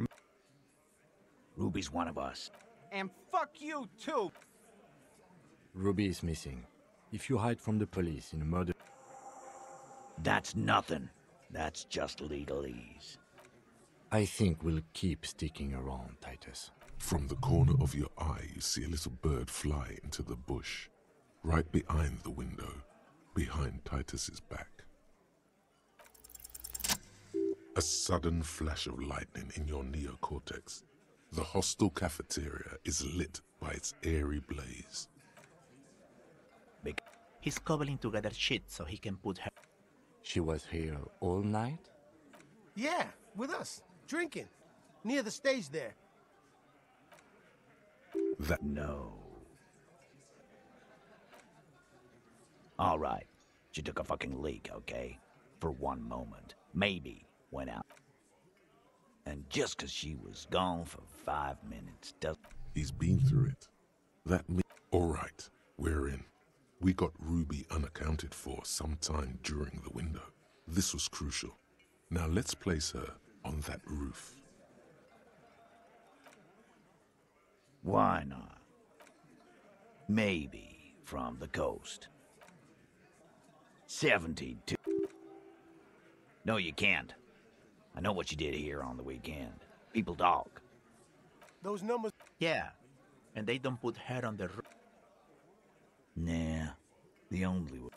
[SPEAKER 5] Ruby's one of us.
[SPEAKER 13] And fuck you, too!
[SPEAKER 3] Ruby is missing. If you hide from the police in a murder...
[SPEAKER 5] That's nothing. That's just legalese.
[SPEAKER 3] I think we'll keep sticking around, Titus.
[SPEAKER 1] From the corner of your eye, you see a little bird fly into the bush, right behind the window, behind Titus's back. A sudden flash of lightning in your neocortex. The hostel cafeteria is lit by its airy blaze.
[SPEAKER 14] He's cobbling together shit so he can put her...
[SPEAKER 3] She was here all night?
[SPEAKER 11] Yeah, with us, drinking, near the stage there.
[SPEAKER 1] That...
[SPEAKER 5] No. All right. She took a fucking leak, okay? For one moment. Maybe went out. And just 'cause she was gone for 5 minutes doesn't...
[SPEAKER 1] He's been through it. That means... All right, we're in. We got Ruby unaccounted for sometime during the window. This was crucial. Now let's place her on that roof.
[SPEAKER 5] Why not? Maybe from the coast. 72. No, you can't. I know what you did here on the weekend. People talk.
[SPEAKER 11] Those numbers...
[SPEAKER 14] Yeah, and they don't put her on the roof.
[SPEAKER 5] Nah, the only way.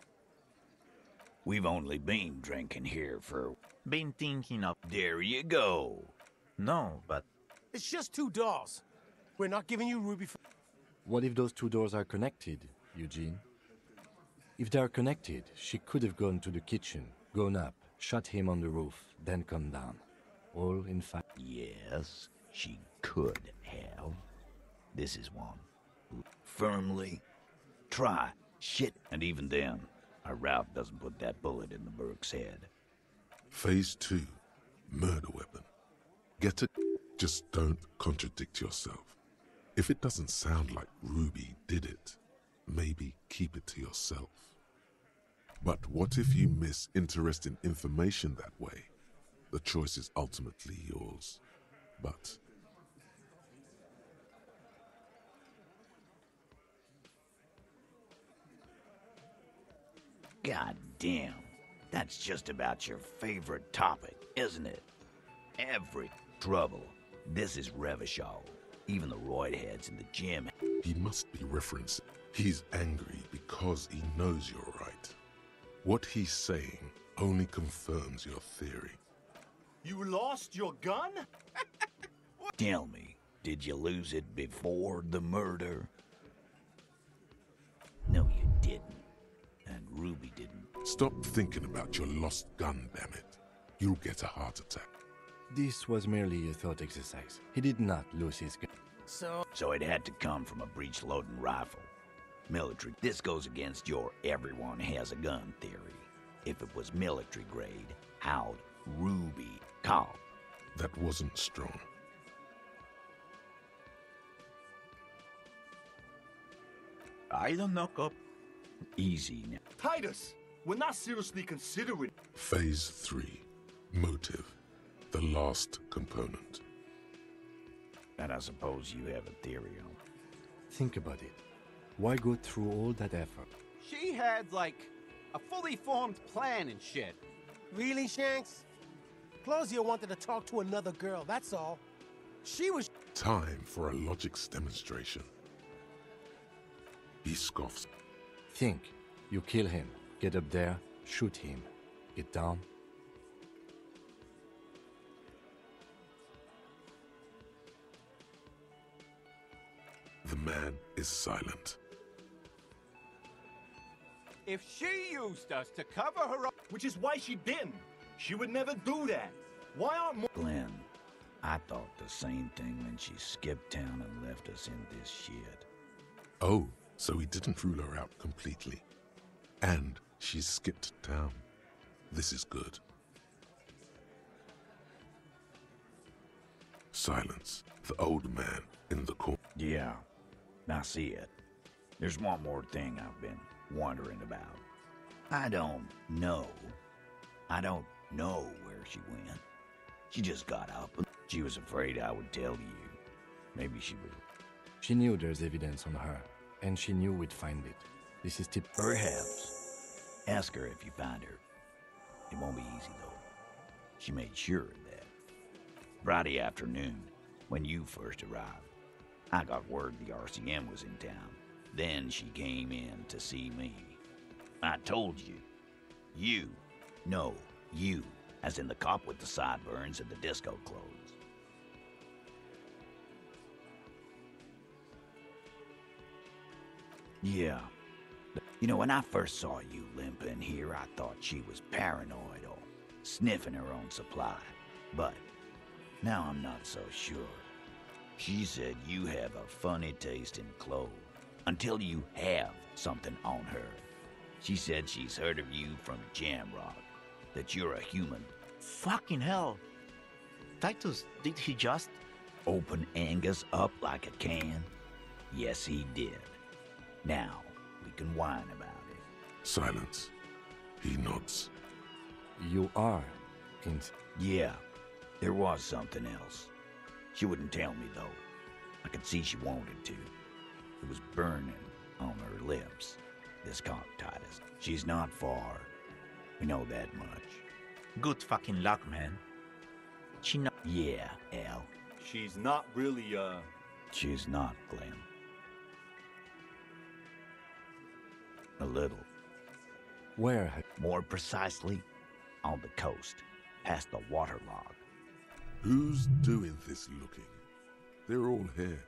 [SPEAKER 5] We've only been drinking here for...
[SPEAKER 14] Been thinking of...
[SPEAKER 5] There you go.
[SPEAKER 14] No, but...
[SPEAKER 11] It's just 2 doors. We're not giving you Ruby for...
[SPEAKER 3] What if those 2 doors are connected, Eugene? If they are connected, she could have gone to the kitchen, gone up, shot him on the roof, then come down. All in fact...
[SPEAKER 5] Yes, she could have. This is one. Firmly. Try. Shit. And even then, our Ralph doesn't put that bullet in the Burke's head.
[SPEAKER 1] Phase 2. Murder weapon. Get it. Just don't contradict yourself. If it doesn't sound like Ruby did it, maybe keep it to yourself. But what if you miss interesting information that way? The choice is ultimately yours. But...
[SPEAKER 5] God damn. That's just about your favorite topic, isn't it? Every trouble. This is Revachol. Even the roid heads in the gym.
[SPEAKER 1] He must be referencing. He's angry because he knows you're right. What he's saying only confirms your theory.
[SPEAKER 15] You lost your gun?
[SPEAKER 5] Tell me, did you lose it before the murder? No, you didn't. And Ruby didn't.
[SPEAKER 1] Stop thinking about your lost gun, damn it. You'll get a heart attack.
[SPEAKER 3] This was merely a thought exercise. He did not lose his gun.
[SPEAKER 5] So it had to come from a breech-loading rifle. Military. This goes against your everyone has a gun theory. If it was military grade, how'd Ruby call?
[SPEAKER 1] That wasn't strong.
[SPEAKER 14] I don't knock up.
[SPEAKER 5] Easy now.
[SPEAKER 15] Titus, we're not seriously considering...
[SPEAKER 1] Phase 3. Motive. The last component.
[SPEAKER 5] And I suppose you have a theory on.
[SPEAKER 3] Think about it. Why go through all that effort?
[SPEAKER 15] She had, like, a fully formed plan and shit.
[SPEAKER 11] Really, Shanks? Claudia wanted to talk to another girl, that's all. She was...
[SPEAKER 1] Time for a logics demonstration. He scoffs.
[SPEAKER 3] Think. You kill him. Get up there. Shoot him. Get down.
[SPEAKER 1] The man is silent.
[SPEAKER 15] If she used us to cover her up, which is why she didn't, she would never do that.
[SPEAKER 13] Why aren't more...
[SPEAKER 5] Glenn, I thought the same thing when she skipped town and left us in this shit.
[SPEAKER 1] Oh, so he didn't rule her out completely. And she skipped town. This is good. Silence. The old man in the corner.
[SPEAKER 5] Yeah, I see it. There's one more thing I've been wondering about. I don't know where she went. She just got up. She was afraid I would tell you. Maybe she would.
[SPEAKER 3] She knew there's evidence on her, and she knew we'd find it. This is tip.
[SPEAKER 5] Perhaps. Ask her if you find her. It won't be easy, though. She made sure of that. Friday afternoon, when you first arrived, I got word the RCM was in town. Then she came in to see me. I told you. You. No, you. As in the cop with the sideburns and the disco clothes. Yeah. You know, when I first saw you limping here, I thought she was paranoid or sniffing her own supply. But now I'm not so sure. She said you have a funny taste in clothes until you have something on her. She said she's heard of you from Jamrock, that you're a human.
[SPEAKER 14] Fucking hell. Titus, did he just...
[SPEAKER 5] Open Angus up like a can? Yes, he did. Now, we can whine about it.
[SPEAKER 1] Silence. He nods.
[SPEAKER 3] You are in...
[SPEAKER 5] Yeah, there was something else. She wouldn't tell me, though. I could see she wanted to. It was burning on her lips. This cock, Titus. She's not far. We know that much.
[SPEAKER 14] Good fucking luck, man. She not...
[SPEAKER 5] Yeah, Al.
[SPEAKER 13] She's not really,
[SPEAKER 5] She's not, Glenn. A little.
[SPEAKER 3] Where?
[SPEAKER 5] More precisely, on the coast, past the waterlog.
[SPEAKER 1] Who's doing this looking? They're all here.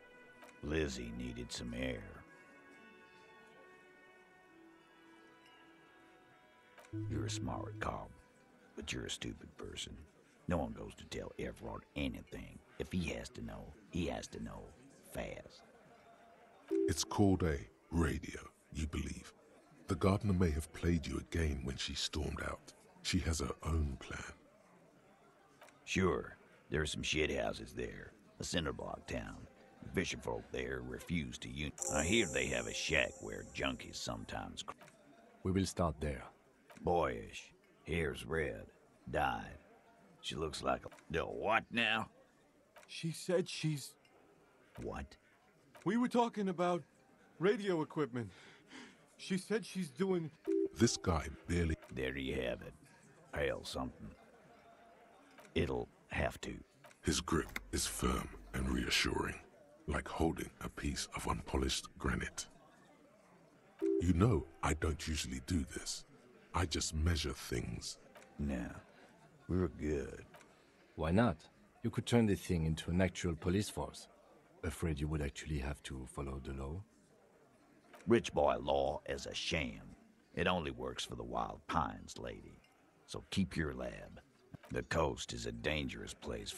[SPEAKER 5] Lizzie needed some air. You're a smart cop, but you're a stupid person. No one goes to tell Everard anything. If he has to know, he has to know fast.
[SPEAKER 1] It's called a radio, you believe. The gardener may have played you a game when she stormed out. She has her own plan.
[SPEAKER 5] Sure, there are some shithouses there. A cinder block town. The fisherfolk there refuse to use. I hear they have a shack where junkies sometimes...
[SPEAKER 3] We will start there.
[SPEAKER 5] Boyish. Hair's red. Dyed. She looks like a... The what now?
[SPEAKER 13] She said she's...
[SPEAKER 5] What?
[SPEAKER 13] We were talking about radio equipment. She said she's doing...
[SPEAKER 1] This guy barely...
[SPEAKER 5] There you have it. Hail something. It'll have to.
[SPEAKER 1] His grip is firm and reassuring, like holding a piece of unpolished granite. You know, I don't usually do this. I just measure things.
[SPEAKER 5] No, we're good.
[SPEAKER 3] Why not? You could turn the thing into an actual police force. Afraid you would actually have to follow the law?
[SPEAKER 5] Rich boy law is a sham. It only works for the Wild Pines, lady. So keep your lab. The coast is a dangerous place.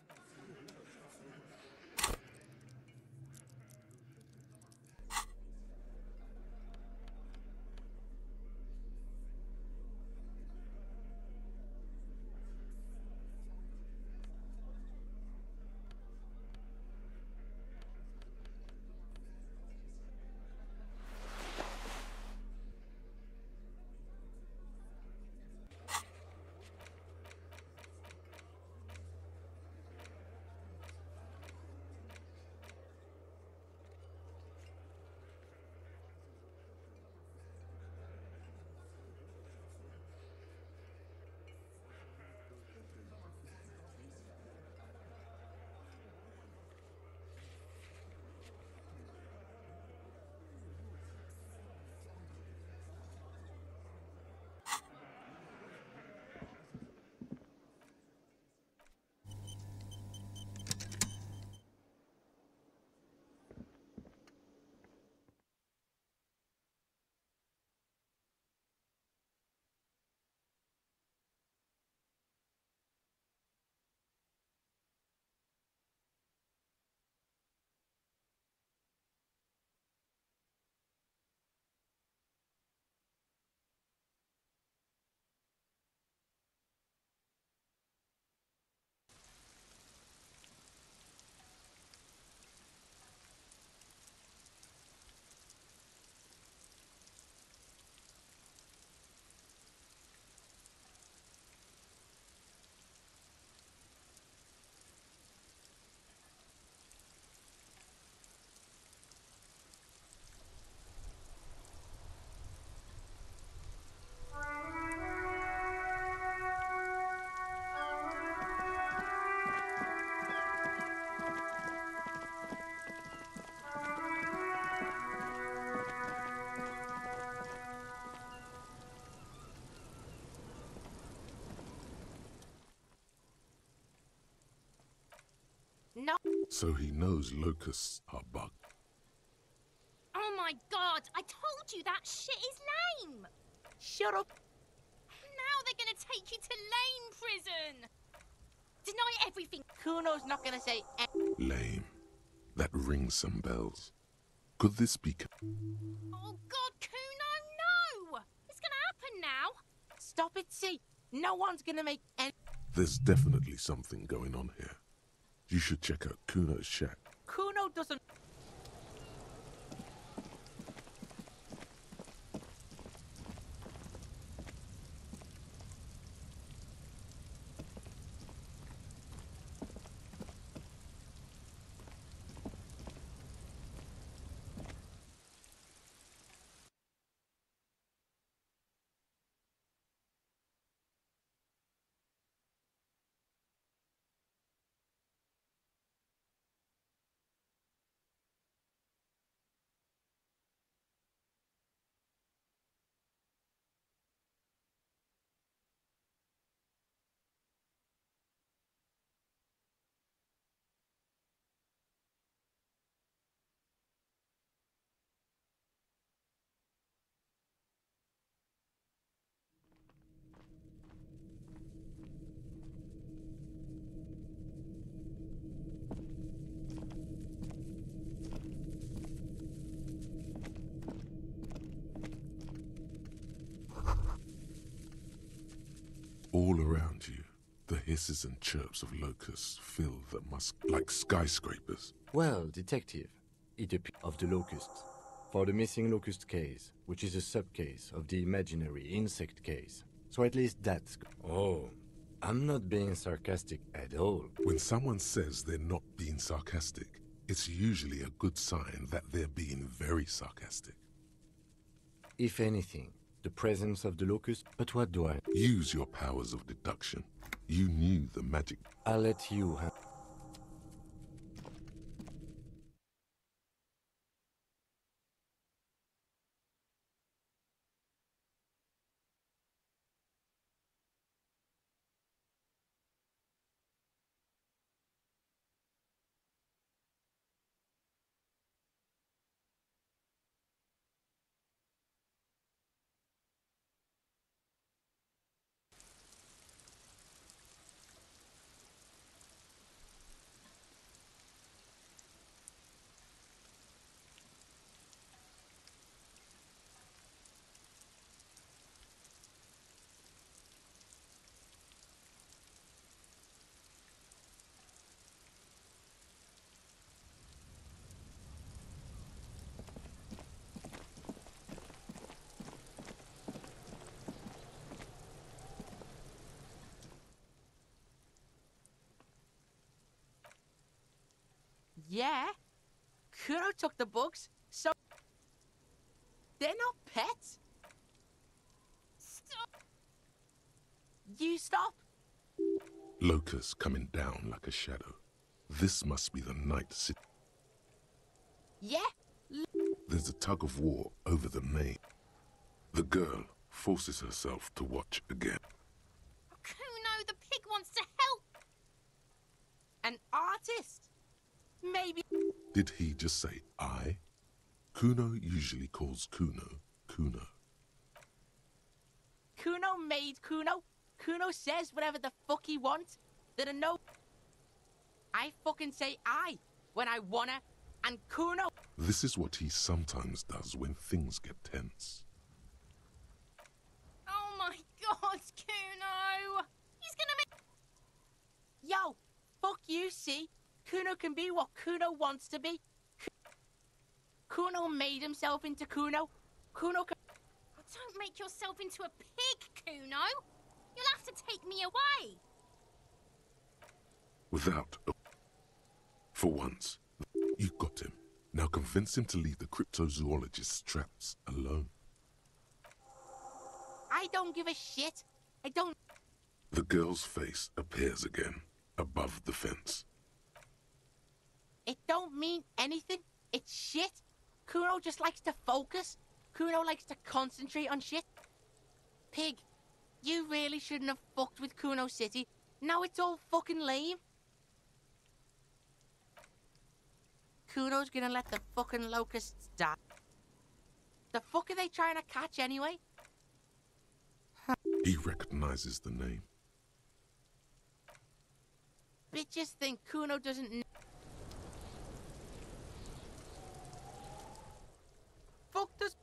[SPEAKER 16] No.
[SPEAKER 1] So he knows locusts are bugged.
[SPEAKER 16] Oh my god, I told you that shit is lame!
[SPEAKER 23] Shut up.
[SPEAKER 16] Now they're gonna take you to lame prison! Deny everything.
[SPEAKER 23] Kuno's not gonna say
[SPEAKER 1] Lame. That rings some bells. Could this be...
[SPEAKER 16] Oh god, Kuno, no! It's gonna happen now!
[SPEAKER 23] Stop it, see? No one's gonna make any...
[SPEAKER 1] There's definitely something going on here. You should check out Kuno's shack.
[SPEAKER 23] Kuno doesn't...
[SPEAKER 1] All around you, the hisses and chirps of locusts fill the musk like skyscrapers.
[SPEAKER 3] Well, detective, it appears of the locusts. For the missing locust case, which is a sub-case of the imaginary insect case. So at least that's... Oh, I'm not being sarcastic at all.
[SPEAKER 1] When someone says they're not being sarcastic, it's usually a good sign that they're being very sarcastic.
[SPEAKER 3] If anything, the presence of the locust... But what do I...
[SPEAKER 1] Use your powers of deduction. You knew the magic...
[SPEAKER 3] I'll let you have...
[SPEAKER 23] Yeah. Kuno took the books, so... They're not pets.
[SPEAKER 16] Stop!
[SPEAKER 23] You stop.
[SPEAKER 1] Locusts coming down like a shadow. This must be the night city.
[SPEAKER 23] Yeah?
[SPEAKER 1] There's a tug of war over the name. The girl forces herself to watch again.
[SPEAKER 16] Kuno, the pig wants to help!
[SPEAKER 23] An artist? Maybe...
[SPEAKER 1] Did he just say I? Kuno usually calls Kuno, Kuno.
[SPEAKER 23] Kuno made Kuno. Kuno says whatever the fuck he wants. There are no... I fucking say I when I wanna, and Kuno...
[SPEAKER 1] This is what he sometimes does when things get tense.
[SPEAKER 16] Oh my god, Kuno! He's gonna make...
[SPEAKER 23] Yo, fuck you, see? Kuno can be what Kuno wants to be. Kuno made himself into Kuno. Kuno can...
[SPEAKER 16] Don't make yourself into a pig, Kuno! You'll have to take me away!
[SPEAKER 1] Without a... For once, you got him. Now convince him to leave the cryptozoologist's traps alone.
[SPEAKER 23] I don't give a shit. I don't...
[SPEAKER 1] The girl's face appears again, above the fence.
[SPEAKER 23] It don't mean anything. It's shit. Kuno just likes to focus. Kuno likes to concentrate on shit. Pig, you really shouldn't have fucked with Kuno City. Now it's all fucking lame.
[SPEAKER 17] Kuno's gonna let the fucking locusts die? The fuck are they trying to catch anyway?
[SPEAKER 1] He recognizes the name.
[SPEAKER 17] Bitches think Kuno doesn't know. Fuck this.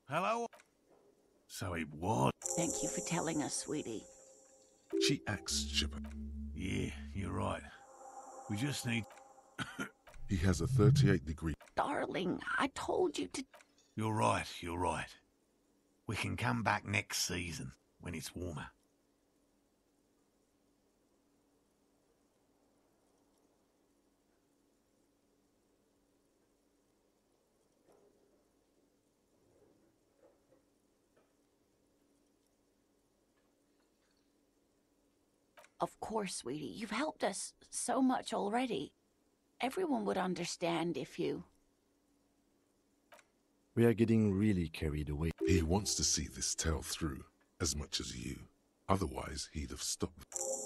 [SPEAKER 9] Hello? So it was.
[SPEAKER 6] Thank you for telling us, sweetie.
[SPEAKER 1] She acts chipper.
[SPEAKER 9] Yeah, you're right. We just need...
[SPEAKER 1] He has a 38-degree...
[SPEAKER 6] Darling, I told you to...
[SPEAKER 9] You're right, you're right. We can come back next season, when it's warmer.
[SPEAKER 6] Of course, sweetie. You've helped us so much already. Everyone would understand if you...
[SPEAKER 3] We are getting really carried away.
[SPEAKER 1] He wants to see this tale through, as much as you. Otherwise, he'd have stopped.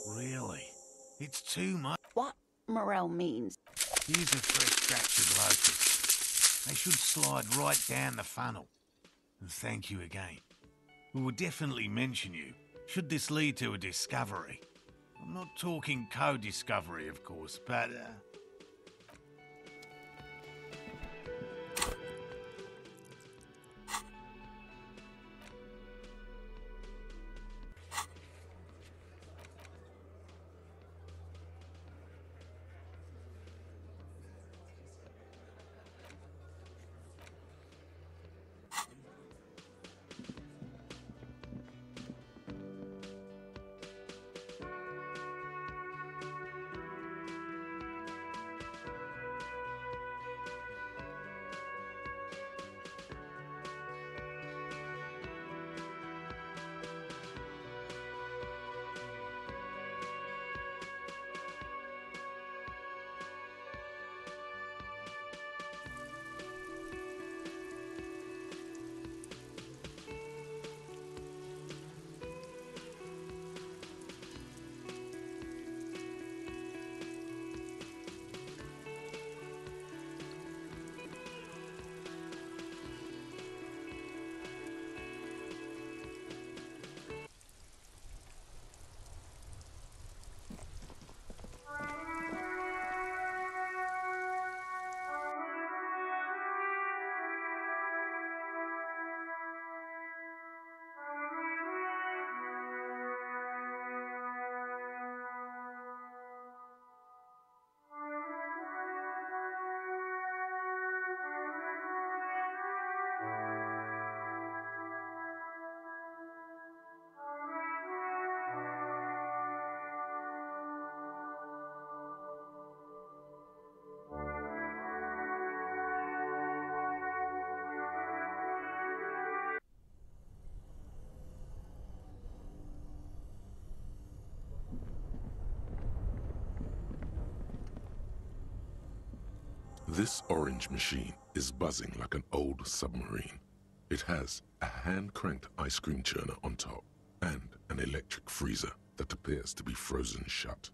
[SPEAKER 9] Really? It's too much.
[SPEAKER 6] What Morel means?
[SPEAKER 9] Here's a fresh batch of locusts. They should slide right down the funnel. And thank you again. We will definitely mention you, should this lead to a discovery. I'm not talking co-discovery, of course, but...
[SPEAKER 1] This orange machine is buzzing like an old submarine. It has a hand-cranked ice cream churner on top and an electric freezer that appears to be frozen shut.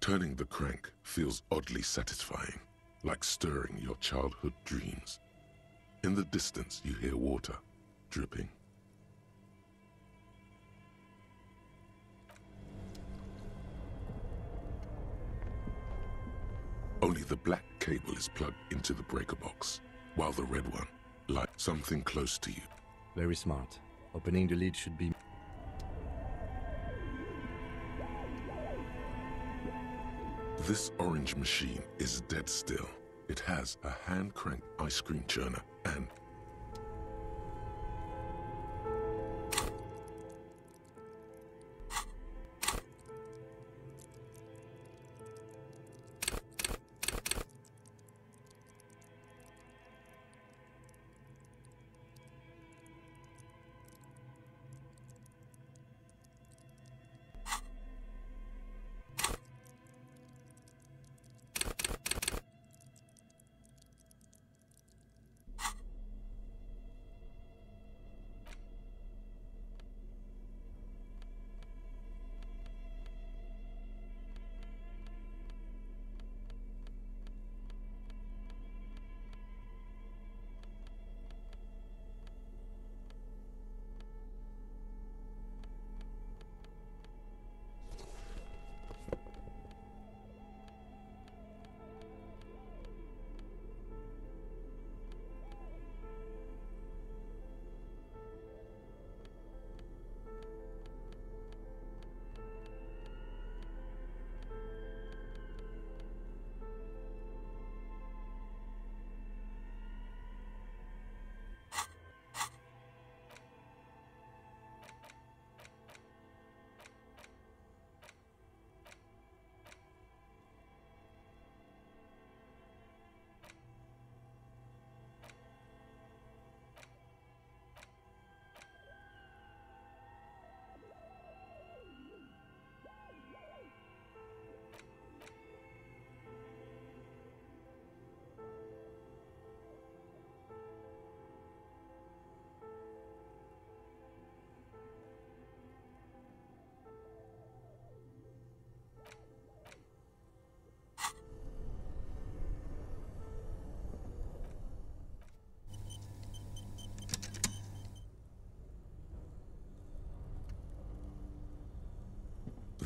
[SPEAKER 1] Turning the crank feels oddly satisfying, like stirring your childhood dreams. In the distance, you hear water dripping. Only the black cable is plugged into the breaker box, while the red one lights something close to you.
[SPEAKER 3] Very smart. Opening the lid should be...
[SPEAKER 1] This orange machine is dead still. It has a hand-cranked ice cream churner and...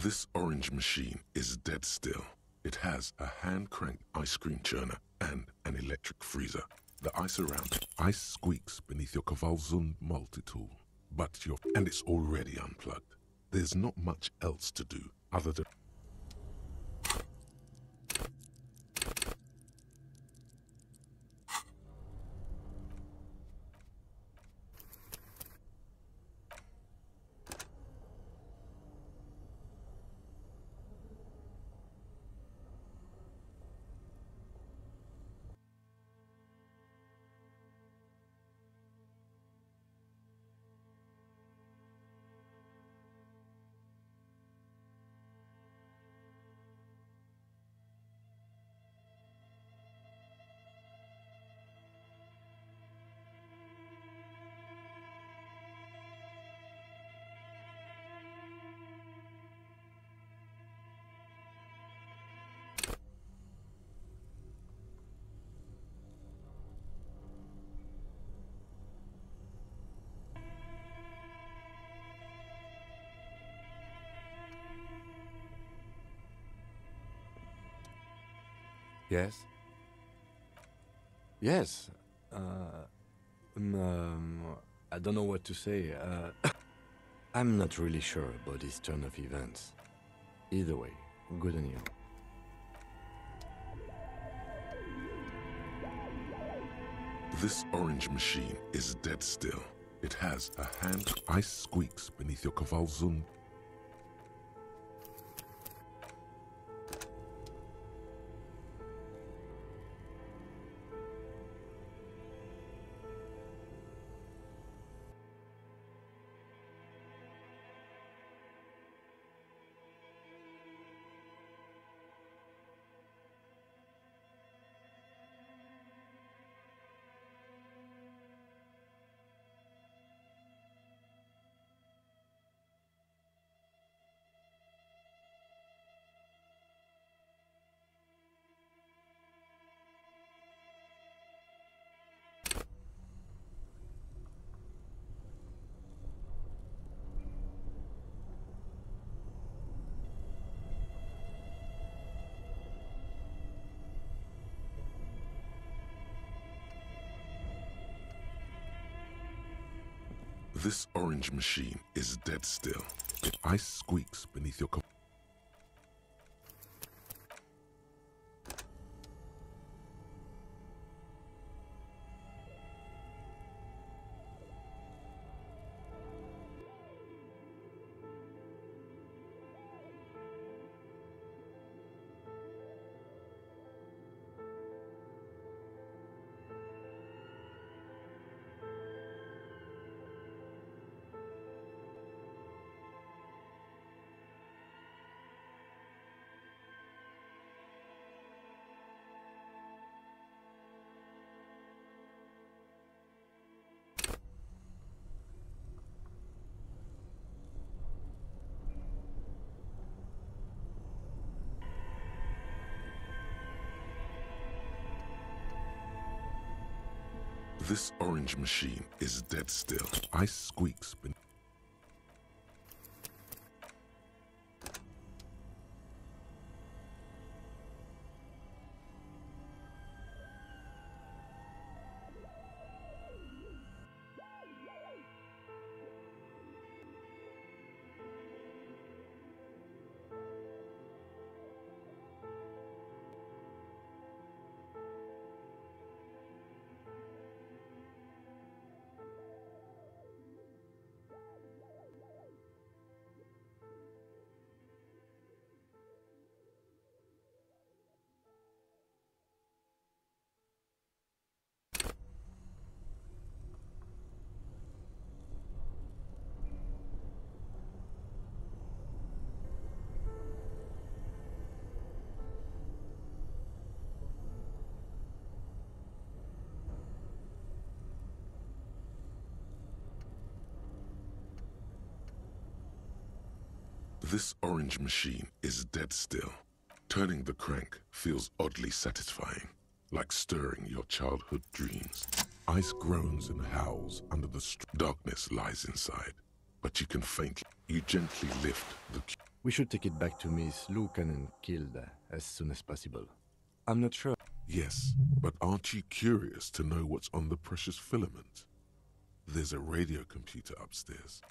[SPEAKER 1] This orange machine is dead still. It has a hand-cranked ice cream churner and an electric freezer. The ice around it. Ice squeaks beneath your Kavalzund multi-tool. And it's already unplugged. There's not much else to do other than...
[SPEAKER 3] Yes? Yes. I don't know what to say. I'm not really sure about this turn of events. Either way, good on you.
[SPEAKER 1] This orange machine is dead still. It has a hand... Ice squeaks beneath your Kavalzund. This orange machine is dead still. Ice squeaks beneath your... This orange machine is dead still. Ice squeaks beneath... This orange machine is dead still. Turning the crank feels oddly satisfying, like stirring your childhood dreams. Ice groans and howls under the darkness lies inside, but you can faintly... You gently lift the...
[SPEAKER 3] We should take it back to Miss Lukanen killed as soon as possible. I'm not sure.
[SPEAKER 1] Yes, but aren't you curious to know what's on the precious filament? There's a radio computer upstairs.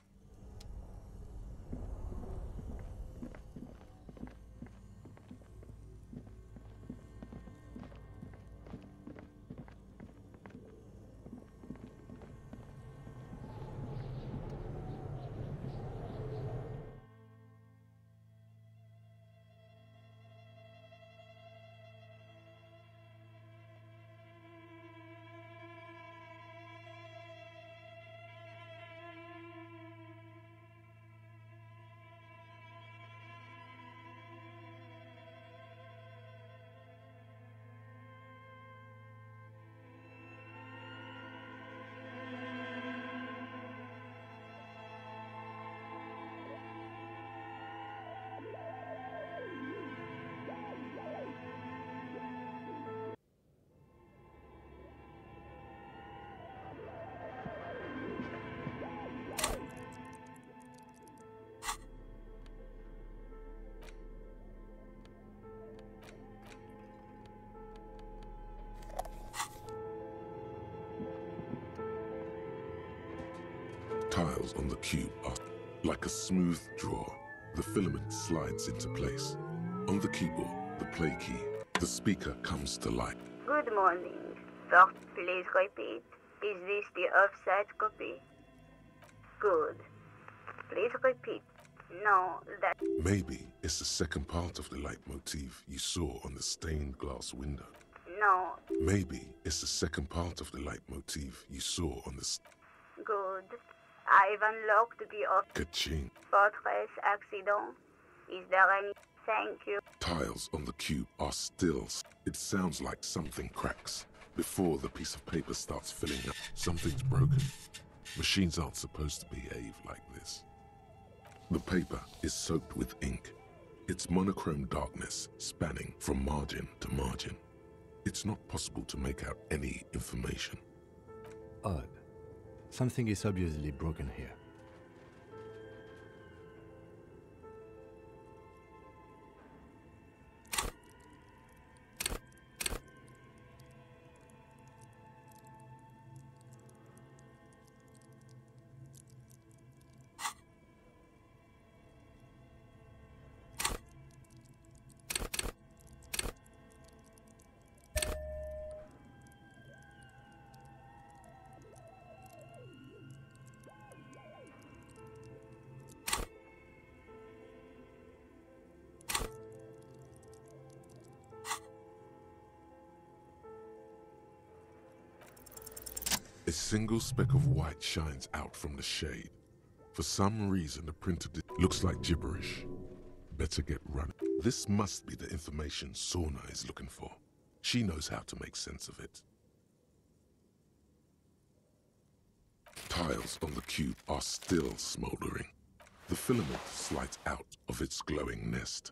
[SPEAKER 1] Tiles on the cube are like a smooth draw. The filament slides into place. On the keyboard, the play key. The speaker comes to life.
[SPEAKER 2] Good morning. First, please repeat. Is this the offset copy? Good. Please repeat. No, that...
[SPEAKER 1] Maybe it's the second part of the leitmotif you saw on the stained glass window.
[SPEAKER 2] No.
[SPEAKER 1] Maybe it's the second part of the leitmotif you saw on the...
[SPEAKER 2] Good. I've unlocked the off...
[SPEAKER 1] Ka-ching.
[SPEAKER 2] Fortress accident. Is there any... Thank you.
[SPEAKER 1] Tiles on the cube are still... It sounds like something cracks. Before the piece of paper starts filling up, something's broken. Machines aren't supposed to behave like this. The paper is soaked with ink. It's monochrome darkness spanning from margin to margin. It's not possible to make out any information.
[SPEAKER 3] Odd. Something is obviously broken here.
[SPEAKER 1] A single speck of white shines out from the shade. For some reason, the printer looks like gibberish. Better get running. This must be the information Sorna is looking for. She knows how to make sense of it. Tiles on the cube are still smoldering. The filament slides out of its glowing nest.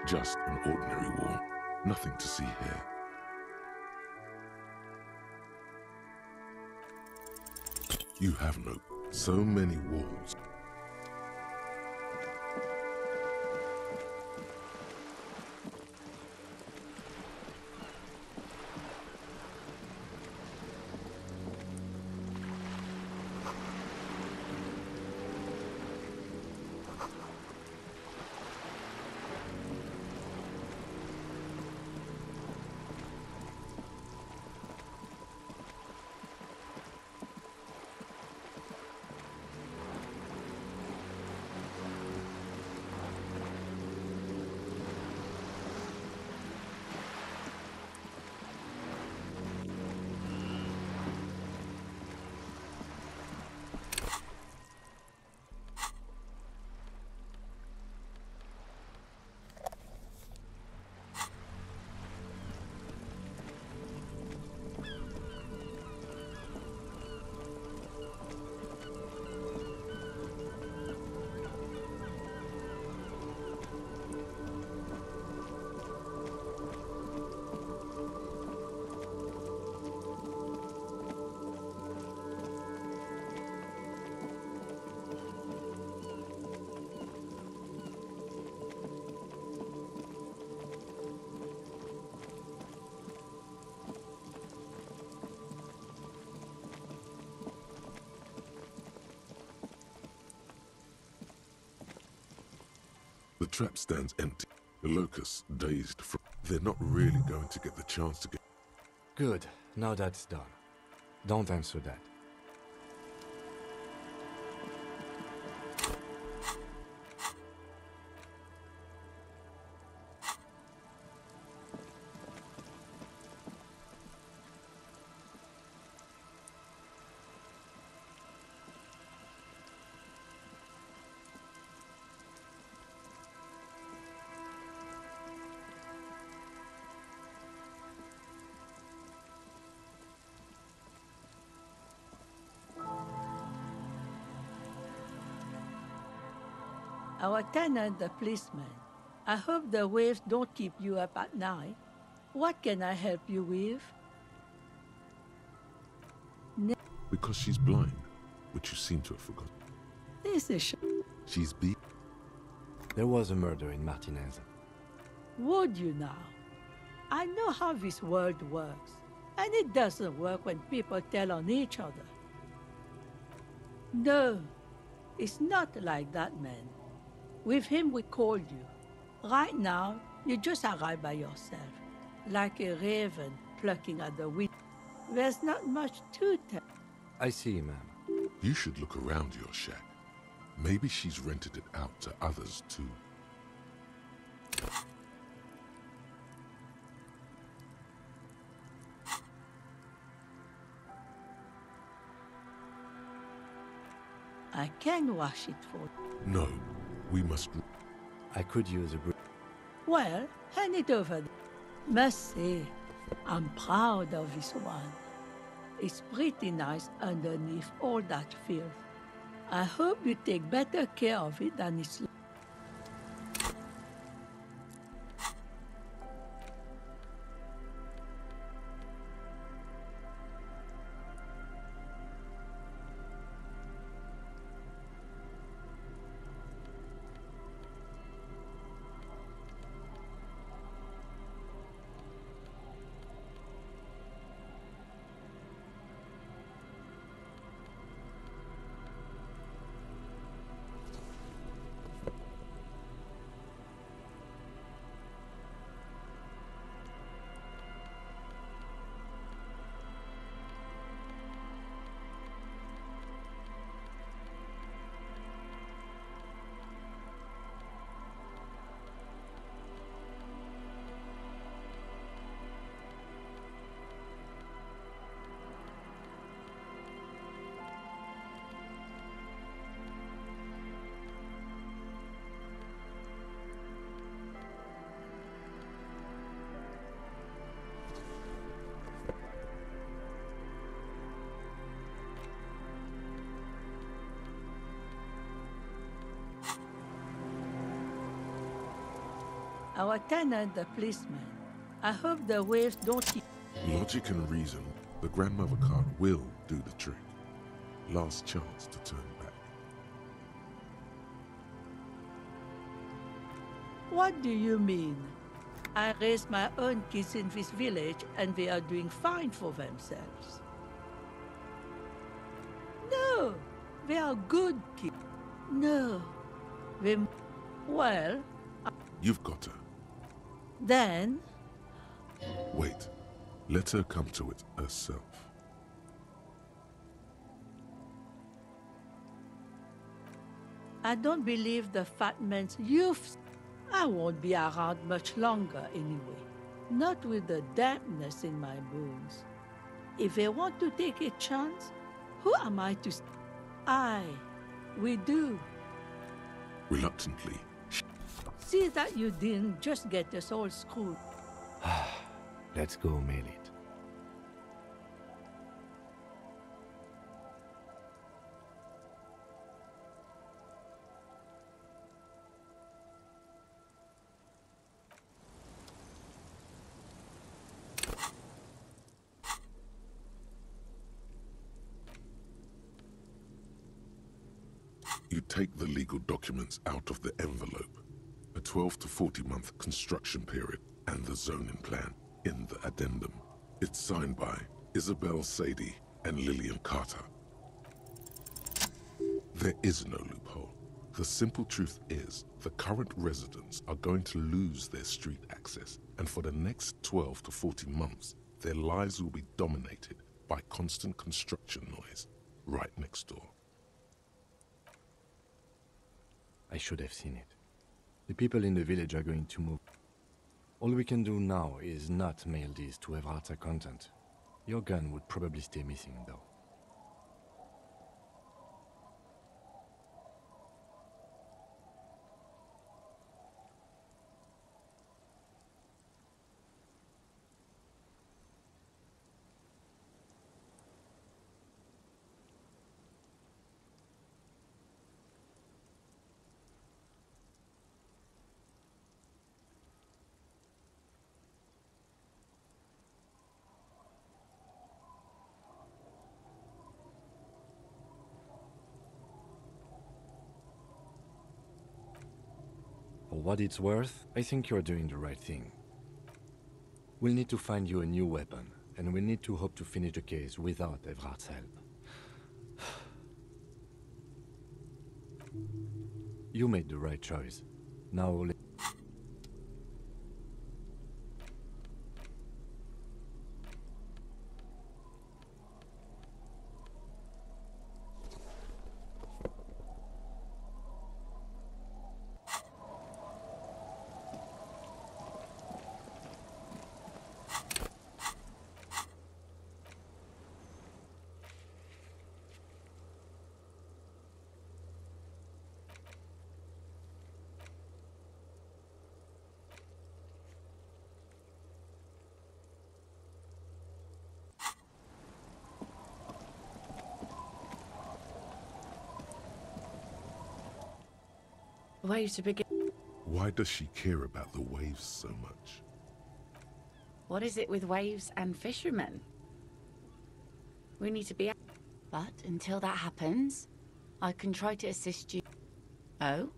[SPEAKER 1] Just an ordinary wall. Nothing to see here. You have no... so many walls. The trap stands empty. The locusts, dazed from... They're not really going to get the chance to get...
[SPEAKER 3] Good. Now that's done. Don't answer that.
[SPEAKER 4] Our tenant, the policeman. I hope the waves don't keep you up at night. What can I help you with?
[SPEAKER 1] Because she's blind, which you seem to have forgotten.
[SPEAKER 4] This is
[SPEAKER 1] She's beat.
[SPEAKER 3] There was a murder in Martinez.
[SPEAKER 4] Would you now? I know how this world works, and it doesn't work when people tell on each other. No, it's not like that, man. With him, we called you. Right now, you just arrived by yourself, like a raven plucking at the wind. There's not much to tell.
[SPEAKER 3] I see, ma'am.
[SPEAKER 1] You should look around your shack. Maybe she's rented it out to others, too.
[SPEAKER 4] I can wash it for you.
[SPEAKER 1] No, we must...
[SPEAKER 3] I could use a broom.
[SPEAKER 4] Well, hand it over there. Must say, I'm proud of this one. It's pretty nice underneath all that filth. I hope you take better care of it than it's... Our tenant, the policeman. I hope the waves don't keep...
[SPEAKER 1] Logic and reason, the grandmother card will do the trick. Last chance to turn back.
[SPEAKER 4] What do you mean? I raised my own kids in this village and they are doing fine for themselves. No, they are good kids. No, they... Well...
[SPEAKER 1] You've got her.
[SPEAKER 4] Then...
[SPEAKER 1] Wait. Let her come to it herself.
[SPEAKER 4] I don't believe the fat man's youth. I won't be around much longer anyway. Not with the dampness in my bones. If they want to take a chance, who am I to... We do.
[SPEAKER 1] Reluctantly.
[SPEAKER 4] See that you didn't just get us all screwed.
[SPEAKER 3] Let's go mail it.
[SPEAKER 1] You take the legal documents out of the envelope. A 12 to 40 month construction period and the zoning plan in the addendum. It's signed by Isabel Sadie and Lillian Carter. There is no loophole. The simple truth is, the current residents are going to lose their street access, and for the next 12 to 14 months, their lives will be dominated by constant construction noise right next door.
[SPEAKER 3] I should have seen it. The people in the village are going to move. All we can do now is not mail these to Everard's accountant. Your gun would probably stay missing, though. For what it's worth, I think you're doing the right thing. We'll need to find you a new weapon, and we'll need to hope to finish the case without Everard's help. You made the right choice. Now
[SPEAKER 4] Where to begin?
[SPEAKER 1] Why does she care about the waves so much?
[SPEAKER 6] What is it with waves and fishermen? We need to be... But until that happens, I can try to assist you. Oh?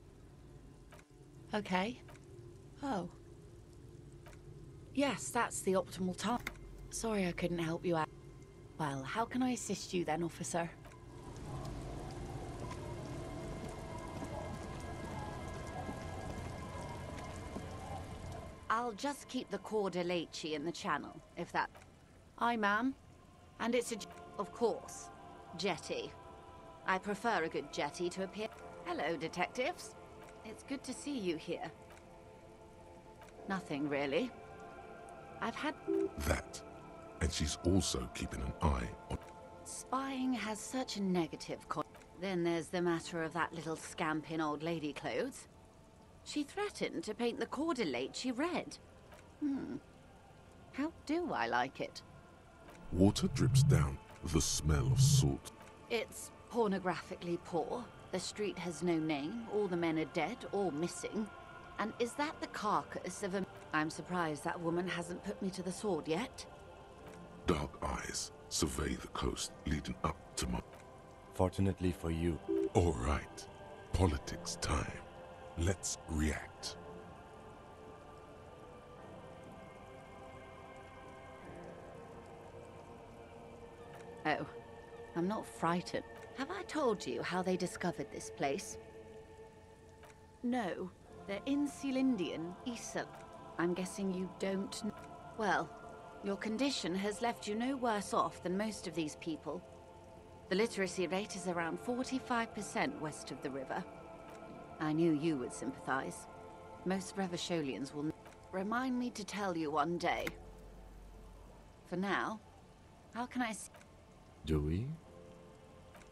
[SPEAKER 6] Okay. Oh. Yes, that's the optimal time. Sorry I couldn't help you out. Well, how can I assist you then, officer? I'll just keep the Corda Lacey in the channel, if that... Aye, ma'am. And it's a... Of course. Jetty. I prefer a good jetty to appear... Hello, detectives. It's good to see you here. Nothing, really. I've had...
[SPEAKER 1] That. And she's also keeping an eye on...
[SPEAKER 6] Spying has such a negative con... Then there's the matter of that little scamp in old lady clothes. She threatened to paint the cordelate she read. How do I like it?
[SPEAKER 1] Water drips down, the smell of salt.
[SPEAKER 6] It's pornographically poor. The street has no name, all the men are dead or missing. And is that the carcass of a... I'm surprised that woman hasn't put me to the sword yet.
[SPEAKER 1] Dark eyes survey the coast leading up to my...
[SPEAKER 3] Fortunately for you.
[SPEAKER 1] All right. Politics time. Let's react.
[SPEAKER 6] Oh, I'm not frightened. Have I told you how they discovered this place? No, they're in Sealindian, Issa. I'm guessing you don't... Well, your condition has left you no worse off than most of these people. The literacy rate is around 45% west of the river. I knew you would sympathize. Most Revacholians will... Remind me to tell you one day. For now, how can I...
[SPEAKER 3] Do we?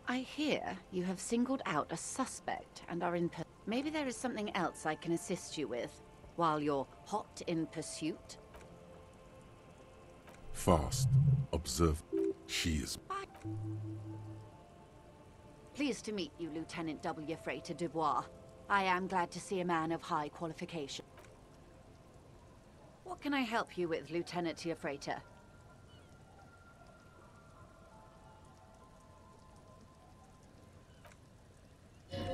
[SPEAKER 6] I hear you have singled out a suspect and are in... Maybe there is something else I can assist you with, while you're hot in pursuit?
[SPEAKER 1] Fast. Observe. She is...
[SPEAKER 6] Pleased to meet you, Lieutenant W. Frater Dubois. I am glad to see a man of high qualification. What can I help you with, Lieutenant Frater?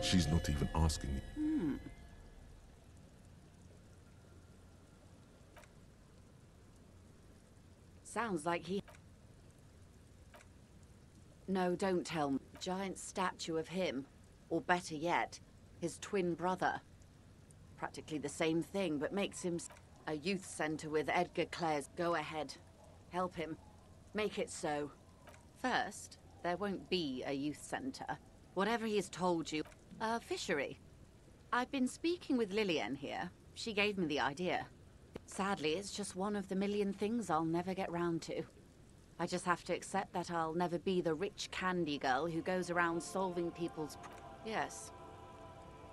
[SPEAKER 1] She's not even asking me.
[SPEAKER 6] Sounds like he... No, don't tell me. Giant statue of him. Or better yet,
[SPEAKER 18] his twin brother. Practically the same thing, but makes him a youth center with Edgar Clare's. Go ahead. Help him. Make it so. First, there won't be a youth center. Whatever he's told you. A fishery. I've been speaking with Lillian here. She gave me the idea. Sadly, it's just one of the million things I'll never get round to. I just have to accept that I'll never be the rich candy girl who goes around solving people's Yes.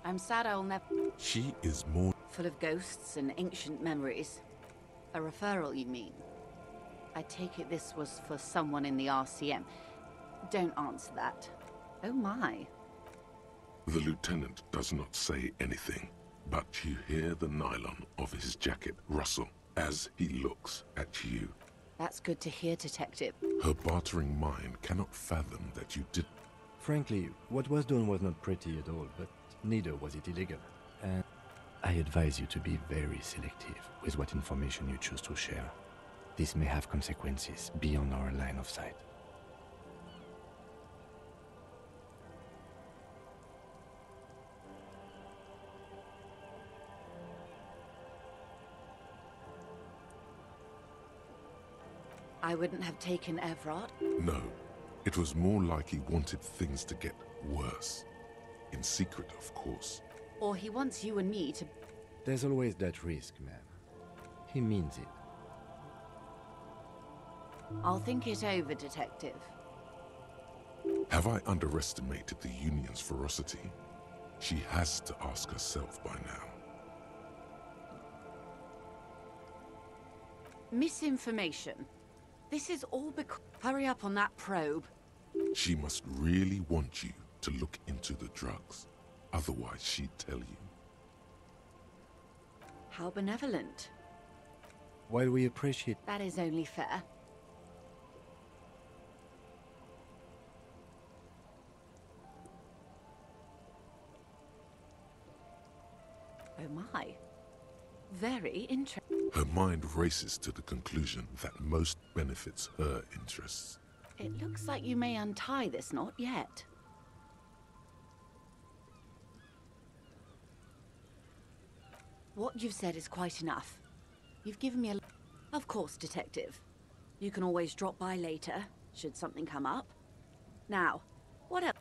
[SPEAKER 18] I'm sad I'll never...
[SPEAKER 1] She is more...
[SPEAKER 18] Full of ghosts and ancient memories. A referral, you mean? I take it this was for someone in the RCM. Don't answer that. Oh my.
[SPEAKER 1] The lieutenant does not say anything, but you hear the nylon of his jacket rustle as he looks at you.
[SPEAKER 18] That's good to hear, Detective.
[SPEAKER 1] Her bartering mind cannot fathom that you did.
[SPEAKER 3] Frankly, what was done was not pretty at all, but neither was it illegal. And I advise you to be very selective with what information you choose to share. This may have consequences beyond our line of sight.
[SPEAKER 18] I wouldn't have taken Everard.
[SPEAKER 1] No, it was more like he wanted things to get worse. In secret, of course.
[SPEAKER 18] Or he wants you and me to...
[SPEAKER 3] There's always that risk, man. He means it.
[SPEAKER 18] I'll think it over, Detective.
[SPEAKER 1] Have I underestimated the Union's ferocity? She has to ask herself by now.
[SPEAKER 18] Misinformation. This is all because... Hurry up on that probe.
[SPEAKER 1] She must really want you to look into the drugs. Otherwise, she'd tell you.
[SPEAKER 18] How benevolent.
[SPEAKER 3] While we appreciate...
[SPEAKER 18] That is only fair. Oh my. Very interesting.
[SPEAKER 1] Her mind races to the conclusion that most benefits her interests.
[SPEAKER 18] It looks like you may untie this knot yet. What you've said is quite enough. You've given me a... Of course, Detective. You can always drop by later, should something come up. Now, what else?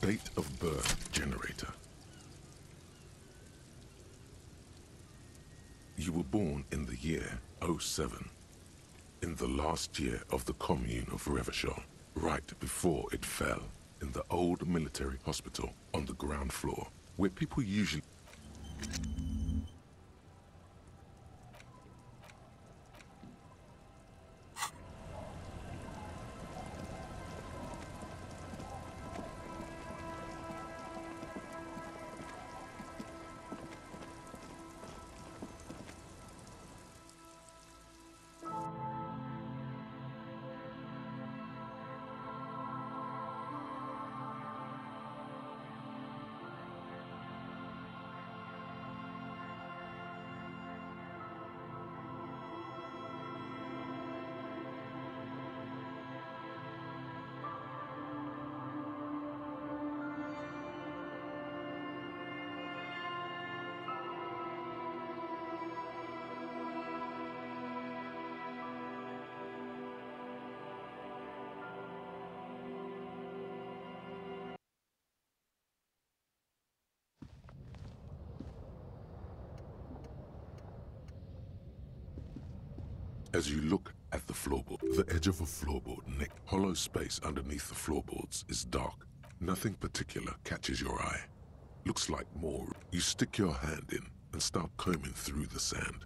[SPEAKER 1] Date of birth generator. You were born in the year 07, in the last year of the commune of Revachol, right before it fell, in the old military hospital on the ground floor, where people usually... As you look at the floorboard, the edge of a floorboard neck, hollow space underneath the floorboards is dark. Nothing particular catches your eye. Looks like more. You stick your hand in and start combing through the sand.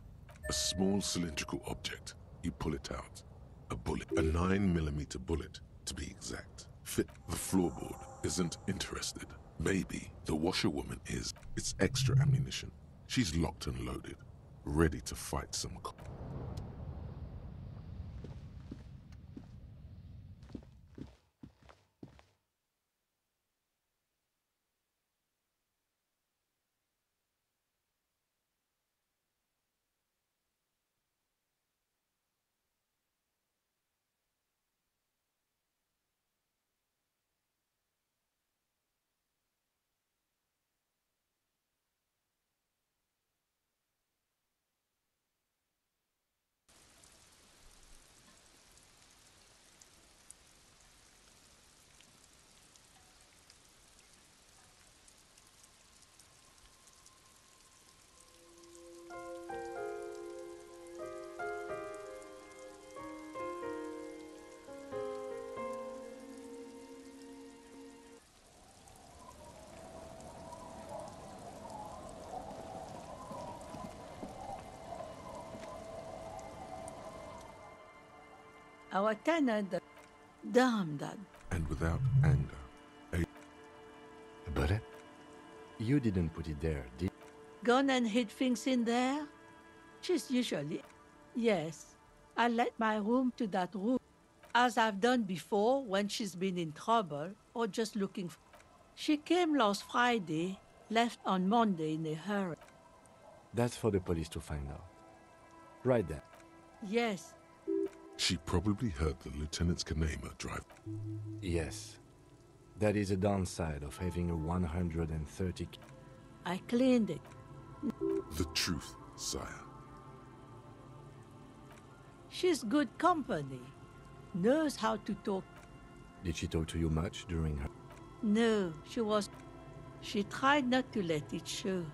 [SPEAKER 1] A small cylindrical object. You pull it out. A bullet. A 9mm bullet, to be exact. Fit. The floorboard isn't interested. Maybe the washerwoman is. It's extra ammunition. She's locked and loaded, ready to fight some...
[SPEAKER 4] Our tenant, damn that.
[SPEAKER 1] And without anger,
[SPEAKER 3] But you didn't put it there, did
[SPEAKER 4] Gone and hid things in there? She's usually... Yes, I let my room to that room, as I've done before when she's been in trouble or just looking for... She came last Friday, left on Monday in a hurry.
[SPEAKER 3] That's for the police to find out. Right there.
[SPEAKER 4] Yes.
[SPEAKER 1] She probably heard the Lieutenant's Kanema drive.
[SPEAKER 3] Yes. That is a downside of having a 130...
[SPEAKER 4] I cleaned it.
[SPEAKER 1] The truth, sire.
[SPEAKER 4] She's good company. Knows how to talk.
[SPEAKER 3] Did she talk to you much during her...
[SPEAKER 4] No, she was... She tried not to let it show,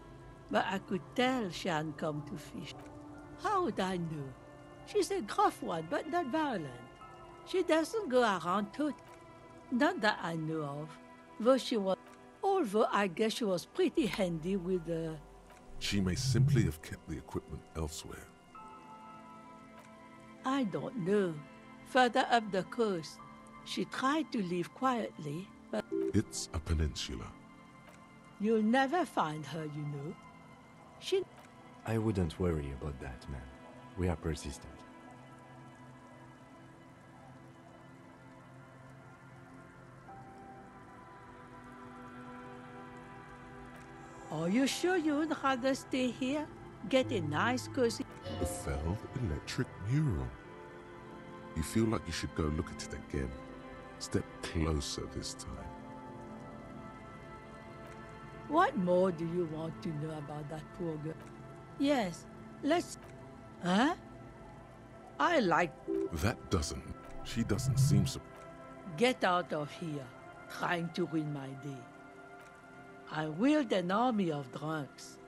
[SPEAKER 4] but I could tell she hadn't come to fish. How would I know? She's a gruff one, but not violent. She doesn't go around toot. Not that I know of. Although I guess she was pretty handy with the...
[SPEAKER 1] She may simply have kept the equipment elsewhere.
[SPEAKER 4] I don't know. Further up the coast, she tried to leave quietly, but...
[SPEAKER 1] It's a peninsula.
[SPEAKER 4] You'll never find her, you know. She...
[SPEAKER 3] I wouldn't worry about that, man. We are persistent.
[SPEAKER 4] Are you sure you would rather stay here? Get a nice cozy...
[SPEAKER 1] The failed electric mural. You feel like you should go look at it again. Step closer this time.
[SPEAKER 4] What more do you want to know about that poor girl? Yes, let's... Huh? I like...
[SPEAKER 1] That doesn't... She doesn't seem so...
[SPEAKER 4] Get out of here, trying to ruin my day. I wield an army of drunks.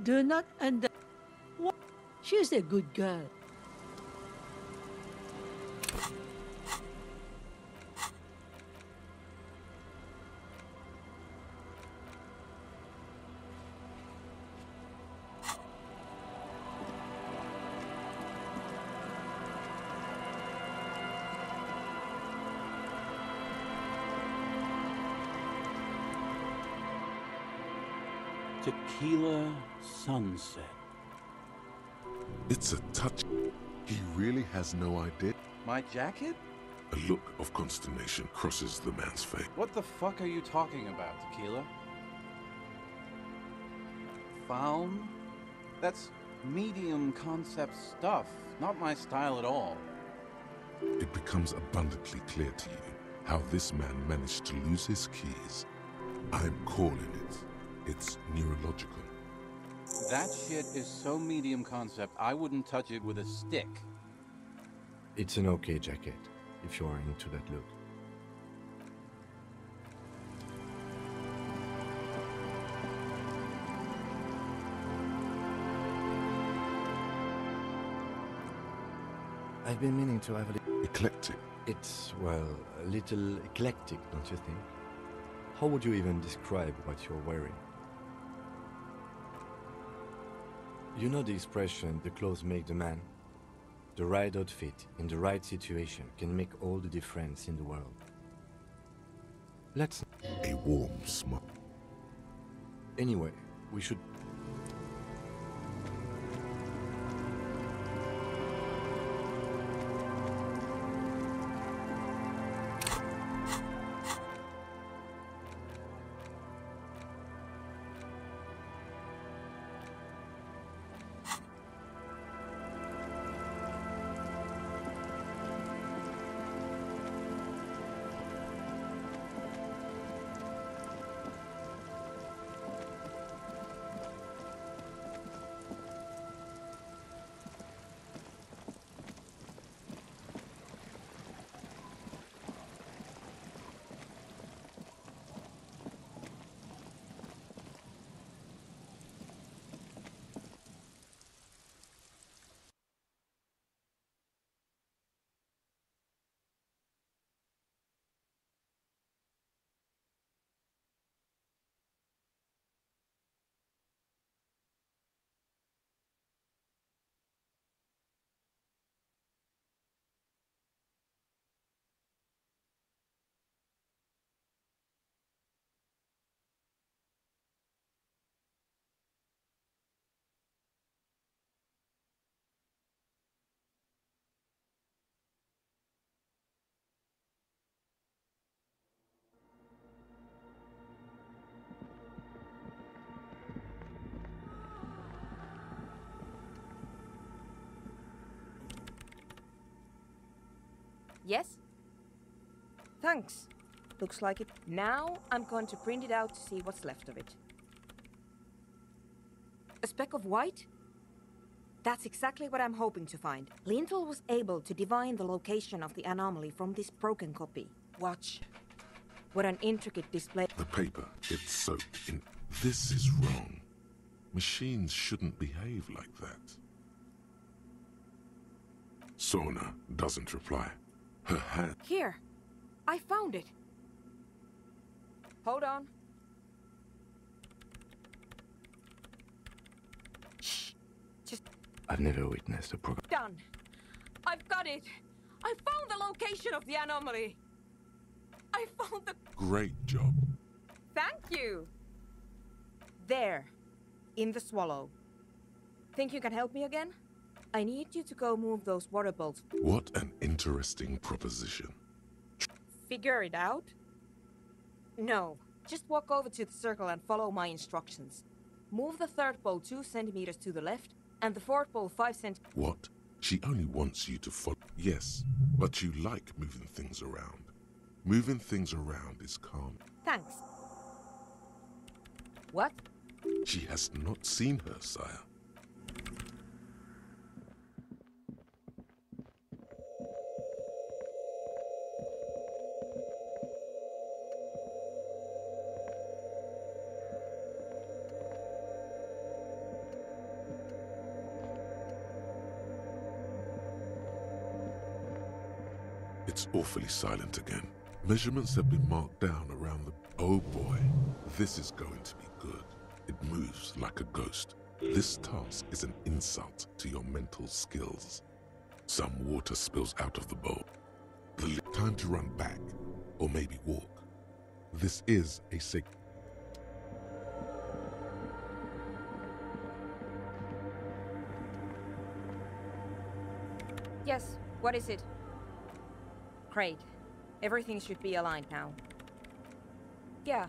[SPEAKER 4] Do not under... What? She's a good girl.
[SPEAKER 19] Tequila sunset.
[SPEAKER 1] It's a touch. He really has no idea.
[SPEAKER 19] My jacket?
[SPEAKER 1] A look of consternation crosses the man's face.
[SPEAKER 19] What the fuck are you talking about, Tequila? Found? That's medium concept stuff, not my style at all.
[SPEAKER 1] It becomes abundantly clear to you how this man managed to lose his keys. I'm calling it. It's neurological.
[SPEAKER 19] That shit is so medium concept, I wouldn't touch it with a stick.
[SPEAKER 3] It's an okay jacket, if you're into that look. I've been meaning to have a little...
[SPEAKER 1] Eclectic.
[SPEAKER 3] It's, well, a little eclectic, don't you think? How would you even describe what you're wearing? You know the expression, the clothes make the man? The right outfit in the right situation can make all the difference in the world. Let's...
[SPEAKER 1] A warm smile.
[SPEAKER 3] Anyway, we should...
[SPEAKER 7] Yes? Thanks. Looks like it. Now I'm going to print it out to see what's left of it. A speck of white? That's exactly what I'm hoping to find. Lintel was able to divine the location of the anomaly from this broken copy. Watch. What an intricate display.
[SPEAKER 1] The paper, it's soaked in... This is wrong. Machines shouldn't behave like that. Sona doesn't reply. Her hand...
[SPEAKER 7] Here. I found it. Hold on. Shh. Just...
[SPEAKER 3] I've never witnessed a program.
[SPEAKER 7] Done. I've got it. I found the location of the anomaly. I found the...
[SPEAKER 1] Great job.
[SPEAKER 7] Thank you. There. In the swallow. Think you can help me again? I need you to go move those water bolts.
[SPEAKER 1] What an interesting proposition.
[SPEAKER 7] Figure it out? No. Just walk over to the circle and follow my instructions. Move the third bolt 2 centimeters to the left, and the fourth bolt 5 cent...
[SPEAKER 1] What? She only wants you to follow... Yes, but you like moving things around. Moving things around is calm.
[SPEAKER 7] Thanks. What?
[SPEAKER 1] She has not seen her, sire. It's awfully silent again. Measurements have been marked down around the... Oh boy, this is going to be good. It moves like a ghost. This task is an insult to your mental skills. Some water spills out of the bowl. Time to run back, or maybe walk. This is a sacred...
[SPEAKER 7] Yes, what is it? Great. Everything should be aligned now. Yeah.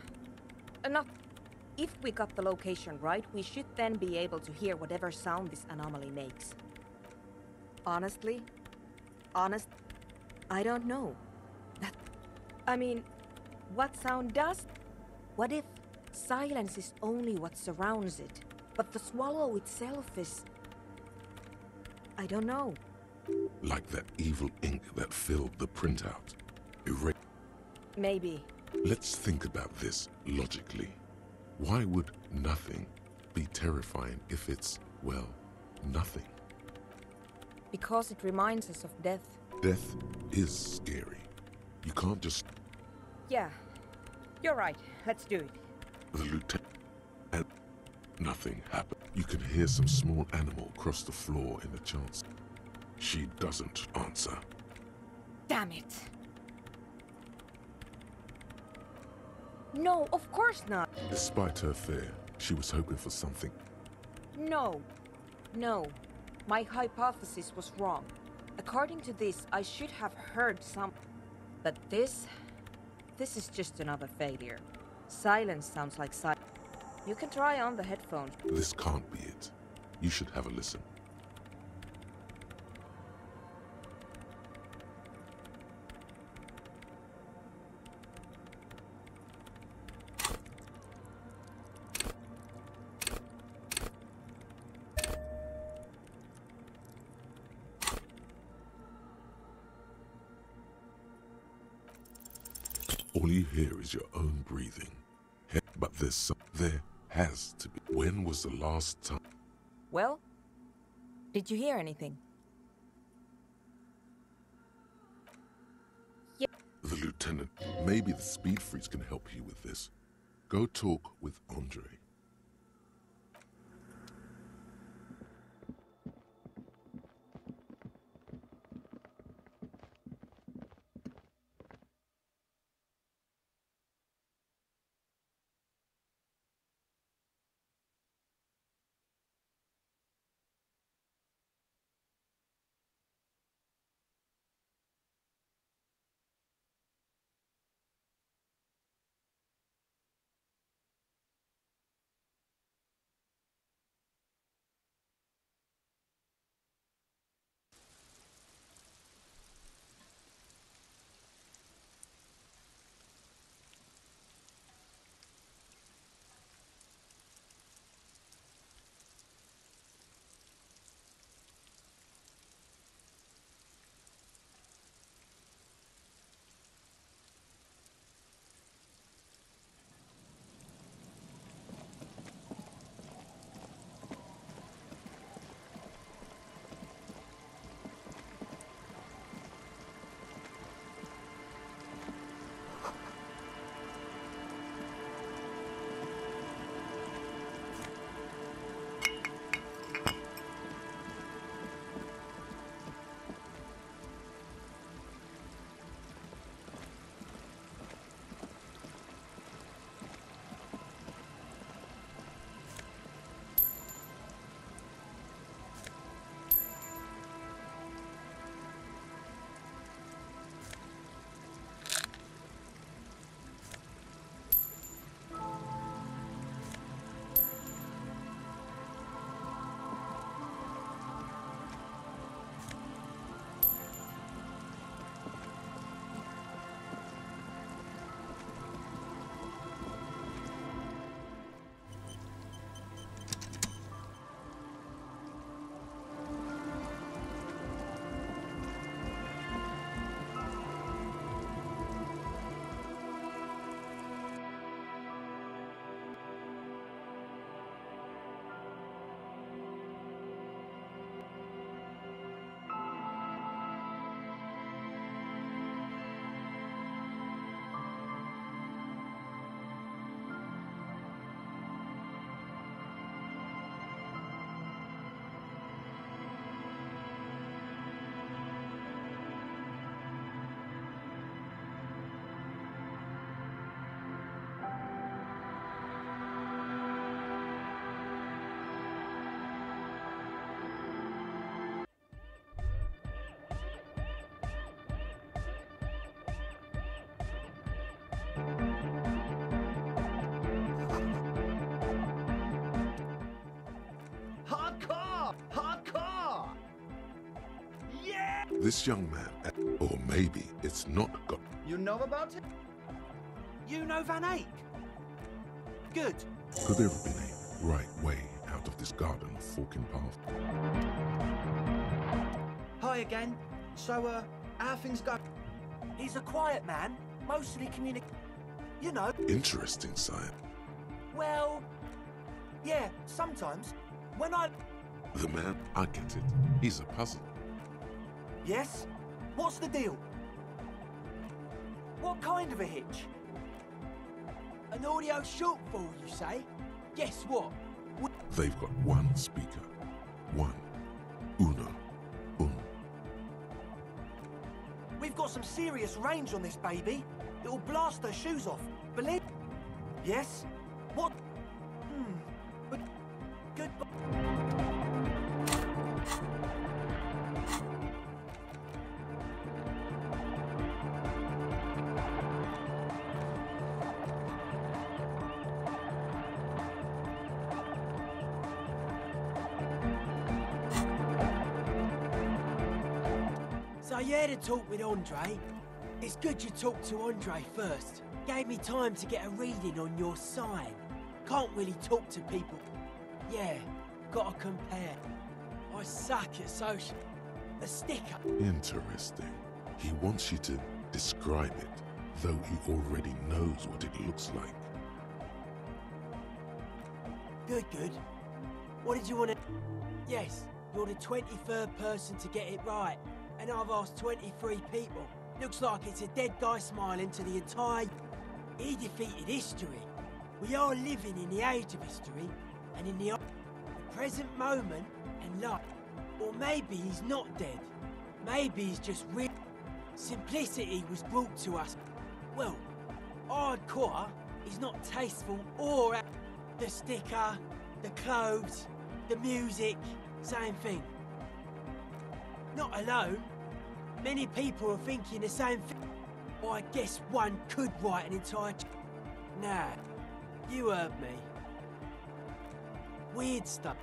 [SPEAKER 7] Enough. If we got the location right, we should then be able to hear whatever sound this anomaly makes. Honestly? I don't know. I mean, what sound does? What if silence is only what surrounds it, but the swallow itself is... I don't know.
[SPEAKER 1] Like that evil ink that filled the printout.
[SPEAKER 7] Maybe.
[SPEAKER 1] Let's think about this logically. Why would nothing be terrifying if it's, well, nothing?
[SPEAKER 7] Because it reminds us of death.
[SPEAKER 1] Death is scary. You can't just...
[SPEAKER 7] Yeah, you're right. Let's do it.
[SPEAKER 1] The lieutenant... And nothing happened. You can hear some small animal cross the floor in a chance. She doesn't answer.
[SPEAKER 7] Damn it. No, of course not.
[SPEAKER 1] Despite her fear, she was hoping for something.
[SPEAKER 7] No. My hypothesis was wrong. According to this, I should have heard some... But this is just another failure. Silence sounds like silence. You can try on the headphones.
[SPEAKER 1] This can't be it. You should have a listen. All you hear is your own breathing. But there has to be. When was the last time?
[SPEAKER 7] Well, did you hear anything? Yeah.
[SPEAKER 1] The lieutenant. Maybe the speed freaks can help you with this. Go talk with Andre.
[SPEAKER 15] Hardcore! Hardcore! Yeah!
[SPEAKER 1] This young man, or maybe it's not got.
[SPEAKER 15] You know about it?
[SPEAKER 10] You know Van Eyck? Good.
[SPEAKER 1] Could there have been a right way out of this garden of forking paths?
[SPEAKER 10] Hi again. So, how things go? He's a quiet man, mostly you know.
[SPEAKER 1] Interesting, science.
[SPEAKER 10] Well, yeah, sometimes. When I...
[SPEAKER 1] The man, I get it. He's a puzzle.
[SPEAKER 10] Yes? What's the deal? What kind of a hitch? An audio shortfall, you say? Guess what?
[SPEAKER 1] They've got one speaker. One. Uno.
[SPEAKER 10] We've got some serious range on this baby. It'll blast her shoes off. Believe... Yes? What? But... Goodbye. So you had a talk with Andre. It's good you talked to Andre first. Gave me time to get a reading on your sign. Can't really talk to people. Yeah, gotta compare. I suck at social. A sticker.
[SPEAKER 1] Interesting. He wants you to describe it, though he already knows what it looks like.
[SPEAKER 10] Good. What did you want to... Yes, you're the 23rd person to get it right. And I've asked 23 people. Looks like it's a dead guy smiling to the entire... He defeated history. We are living in the age of history, and in the present moment and life. Or maybe he's not dead. Maybe he's just real. Simplicity was brought to us. Well, hardcore is not tasteful or... The sticker, the clothes, the music, same thing. Not alone. Many people are thinking the same thing. Or I guess one could write an entire... Nah, you heard me. Weird stuff.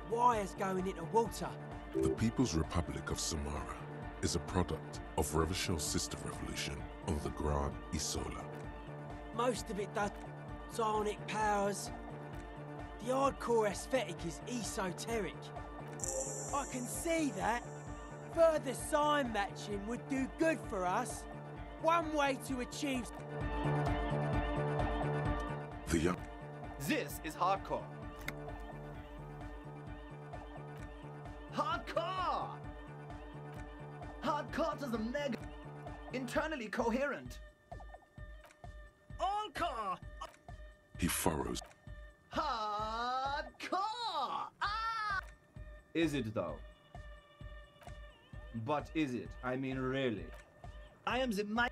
[SPEAKER 10] Wires going into water.
[SPEAKER 1] The People's Republic of Samara is a product of Revachel's sister revolution on the Grand Isola.
[SPEAKER 10] Most of it does sonic powers. The hardcore aesthetic is esoteric. I can see that. Further sign matching would do good for us. One way to achieve...
[SPEAKER 1] The young...
[SPEAKER 15] This is hardcore. Hardcore! Hardcore is a mega... internally coherent. Encore!
[SPEAKER 1] He furrows.
[SPEAKER 15] Hardcore! Ah!
[SPEAKER 20] Is it though? But is it? I mean, really?
[SPEAKER 15] I am the mic.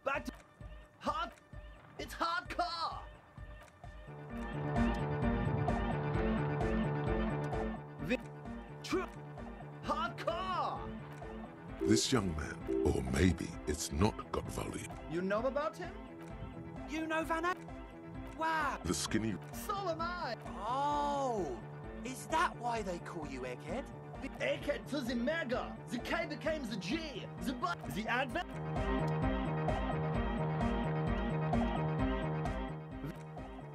[SPEAKER 15] Back to hard. It's hardcore. True. Hardcore.
[SPEAKER 1] This young man, or maybe it's not got volume.
[SPEAKER 15] You know about him?
[SPEAKER 10] You know Van Eyck? Wow.
[SPEAKER 1] The skinny.
[SPEAKER 15] So am I.
[SPEAKER 10] Oh, is that why they call you Egghead?
[SPEAKER 15] The Egghead to the Mega. The K became the G. The B. The Advent.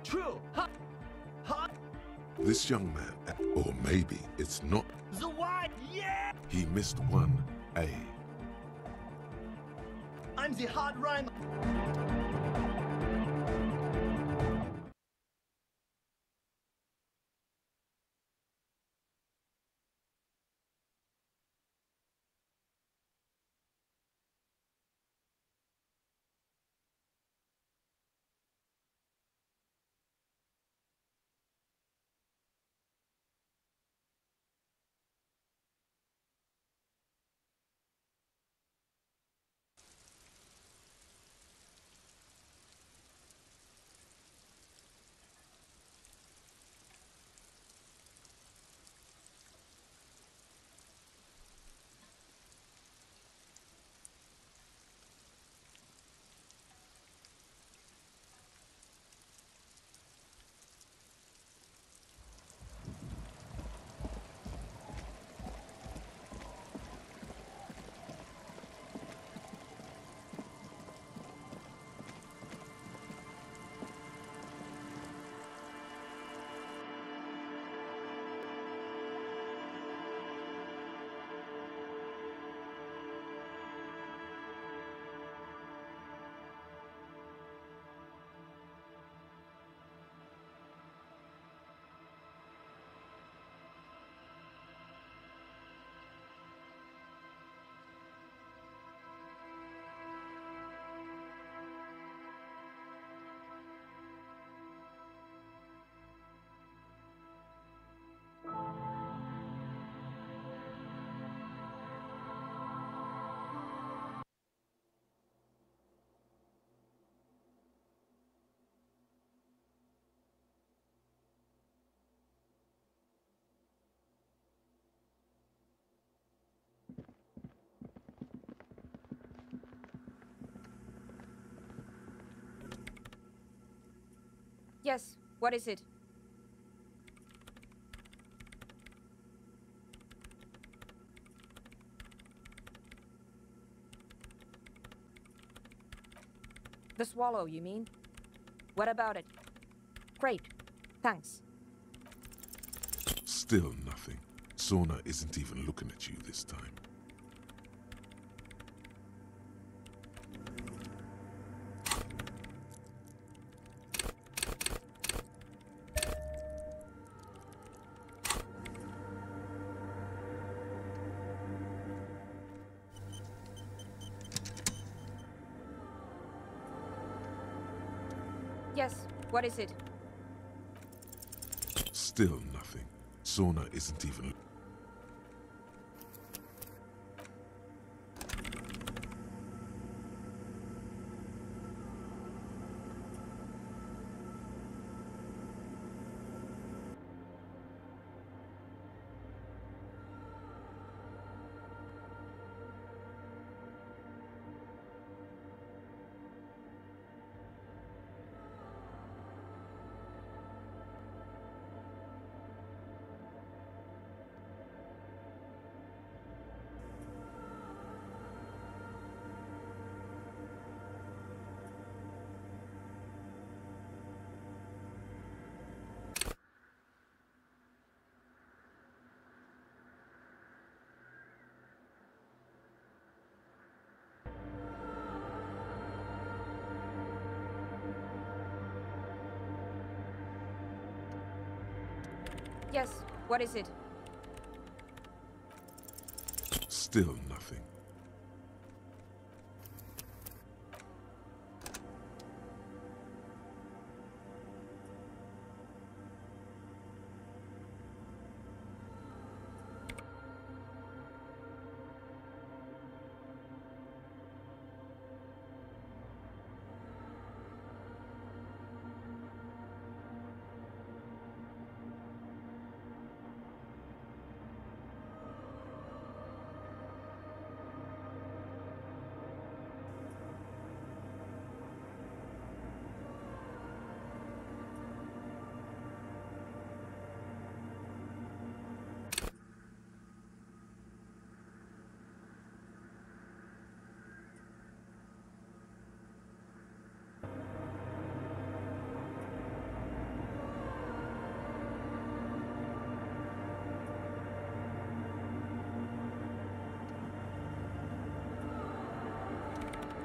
[SPEAKER 15] True.
[SPEAKER 1] This young man, or maybe it's not.
[SPEAKER 15] The Y. Yeah.
[SPEAKER 1] He missed one A.
[SPEAKER 15] I'm the hard rhyme.
[SPEAKER 7] Yes, what is it? The swallow, you mean? What about it? Great. Thanks.
[SPEAKER 1] Still nothing. Sauna isn't even looking at you this time.
[SPEAKER 7] Yes, what is it?
[SPEAKER 1] Still nothing. Sauna isn't even...
[SPEAKER 7] Yes, what is it?
[SPEAKER 1] Still nothing.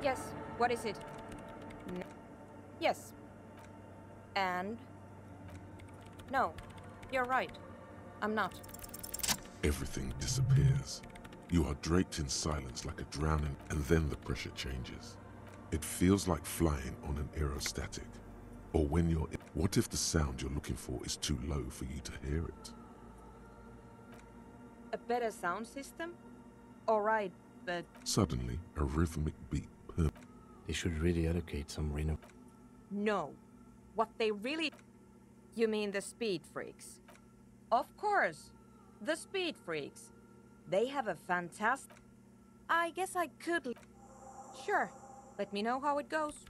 [SPEAKER 7] Yes, what is it? Yes. And? No, you're right. I'm not.
[SPEAKER 1] Everything disappears. You are draped in silence like a drowning, and then the pressure changes. It feels like flying on an aerostatic. Or when you're... What if the sound you're looking for is too low for you to hear it?
[SPEAKER 7] A better sound system? Alright, but...
[SPEAKER 1] Suddenly, a rhythmic beat.
[SPEAKER 3] They should really allocate some reno...
[SPEAKER 7] No. What they really... You mean the speed freaks? Of course. The speed freaks. They have a fantastic... I guess I could... Sure. Let me know how it goes.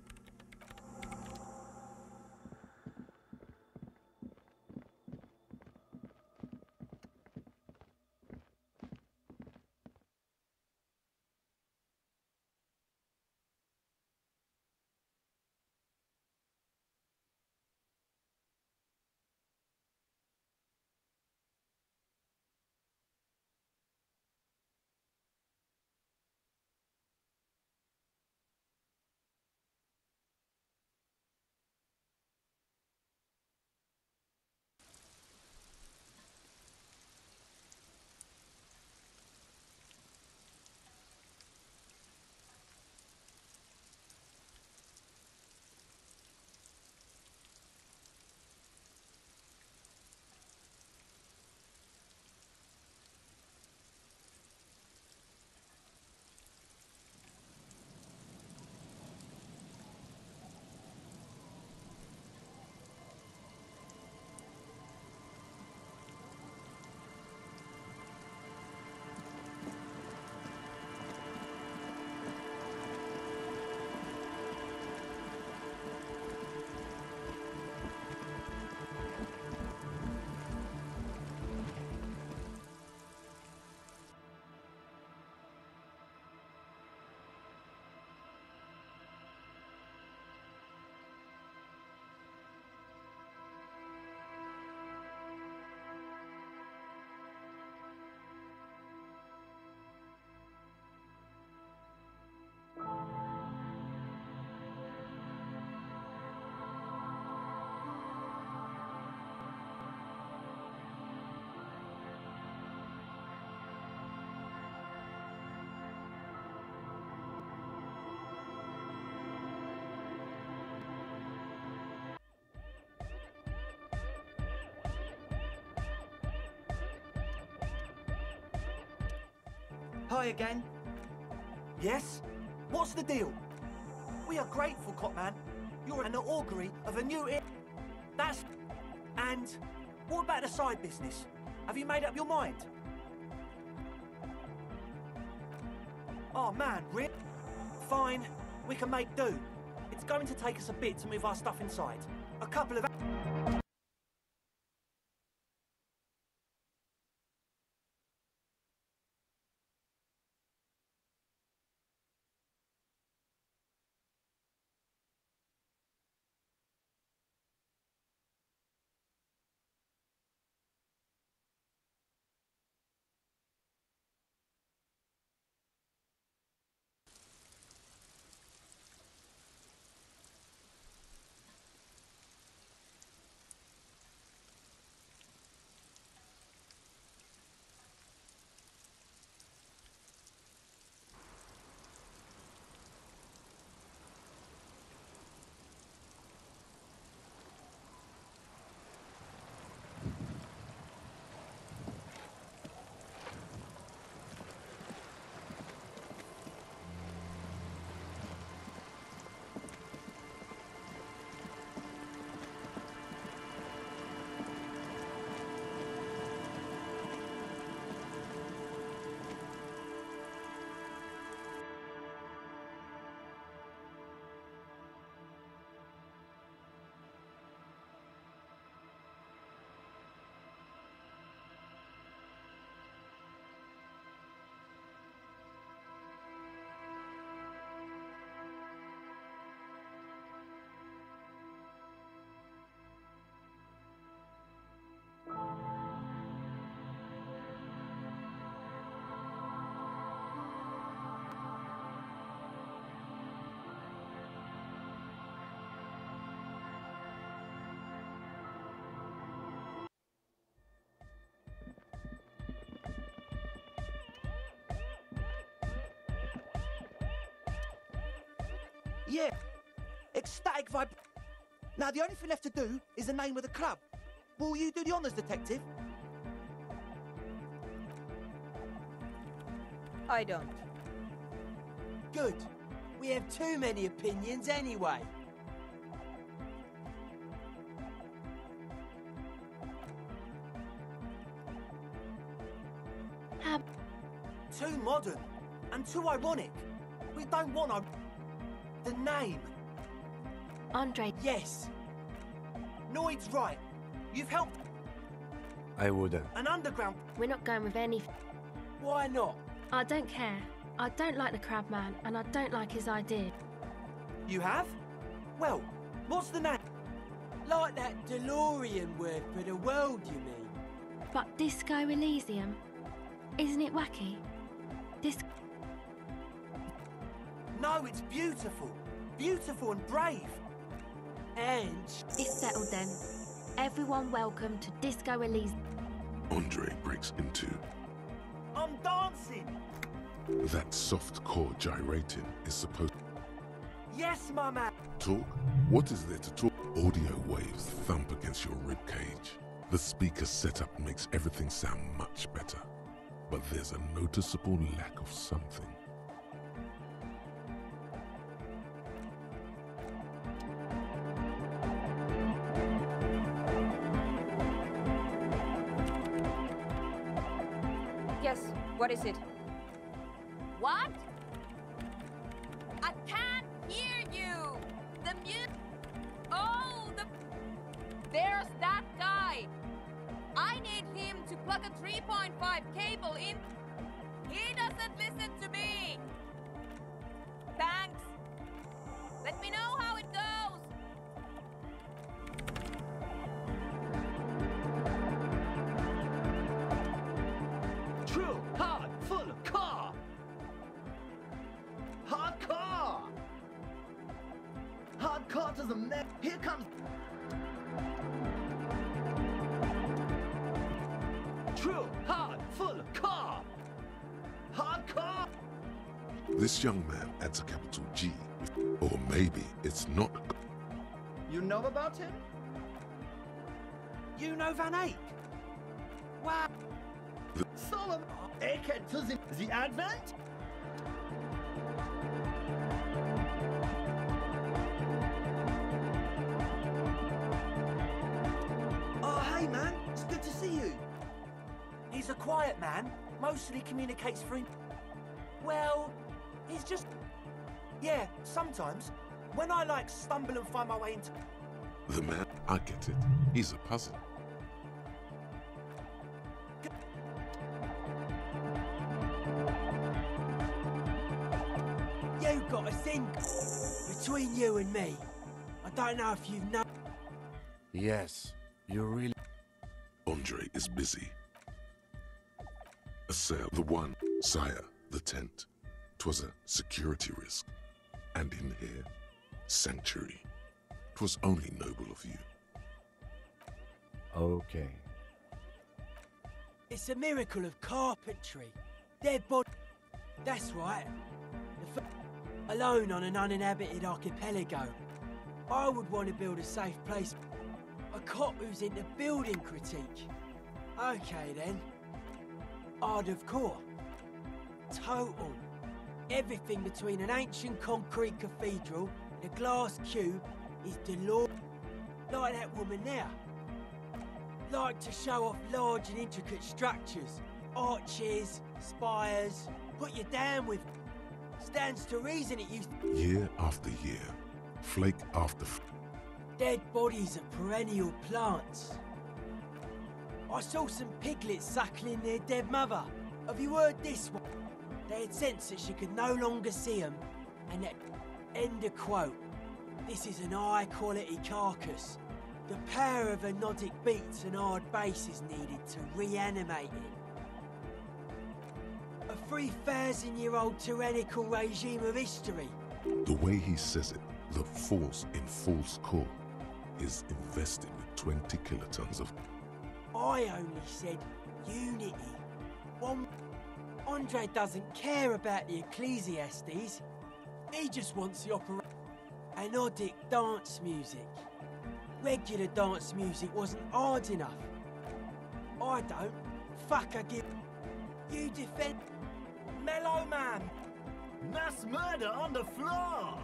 [SPEAKER 12] Hi again. Yes? What's the deal? We are grateful, Copman. You're an augury of a new era. That's... And what about the side business? Have you made up your mind? Oh man, really? Fine, we can make do. It's going to take us a bit to move our stuff inside. A couple of... Yeah, ecstatic vibe. Now the only thing left to do is the name of the club. Will you do the honours, detective?
[SPEAKER 7] I don't.
[SPEAKER 10] Good. We have too many opinions anyway. Too modern and too ironic. We don't want our... The name.
[SPEAKER 21] Andre.
[SPEAKER 10] Yes. Noid's right. You've helped.
[SPEAKER 3] I wouldn't.
[SPEAKER 10] An underground...
[SPEAKER 21] We're not going with any...
[SPEAKER 10] Why not?
[SPEAKER 21] I don't care. I don't like the Crabman, and I don't like his idea.
[SPEAKER 10] You have? Well, what's the name? Like that DeLorean word for the world, you mean?
[SPEAKER 21] But Disco Elysium? Isn't it wacky?
[SPEAKER 10] No, it's beautiful. Beautiful and brave. And...
[SPEAKER 21] It's settled then. Everyone welcome to Disco Elysium.
[SPEAKER 1] Andre breaks into.
[SPEAKER 10] I'm dancing!
[SPEAKER 1] That soft core gyrating is supposed...
[SPEAKER 10] Yes, my man!
[SPEAKER 1] Talk? What is there to talk? Audio waves thump against your ribcage. The speaker setup makes everything sound much better. But there's a noticeable lack of something.
[SPEAKER 7] Yes, what is it?
[SPEAKER 16] What? I can't hear you! The mute... Oh, the... There's that guy! I need him to plug a 3.5 cable in... He doesn't listen to me! Thanks! Let me know how it goes!
[SPEAKER 15] True, hard, full, car! Hard car! Hard car to the neck. Here comes... True, hard, full, car! Hard car!
[SPEAKER 1] This young man adds a capital G. Or maybe it's not...
[SPEAKER 15] You know about him?
[SPEAKER 10] You know Van Eyck? Wow!
[SPEAKER 15] Solomon, the Advent?
[SPEAKER 12] Oh, hey, man. It's good to see you. He's a quiet man. Mostly communicates through... Well, he's just... Yeah, sometimes. When I, stumble and find my way into...
[SPEAKER 1] The man, I get it. He's a puzzle.
[SPEAKER 10] You got a thing between you and me. I don't know if you've known.
[SPEAKER 3] Yes, you really...
[SPEAKER 1] Andre is busy. A sale, the one, sire, the tent. 'Twas a security risk. And in here, sanctuary. 'Twas only noble of you.
[SPEAKER 3] Okay.
[SPEAKER 10] It's a miracle of carpentry. Dead body. That's right. Alone on an uninhabited archipelago. I would want to build a safe place. A cop who's into building critique. Okay then. Art of core. Total. Everything between an ancient concrete cathedral and a glass cube is Delors. Like that woman there. Like to show off large and intricate structures. Arches, spires. Put you down with... Stands to reason it used...
[SPEAKER 1] Year after year, flake after
[SPEAKER 10] Dead bodies of perennial plants. I saw some piglets suckling their dead mother. Have you heard this one? They had sensed that she could no longer see them, and that... End of quote. This is an high-quality carcass. The power of anodic beats and hard bass is needed to reanimate it. A 3,000-year-old tyrannical regime of history.
[SPEAKER 1] The way he says it, the force in false core is invested with 20 kilotons of...
[SPEAKER 10] I only said unity. Andre doesn't care about the Ecclesiastes. He just wants the opera... Anodic dance music. Regular dance music wasn't hard enough. I don't. Fuck, I give... You defend...
[SPEAKER 12] Mellow man!
[SPEAKER 15] Mass murder on the floor!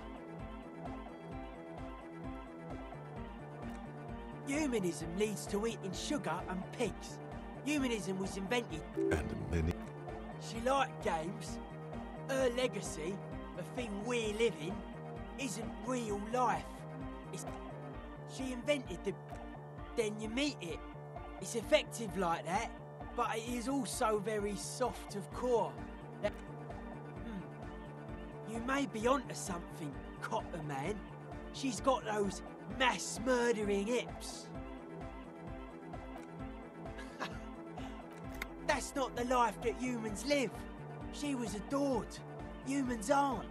[SPEAKER 10] Humanism leads to eating sugar and pigs. Humanism was invented...
[SPEAKER 1] And many...
[SPEAKER 10] She liked games. Her legacy, the thing we live in, isn't real life. It's... She invented the... Then you meet it. It's effective like that, but it is also very soft of core. That... You may be onto something, Copper Man. She's got those mass-murdering hips. That's not the life that humans live. She was adored. Humans aren't.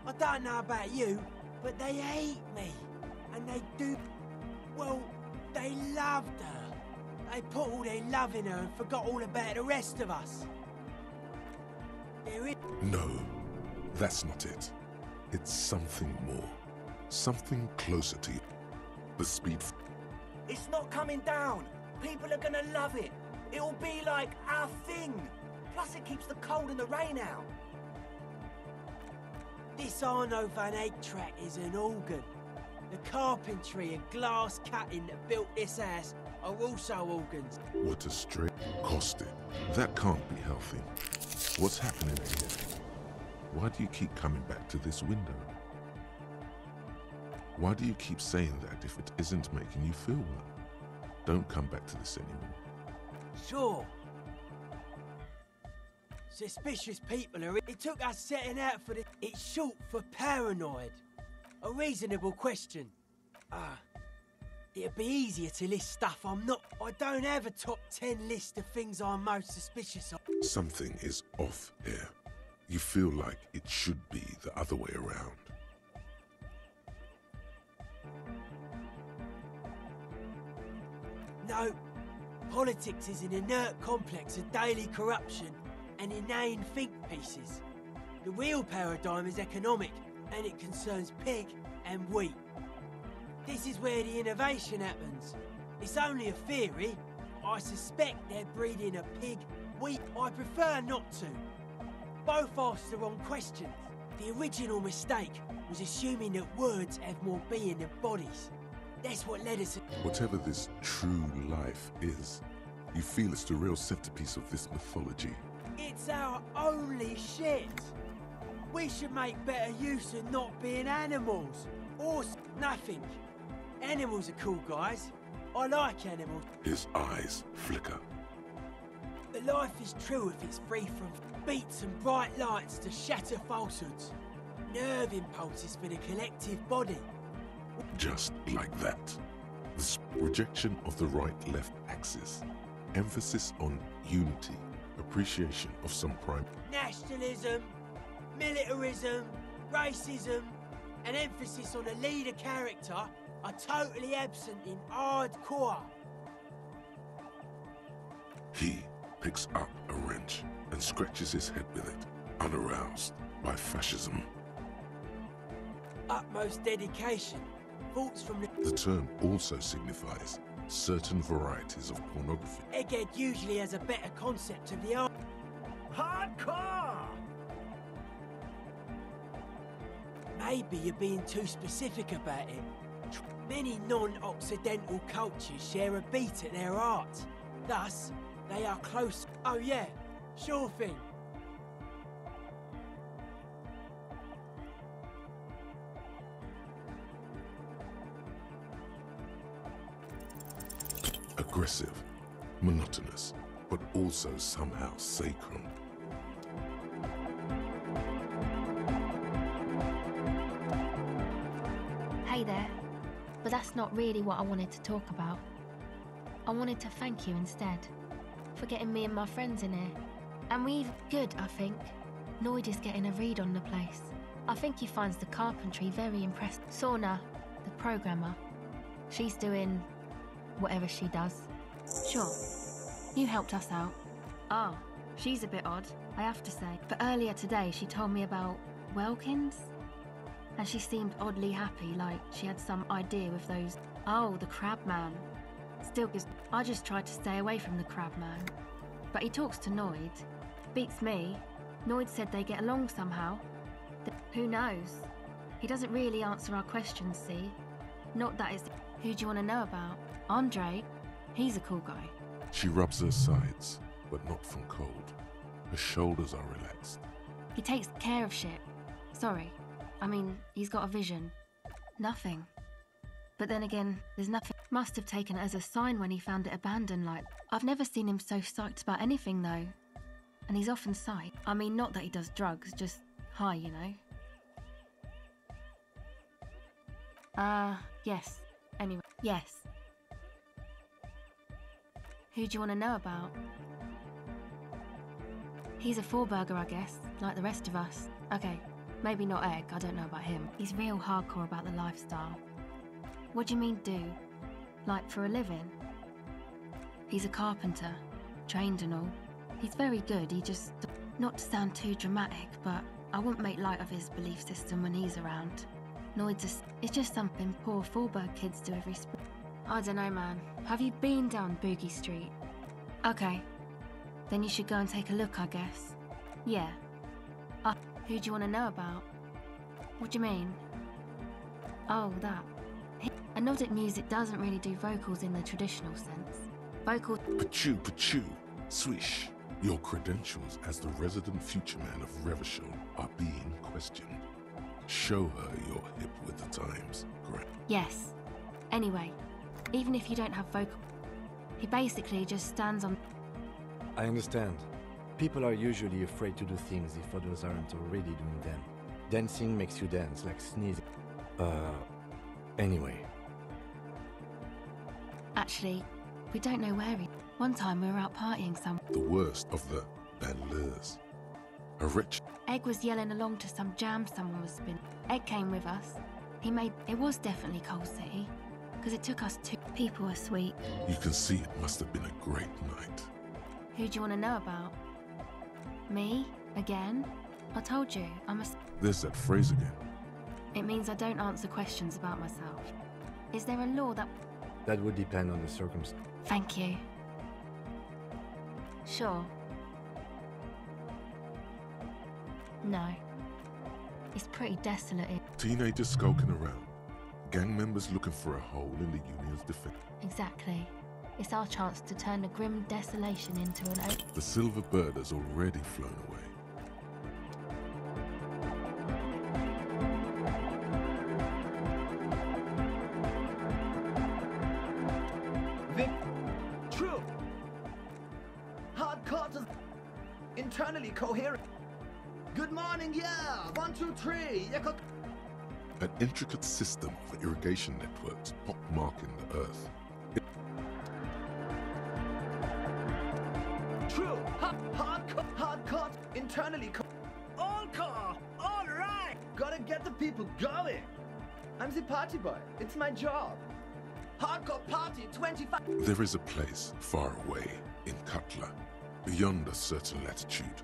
[SPEAKER 10] I don't know about you, but they hate me. And they do... Well, they loved her. They put all their love in her and forgot all about the rest of us. There is...
[SPEAKER 1] No, that's not it. It's something more. Something closer to you. The speed...
[SPEAKER 12] It's not coming down. People are gonna love it. It'll be like our thing. Plus it keeps the cold and the rain out.
[SPEAKER 10] This Arno van Eyck track is an organ. The carpentry and glass cutting that built this house are also organs.
[SPEAKER 1] What a straight caustic. That can't be healthy. What's happening here? Why do you keep coming back to this window? Why do you keep saying that if it isn't making you feel well? Don't come back to this anymore.
[SPEAKER 10] Sure. Suspicious people are... It took us setting out for this... It's short for paranoid. A reasonable question. It'd be easier to list stuff I'm not... I don't have a top 10 list of things I'm most suspicious of.
[SPEAKER 1] Something is off here. You feel like it should be the other way around.
[SPEAKER 10] No. Politics is an inert complex of daily corruption and inane think pieces. The real paradigm is economic, and it concerns pig and wheat. This is where the innovation happens. It's only a theory, I suspect they're breeding a pig. I prefer not to. Both asked the wrong questions. The original mistake was assuming that words have more being than bodies. That's what led us.
[SPEAKER 1] Whatever this true life is, you feel it's the real centerpiece of this mythology.
[SPEAKER 10] It's our only shit. We should make better use of not being animals. Or nothing. Animals are cool, guys. I like animals.
[SPEAKER 1] His eyes flicker.
[SPEAKER 10] But life is true if it's free from beats and bright lights to shatter falsehoods. Nerve impulses for the collective body.
[SPEAKER 1] Just like that. The rejection of the right-left axis. Emphasis on unity. Appreciation of some prime.
[SPEAKER 10] Nationalism, militarism, racism, and emphasis on a leader character are totally absent in hardcore.
[SPEAKER 1] He picks up a wrench and scratches his head with it, unaroused by fascism.
[SPEAKER 10] Utmost dedication. Thoughts from
[SPEAKER 1] The term also signifies certain varieties of pornography.
[SPEAKER 10] Egghead usually has a better concept of the art.
[SPEAKER 12] Hardcore!
[SPEAKER 10] Maybe you're being too specific about it. Many non-Occidental cultures share a beat at their art. Thus, they are close. Oh yeah, sure thing.
[SPEAKER 1] Aggressive, monotonous, but also somehow sacred.
[SPEAKER 21] Hey there. But that's not really what I wanted to talk about. I wanted to thank you instead for getting me and my friends in here. And we've good, I think. Noid is getting a read on the place. I think he finds the carpentry very impressive. Sorna, the programmer, she's doing whatever she does. Sure, you helped us out. Ah, she's a bit odd, I have to say. But earlier today she told me about Welkins, and she seemed oddly happy, like she had some idea with those. Oh, the crab man. Still gives. I just tried to stay away from the crab man. But he talks to Noid. Beats me. Noid said they get along somehow. Who knows? He doesn't really answer our questions, see? Not that it's. Who do you want to know about? Andre. He's a cool guy.
[SPEAKER 1] She rubs her sides, but not from cold. Her shoulders are relaxed.
[SPEAKER 21] He takes care of shit. Sorry. I mean, he's got a vision. Nothing. But then again, there's nothing. Must have taken it as a sign when he found it abandoned, like. I've never seen him so psyched about anything, though. And he's often psyched. I mean, not that he does drugs, just high, you know? Yes. Anyway, yes. Who do you want to know about? He's a four-burger, I guess, like the rest of us. Okay, maybe not Egg, I don't know about him. He's real hardcore about the lifestyle. What do you mean, do? Like, for a living? He's a carpenter, trained and all. He's very good, he just... Not to sound too dramatic, but I wouldn't make light of his belief system when he's around. It's just something poor Fallberg kids do every spring. I don't know, man. Have you been down Boogie Street? Okay. Then you should go and take a look, I guess. Yeah. Who do you want to know about? What do you mean? Oh, that. Anodic music doesn't really do vocals in the traditional sense. Vocals...
[SPEAKER 1] Pachoo, swish. Your credentials as the resident future man of Revachol are being questioned. Show her you're hip with the times, Grant.
[SPEAKER 21] Yes. Anyway, even if you don't have vocal... He basically just stands on...
[SPEAKER 3] I understand. People are usually afraid to do things if others aren't already doing them. Dancing makes you dance, like sneezing. Anyway.
[SPEAKER 21] Actually, we don't know where he... One time we were out partying somewhere.
[SPEAKER 1] The worst of the bandlers. A rich...
[SPEAKER 21] Egg was yelling along to some jam someone was spinning. Egg came with us. He made... It was definitely Coal City, because it took us two... People were sweet.
[SPEAKER 1] You can see it must have been a great night.
[SPEAKER 21] Who do you want to know about? Me? Again? I told you, I'm a...
[SPEAKER 1] There's that phrase again.
[SPEAKER 21] It means I don't answer questions about myself. Is there a law that...
[SPEAKER 3] That would depend on the circumstance.
[SPEAKER 21] Thank you. Sure. No. It's pretty desolate here.
[SPEAKER 1] Teenagers skulking around. Gang members looking for a hole in the Union's defense.
[SPEAKER 21] Exactly. It's our chance to turn the grim desolation into an oak.
[SPEAKER 1] The silver bird has already flown away.
[SPEAKER 15] True. Hard quarters. Internally coherent. Good morning, yeah. 1, 2, 3.
[SPEAKER 1] An intricate system of irrigation networks pockmarking the earth.
[SPEAKER 15] True. Hard cut. Internally all car. All right. Gotta get the people going. I'm the party boy. It's my job. Hardcore party 25.
[SPEAKER 1] There is a place far away in Cutler, beyond a certain latitude.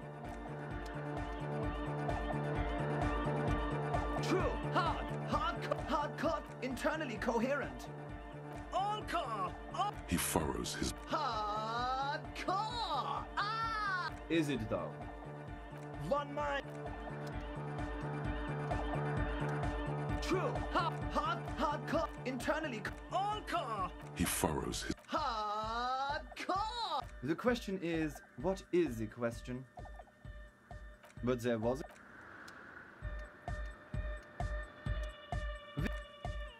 [SPEAKER 15] True. Hard cut. Internally coherent. All car. All
[SPEAKER 1] He furrows his...
[SPEAKER 15] Hardcore. Ah.
[SPEAKER 20] Is it though?
[SPEAKER 15] 1 mile. True. Hardcore. Internally. All car.
[SPEAKER 1] He furrows his...
[SPEAKER 15] Hardcore.
[SPEAKER 20] The question is, what is the question? But there was...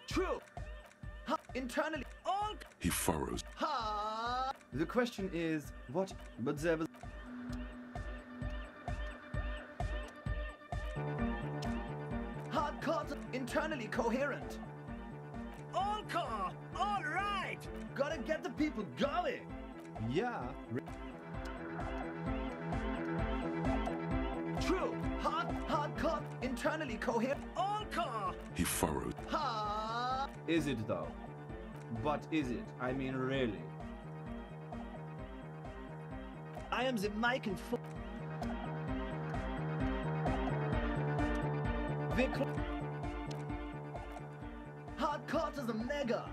[SPEAKER 15] True. Internally. All.
[SPEAKER 1] He furrows...
[SPEAKER 20] The question is, what... But there was...
[SPEAKER 15] Hardcore. Internally coherent. All car. All right. Gotta get the people going.
[SPEAKER 20] Yeah.
[SPEAKER 15] True. Hardcore. Internally coherent. All car.
[SPEAKER 1] He furrows...
[SPEAKER 20] Is it though? But is it? I mean, really?
[SPEAKER 15] I am the Mike and Fo. Hardcore to the mega.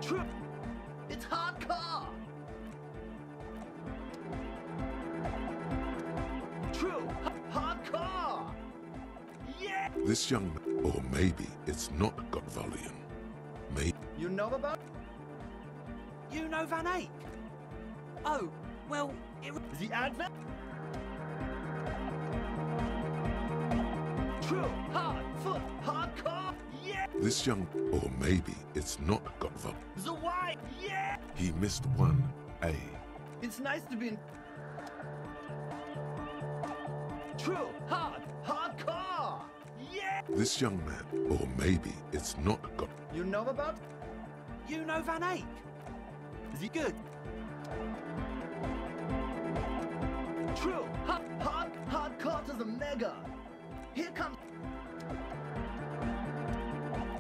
[SPEAKER 15] True. It's hardcore. True. Hardcore. Yeah.
[SPEAKER 1] This young man... Or maybe it's not got volume. Maybe...
[SPEAKER 15] You know about?
[SPEAKER 12] You know Van Eyck? Oh, well, it...
[SPEAKER 15] The advent? True. Hardcore. Yeah.
[SPEAKER 1] This young... Or maybe it's not got volume.
[SPEAKER 15] The Y. Yeah.
[SPEAKER 1] He missed one A.
[SPEAKER 15] It's nice to be in... True. Hardcore. Yeah.
[SPEAKER 1] This young man... Or maybe it's not got...
[SPEAKER 15] You know about?
[SPEAKER 12] You know Van Eyck? Is he good?
[SPEAKER 15] True. Hardcore to the mega. Here comes...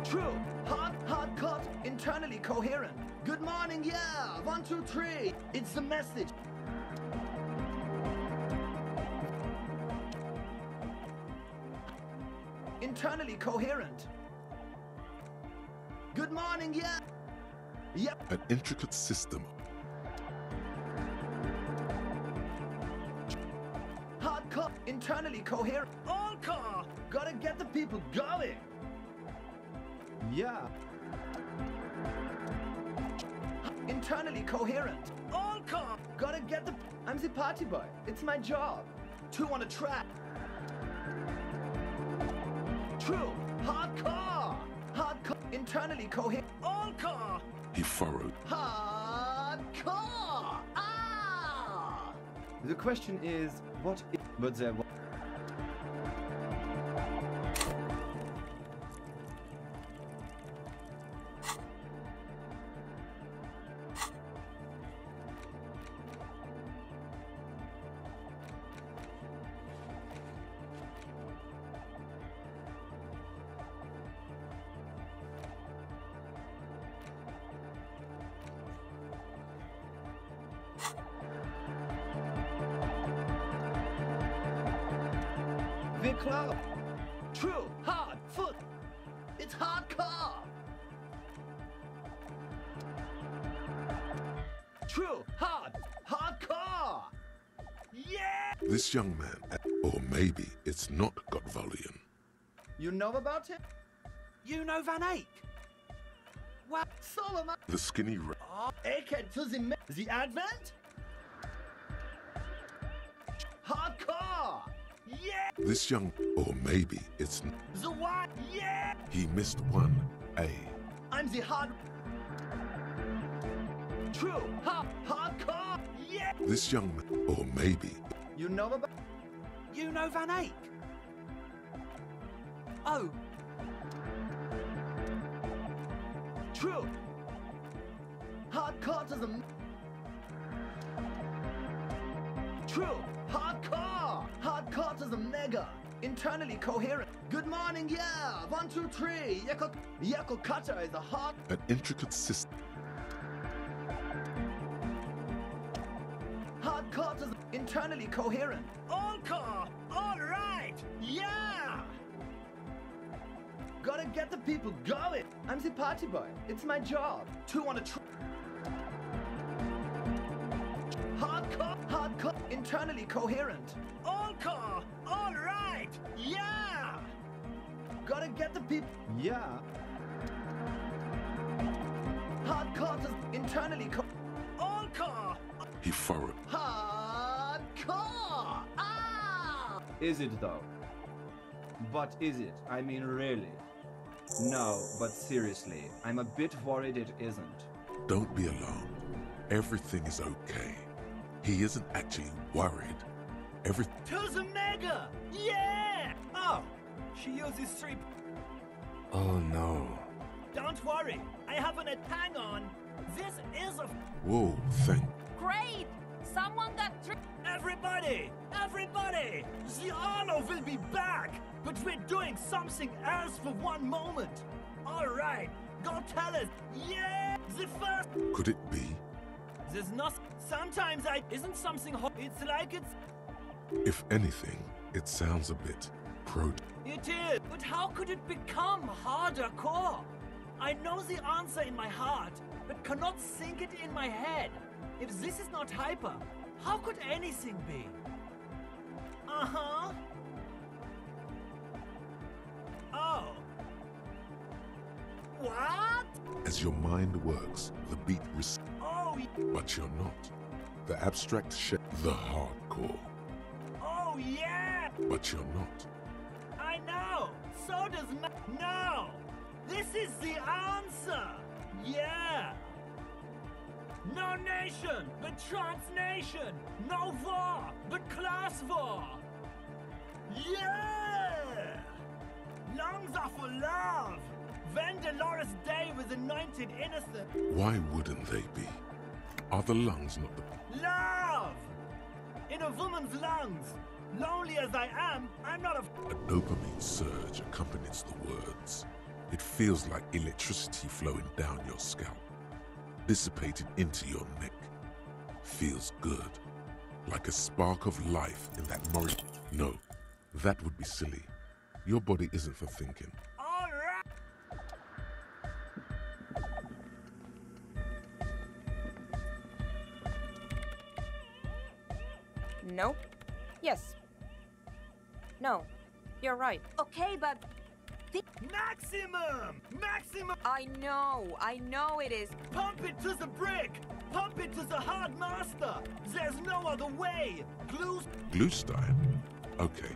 [SPEAKER 15] True. Hardcore. Internally coherent. Good morning, yeah. 1, 2, 3. It's the message. Internally coherent. Good morning, yeah. Yep.
[SPEAKER 1] An intricate system.
[SPEAKER 15] Hardcore. Internally coherent. All car. Gotta get the people going.
[SPEAKER 20] Yeah.
[SPEAKER 15] Internally coherent. All car. Gotta get the... I'm the party boy. It's my job. 2 on a track. True. Hardcore. Internally coherent. All car.
[SPEAKER 1] He furrowed.
[SPEAKER 15] Hardcore. Ah.
[SPEAKER 20] The question is, what is... But there was...
[SPEAKER 15] The club. True. Hard. Foot. It's hardcore. True, hardcore! Yeah!
[SPEAKER 1] This young man, or maybe it's not got volume.
[SPEAKER 15] You know about him?
[SPEAKER 12] You know Van Eyck?
[SPEAKER 15] What? Solomon?
[SPEAKER 1] The skinny
[SPEAKER 15] Egghead to the Advent? Hardcore! Yeah!
[SPEAKER 1] This young, or maybe it's
[SPEAKER 15] The what? Yeah!
[SPEAKER 1] he missed one A.
[SPEAKER 15] I'm the hard... True, hardcore! Yeah!
[SPEAKER 1] This young man, or maybe
[SPEAKER 15] You know about...
[SPEAKER 12] You know Van Eyck? Oh.
[SPEAKER 15] True! Hardcore to the... True! Hardcore! Hardcore to the mega! Internally coherent. Good morning, yeah! 1, 2, 3! Yako Cutter is a hard...
[SPEAKER 1] an intricate system.
[SPEAKER 15] Hardcore to the... Internally coherent. All car! Alright! Yeah! Gotta get the people going! I'm the party boy. It's my job. 2 on a Hardcore, internally coherent. All car, all right, yeah. Gotta get the people. Yeah. Hardcore, internally all car.
[SPEAKER 1] He furrowed.
[SPEAKER 15] Hardcore. Ah.
[SPEAKER 20] Is it though? But is it? I mean, really? No, but seriously, I'm a bit worried it isn't.
[SPEAKER 1] Don't be alarmed. Everything is okay. He isn't actually worried.
[SPEAKER 15] To the mega! Yeah!
[SPEAKER 12] Oh, she uses 3...
[SPEAKER 3] Oh no.
[SPEAKER 15] Don't worry, I have an hang on. This is a...
[SPEAKER 1] Whoa, thank...
[SPEAKER 16] Great! Someone got
[SPEAKER 15] Everybody! Everybody! The Arno will be back! But we're doing something else for one moment. Alright, go tell us. Yeah! The first...
[SPEAKER 1] Could it be?
[SPEAKER 15] There's nothing... Sometimes isn't something it's like it's...
[SPEAKER 1] If anything, it sounds a bit
[SPEAKER 15] It is, but how could it become harder core? I know the answer in my heart, but cannot think it in my head. If this is not hyper, how could anything be? Uh-huh. Oh. What?
[SPEAKER 1] As your mind works, the beat
[SPEAKER 15] Oh.
[SPEAKER 1] but you're not. The abstract the hardcore.
[SPEAKER 15] Oh yeah.
[SPEAKER 1] But you're not.
[SPEAKER 15] I know. So does no. This is the answer. Yeah. No nation, but transnation. No war, but class war. Yeah. Lungs are for love. When Dolores Day was anointed innocent.
[SPEAKER 1] Why wouldn't they be? Are the lungs not the...
[SPEAKER 15] Love! In a woman's lungs. Lonely as I am, I'm not a...
[SPEAKER 1] A dopamine surge accompanies the words. It feels like electricity flowing down your scalp, dissipated into your neck. Feels good. Like a spark of life in that No, that would be silly. Your body isn't for thinking.
[SPEAKER 7] No. Yes. No. You're right.
[SPEAKER 16] Okay, but...
[SPEAKER 15] Maximum! Maximum!
[SPEAKER 7] I know it is.
[SPEAKER 15] Pump it to the brick! Pump it to the hard master! There's no other way!
[SPEAKER 1] Glue-style? Okay,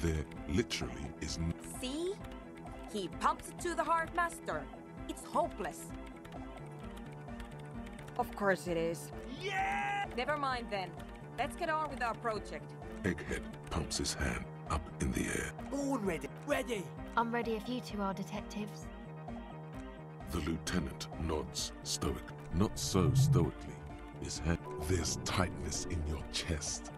[SPEAKER 1] there literally is
[SPEAKER 7] See? He pumps it to the hard master. It's hopeless. Of course it is.
[SPEAKER 15] Yeah!
[SPEAKER 7] Never mind then. Let's get on with our project.
[SPEAKER 1] Egghead pumps his hand up in the air.
[SPEAKER 12] Born ready. Ready.
[SPEAKER 21] I'm ready if you two are detectives.
[SPEAKER 1] The lieutenant nods stoic. Not so stoically. His hand... There's tightness in your chest.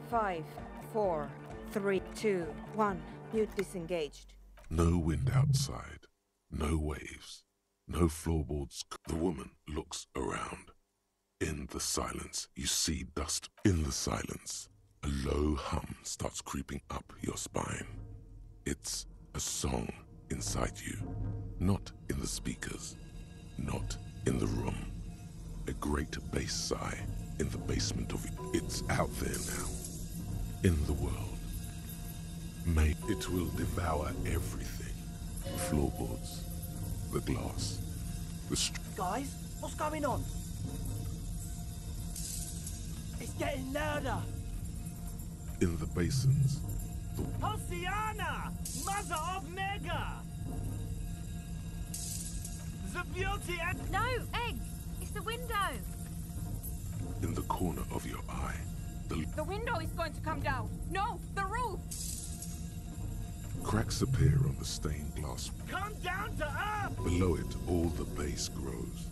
[SPEAKER 7] 5, 4, 3, 2, 1. Mute disengaged.
[SPEAKER 1] No wind outside. No waves. No floorboards. The woman looks around. In the silence, you see dust. In the silence, a low hum starts creeping up your spine. It's a song inside you. Not in the speakers. Not in the room. A great base sigh in the basement of it. It's out there now. In the world. May it will devour everything. The floorboards, the glass, the
[SPEAKER 12] Guys, what's going on? It's getting louder.
[SPEAKER 1] in the basins.
[SPEAKER 12] Hosiana, mother of Mega. The beauty and
[SPEAKER 16] No, Egg! It's the window!
[SPEAKER 1] In the corner of your eye.
[SPEAKER 16] The window is going to come down! No, the roof!
[SPEAKER 1] Cracks appear on the stained glass.
[SPEAKER 12] come down to earth.
[SPEAKER 1] Below it, all the base grows.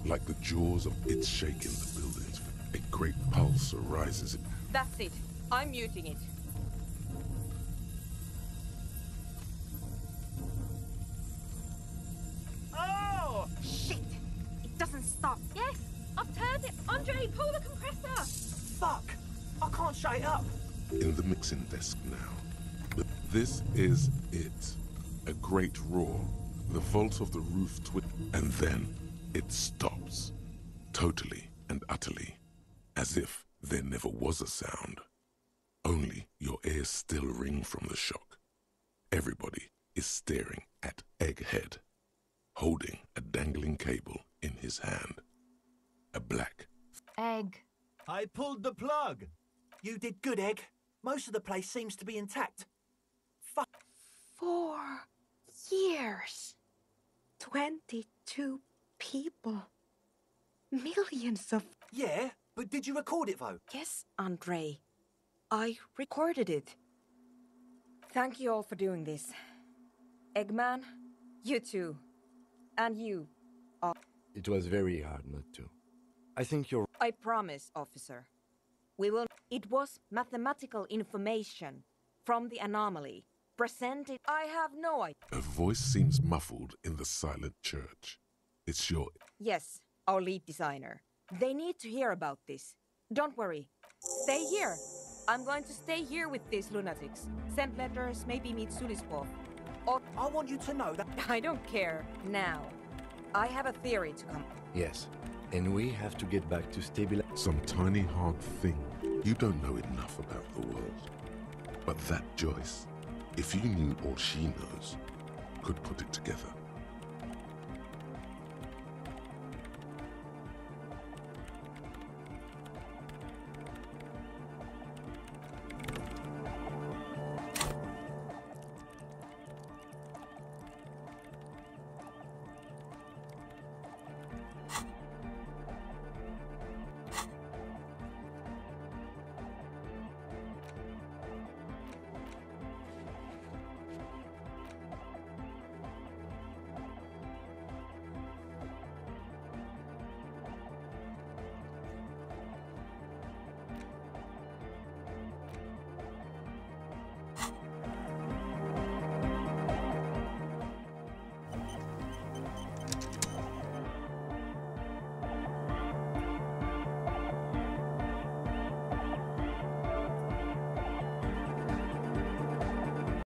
[SPEAKER 1] Like the jaws of its shaking the buildings. A great pulse arises.
[SPEAKER 7] That's it. I'm muting it.
[SPEAKER 12] Oh!
[SPEAKER 16] Shit! It doesn't stop. Yes! I've turned it! Andre, pull the compressor!
[SPEAKER 12] Fuck! I can't shut it up.
[SPEAKER 1] In the mixing desk now. But this is it. A great roar. The vault of the roof and then it stops. Totally and utterly. As if there never was a sound. Only your ears still ring from the shock. Everybody is staring at Egghead, holding a dangling cable in his hand. A black
[SPEAKER 21] Egg.
[SPEAKER 12] I pulled the plug. You did good, Egg. Most of the place seems to be intact. Fuck.
[SPEAKER 2] 4 years. 22 people. Millions of...
[SPEAKER 12] Yeah, but did you record it, though?
[SPEAKER 7] Yes, Andre. I recorded it. Thank you all for doing this. Eggman, you too. And you.
[SPEAKER 3] It was very hard not to. I think you're...
[SPEAKER 7] I promise, officer. We will... It was mathematical information from the anomaly. Presented... I have no idea.
[SPEAKER 1] A voice seems muffled in the silent church. It's your...
[SPEAKER 7] Yes, our lead designer. They need to hear about this. Don't worry. Stay here. I'm going to stay here with these lunatics. Send letters, maybe meet Sulispov. Or...
[SPEAKER 12] I want you to know that...
[SPEAKER 7] I don't care now. I have a theory to come.
[SPEAKER 3] Yes, and we have to get back to stabilize...
[SPEAKER 1] Some tiny hard thing. You don't know enough about the world. But that Joyce, if you knew all she knows, could put it together.